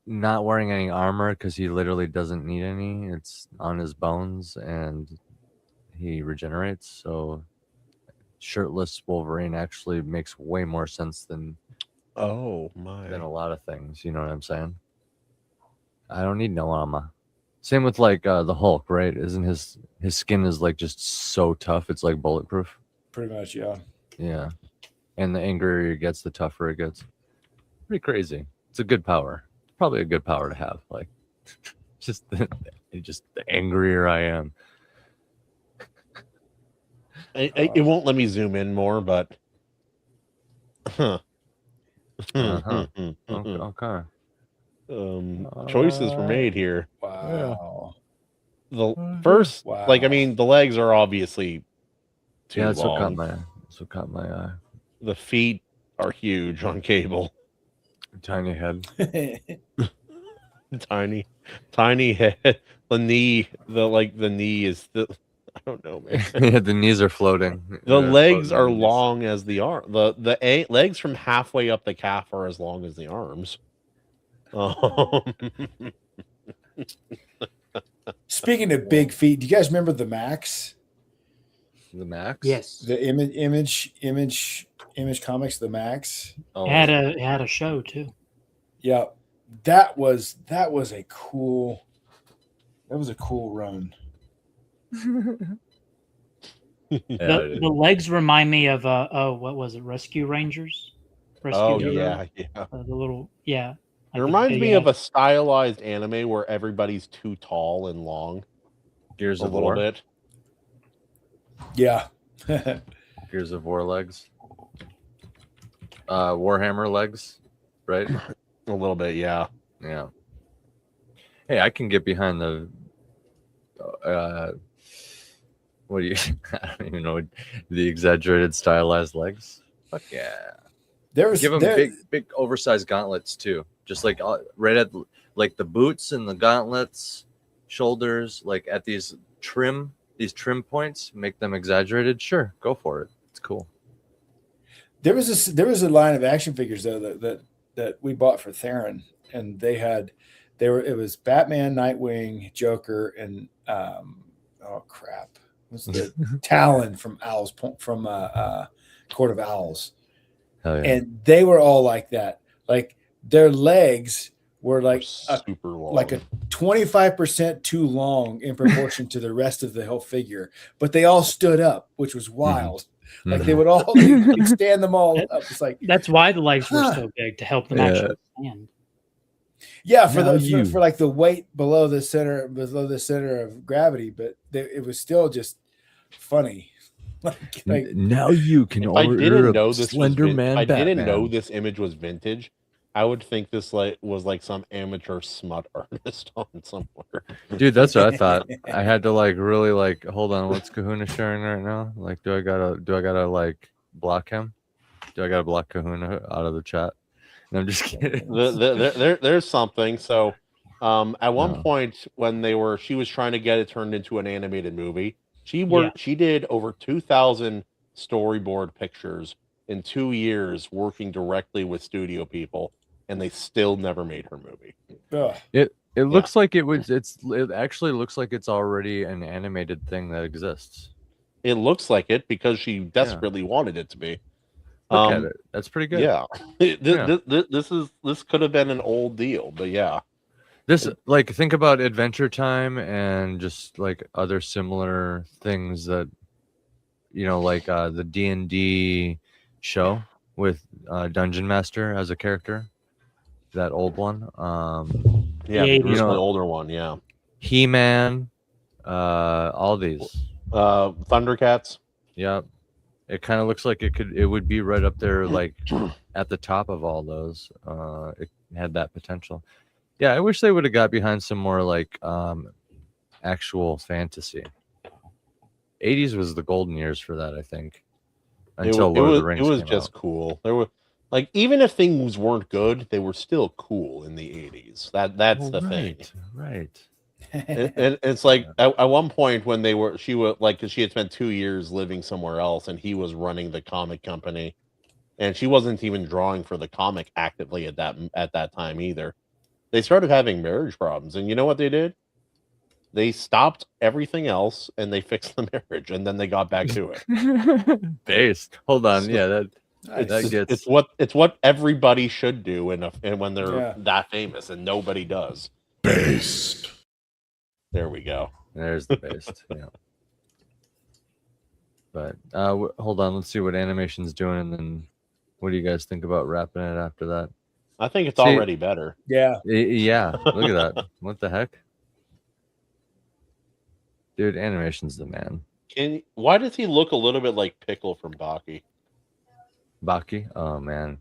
not wearing any armor because he literally doesn't need any. It's on his bones and he regenerates. So shirtless Wolverine actually makes way more sense than Oh my. a lot of things. You know what I'm saying? I don't need no armor. Same with like the Hulk, right? Isn't his skin is like just so tough? It's like bulletproof. Pretty much, yeah. Yeah, and the angrier he gets, the tougher it gets. Pretty crazy. It's a good power. Probably a good power to have. Like, just the angrier I am. It won't let me zoom in more, but. Okay. Choices were made here. Wow. The first, Wow. like, I mean, the legs are obviously too Yeah, that's what long. caught my eye. The feet are huge on Cable. Tiny head. Tiny head. The knee is the. I don't know, man. Yeah, the knees are floating. The They're legs floating are knees. long as the arm. The legs from halfway up the calf are as long as the arms. Speaking of big feet, do you guys remember the Max? The Max. Yes. The image comics, the Max. Oh, It had a show too. Yeah, that was a cool run. The legs remind me of what was it? Rescue Rangers. Oh Hero? yeah. The little It reminds me of a stylized anime where everybody's too tall and long. Gears A of little War. bit. Yeah. Gears of War legs. Warhammer legs, right? A little bit, yeah. Yeah. Hey, I can get behind the. What do you? I don't even know. The exaggerated stylized legs. Fuck yeah. Give them big oversized gauntlets too. Just like right at like the boots and the gauntlets, shoulders, like at these trim points, make them exaggerated. Sure, go for it. It's cool. There was a line of action figures though that we bought for Theron, and it was Batman, Nightwing, Joker, and oh crap, what's the Talon from Court of Owls. Hell yeah. And they were all like that. Like their legs were like super long. like a 25% too long in proportion to the rest of the whole figure, but they all stood up, which was wild. Mm-hmm. Like they would all they'd stand them all up. It's like that's why the legs were so big, to help them actually stand. Yeah, for like the weight below the center of gravity, but it was still just funny. Like now you can if I didn't know this Slender Man. I didn't Batman. know this image was vintage. I would think this was like some amateur smut artist on somewhere. Dude, that's what I thought. I had to really hold on. What's Kahuna sharing right now? Like, do I gotta like block him? Do I gotta block Kahuna out of the chat? And I'm just kidding. There's something. So, at one point when she was trying to get it turned into an animated movie. She did over 2,000 storyboard pictures in 2 years, working directly with studio people, and they still never made her movie. It looks like it actually looks like it's already an animated thing that exists. It looks like it because she desperately wanted it to be. Look at it. That's pretty good. Yeah. This could have been an old deal, but yeah. This think about Adventure Time and just like other similar things that the D&D show with Dungeon Master as a character, that old one. The older one, yeah. He-Man, all these. Thundercats. Yeah. It kind of looks like it would be right up there, like at the top of all those. It had that potential. Yeah, I wish they would have got behind some more like actual fantasy. 80s was the golden years for that, I think. Until Lord of the Rings. It was just cool. There were even if things weren't good, they were still cool in the 80s. That's the thing. Right. And it's like at one point when she had spent 2 years living somewhere else, and he was running the comic company, and she wasn't even drawing for the comic actively at that time either. They started having marriage problems, and you know what they did? They stopped everything else and they fixed the marriage, and then they got back to it. Based. Hold on, yeah, it's what everybody should do when they're that famous, and nobody does. Based. There we go. There's the based. Yeah. But hold on, let's see what animation's doing, and then what do you guys think about wrapping it after that? I think it's already better. Yeah. Yeah. Look at that. What the heck? Dude, animation's the man. Why does he look a little bit like Pickle from Baki? Baki? Oh man.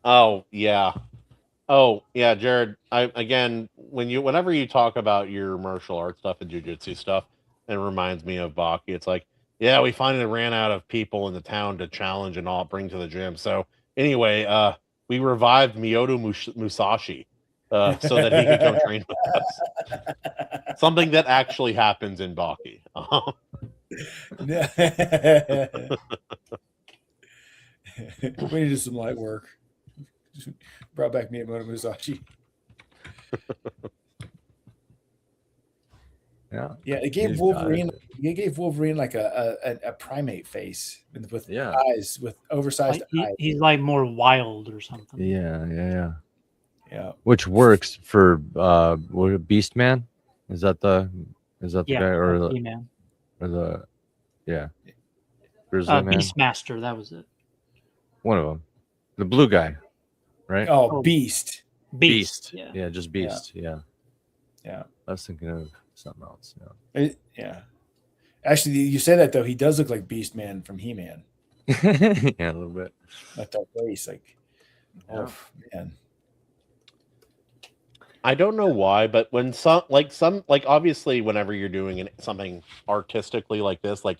Oh yeah, Jared. Whenever you talk about your martial arts stuff and jujitsu stuff, it reminds me of Baki. It's like, yeah, we finally ran out of people in the town to challenge and all bring to the gym. So anyway, we revived Miyoto Musashi so that he could come train with us. Something that actually happens in Baki. We needed some light work. Brought back Miyamoto Musashi. Yeah, it gave Wolverine. It gave Wolverine like a primate face with eyes, with oversized eyes. He's like more wild or something. Yeah. Which works for Beast Man? Is that the guy or He-Man. Grizzly Man? Beastmaster, that was it. One of them, the blue guy, right? Oh, Beast. Yeah, just Beast. Yeah. I was thinking of something else. Yeah. Actually, you say that though. He does look like Beast Man from He-Man. Yeah, a little bit. Like that face, man. I don't know why, but when obviously whenever you're doing something artistically like this, like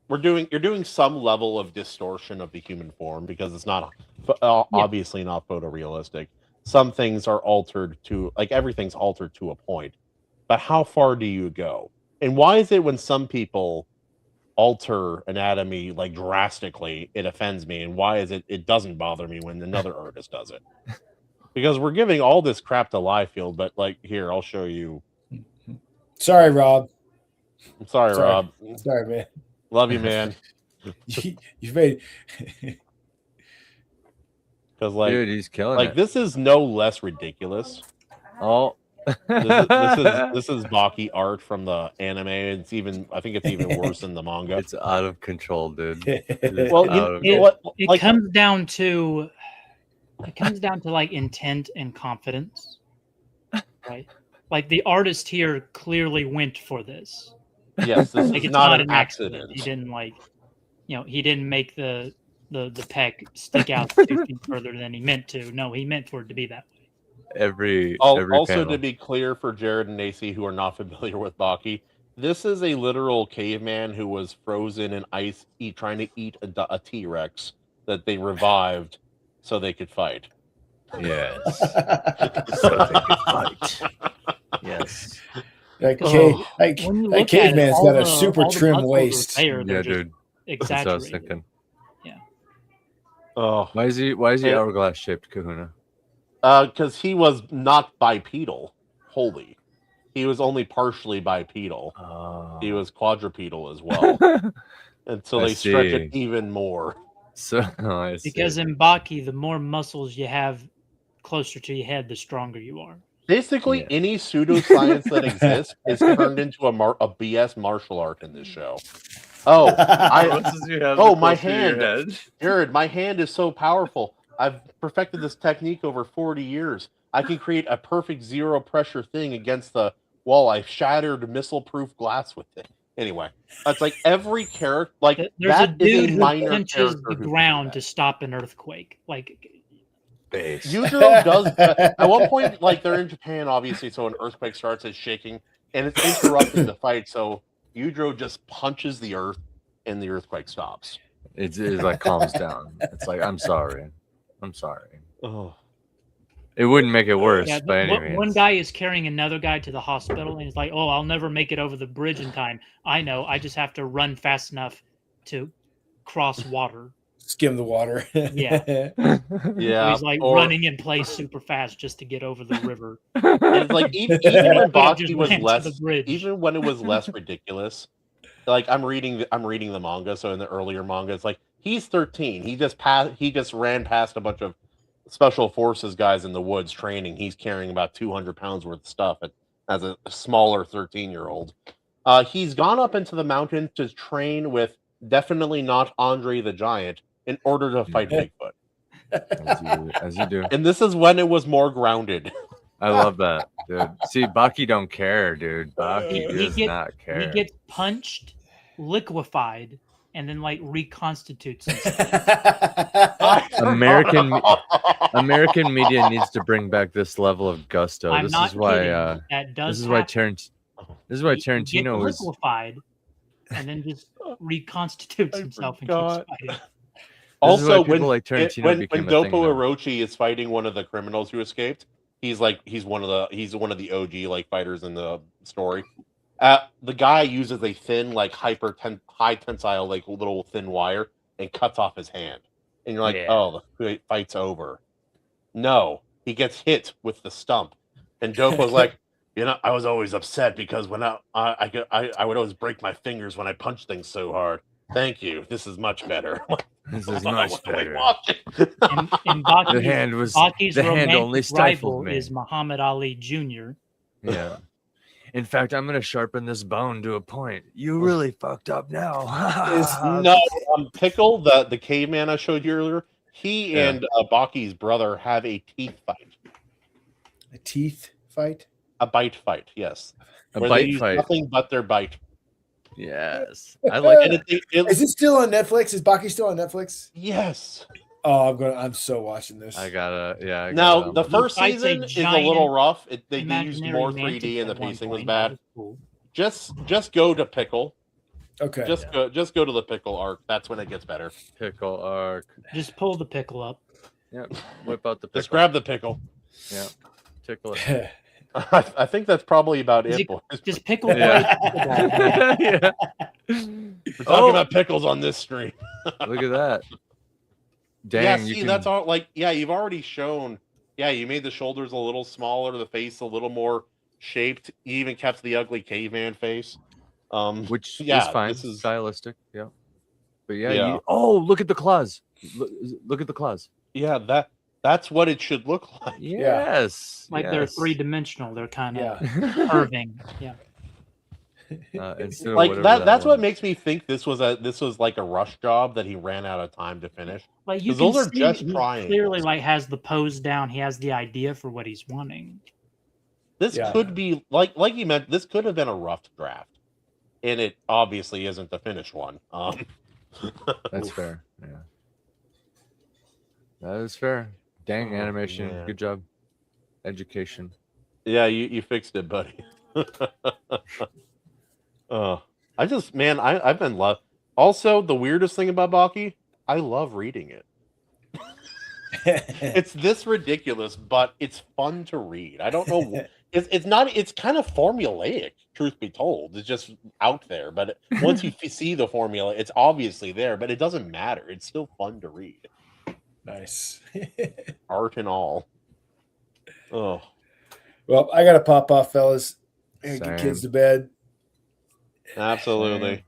you're doing some level of distortion of the human form because it's not obviously not photorealistic. Some things are altered to, like, everything's altered to a point, but how far do you go? And why is it when some people alter anatomy like drastically, it offends me, and why is it doesn't bother me when another artist does it? Because we're giving all this crap to Liefeld, but like, here, I'll show you. Sorry, Rob. I'm sorry, Rob. Sorry, man. Love you, man. You've made because like, dude, he's killing like it. This is no less ridiculous. Oh, this is Baki art from the anime. I think it's even worse than the manga. It's out of control, dude. Well, it comes down to like intent and confidence, right? Like the artist here clearly went for this. Yes, this like is it's not an accident. He didn't he didn't make the pec stick out 2 feet further than he meant to. No, he meant for it to be that way. Also, panel. to be clear for Jared and Nacy who are not familiar with Baki, this is a literal caveman who was frozen in ice, trying to eat a T-Rex that they revived so they could fight. Yes. So they could fight. Yes. That caveman's got a super trim waist. Yeah, dude. Exaggerated. That's what I was thinking. Yeah. Oh. Why is he hourglass shaped, Kahuna? Because he was not bipedal wholly. He was only partially bipedal. He was quadrupedal as well. And so they stretch it even more. So I see. Because in Baki, the more muscles you have closer to your head, the stronger you are. Basically, any pseudoscience that exists is turned into a BS martial art in this show. My hand. Jared, my hand is so powerful. I've perfected this technique over 40 years. I can create a perfect zero pressure thing against the wall. I shattered missile-proof glass with it. Anyway, it's like every character, like there's that a dude is a minor who punches character the ground to stop an earthquake. Like Yujiro does at one point, like they're in Japan, obviously, so an earthquake starts, it's shaking, and it's interrupting the fight. So Yujiro just punches the earth, and the earthquake stops. It's like calms down. It's like, I'm sorry. Oh, it wouldn't make it worse by any means. One guy is carrying another guy to the hospital, and he's like, "Oh, I'll never make it over the bridge in time. I know. I just have to run fast enough to cross water." Skim the water. Yeah. Yeah. So he's like running in place super fast just to get over the river. It's like even when Baki was even when it was less ridiculous. Like I'm reading the manga, so in the earlier manga, it's like he's 13. He just ran past a bunch of special forces guys in the woods training. He's carrying about 200 pounds worth of stuff as a smaller 13-year-old. He's gone up into the mountain to train with definitely not Andre the Giant in order to fight Bigfoot. As you do. And this is when it was more grounded. I love that, dude. See, Baki don't care, dude. Baki does not care. He gets punched, liquefied and then like reconstitutes himself. American media needs to bring back this level of gusto. I'm This not is why kidding. That does this is why happen. Tarantino He was gets liquefied and then just reconstitutes I himself and forgot. keeps fighting. Also, people when like Tarantino when became a thing, Dopo though. Orochi is fighting one of the criminals who escaped, he's one of the OG like fighters in the story. The guy uses a thin high tensile like little thin wire and cuts off his hand, and you're like, Yeah. oh, the fight's over. No, he gets hit with the stump, and Dopo's like, I was always upset because when I would always break my fingers when I punch things so hard. Thank you. This is much better. This is much better. And Baki's The hand romantic only stifled rival me. is Muhammad Ali Jr. Yeah. In fact, I'm gonna sharpen this bone to a point. You really fucked up now. No, Pickle, the caveman I showed you earlier, he and Baki's brother have a teeth fight. A teeth fight? A bite fight, yes. A Where bite they use fight. nothing but their bite. Yes, I like it. Is it still on Netflix? Is Baki still on Netflix? Yes. Oh, I'm so watching this. I gotta. Now the first fights a season is a little giant rough. They used imaginary more mantis 3D and the at one pacing was point. bad. That was cool. Just go to Pickle. Okay. Just go to the Pickle arc. That's when it gets better. Pickle arc. Just pull the pickle up. Yeah, whip out the pickle. Just grab the Pickle. Yeah, tickle it. I think that's probably about it, boys. Just pickle. Yeah. Yeah. We're talking about pickles on this stream. Look at that. Dang, Yeah, you see, can... that's all. You've already shown. Yeah, you made the shoulders a little smaller, the face a little more shaped. You even kept the ugly caveman face. Which yeah, is fine. this is stylistic. Yeah. But Yeah. look at the claws. Look at the claws. Yeah, that's what it should look like. Yes. Like yes. they're 3-dimensional. They're kind of Yeah. curving. Yeah. Instead of Like whatever that. That's what was. makes me think this was like a rush job that he ran out of time to finish. Like you 'Cause can those are see just he triangles. clearly like has the pose down. He has the idea for what he's wanting. This Yeah. could be like you meant. This could have been a rough draft, and it obviously isn't the finished one. That's fair. Yeah. That is fair. Dang Oh, animation. man. Good job. Education. Yeah, you fixed it, buddy. I've been love. Also, the weirdest thing about Baki, I love reading it. It's this ridiculous, but it's fun to read. I don't know. It's not. It's kind of formulaic, truth be told. It's just out there. But once you see the formula, it's obviously there. But it doesn't matter. It's still fun to read, Nice. art and all. Oh, Well, I gotta pop off, fellas. I gotta get Same. kids to bed. absolutely.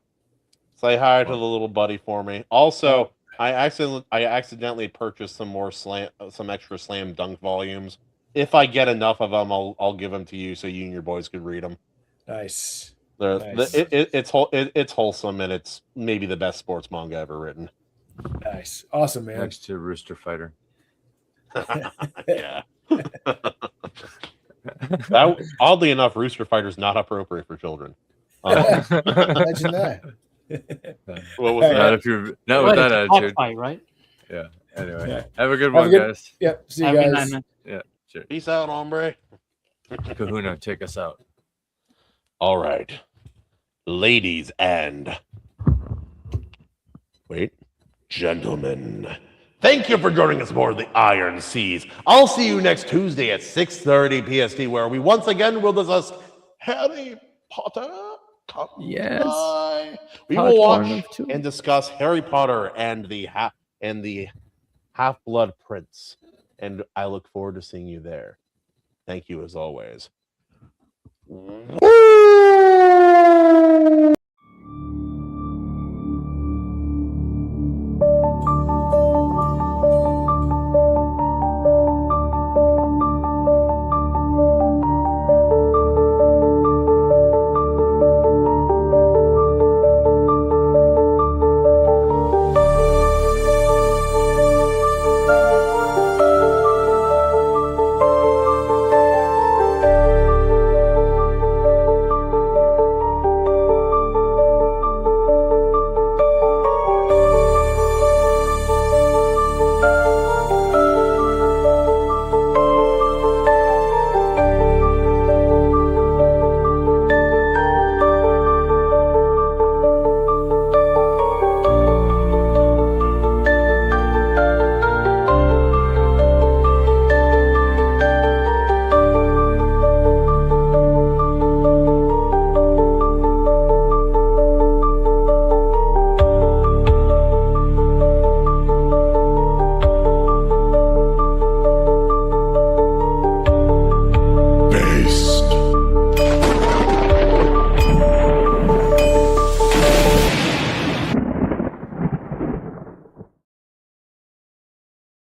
Say hi to the little buddy for me. Also, I accidentally purchased some extra slam dunk volumes. If I get enough of them, I'll give them to you so you and your boys could read them. Nice. Nice. It's wholesome, and it's maybe the best sports manga ever written. Nice. Awesome, man. Next to Rooster Fighter. Yeah. That, oddly enough, Rooster Fighter's not appropriate for children. Imagine that. What was Hey, Not that? if you're not with Right, that it's a attitude. fight, right? Yeah. Anyway, Yeah. have a good Have a one, good- guys. Yep. See you Have a good guys. night, man. Sure. Peace out, hombre. Kahuna, take us out. All right, ladies and gentlemen, thank you for joining us aboard the Iron Seas. I'll see you next Tuesday at 6:30 PST, where we once again will discuss Harry Potter. Yes. We Part will one watch of two. and discuss Harry Potter and the Half-Blood Prince, and I look forward to seeing you there. Thank you as always.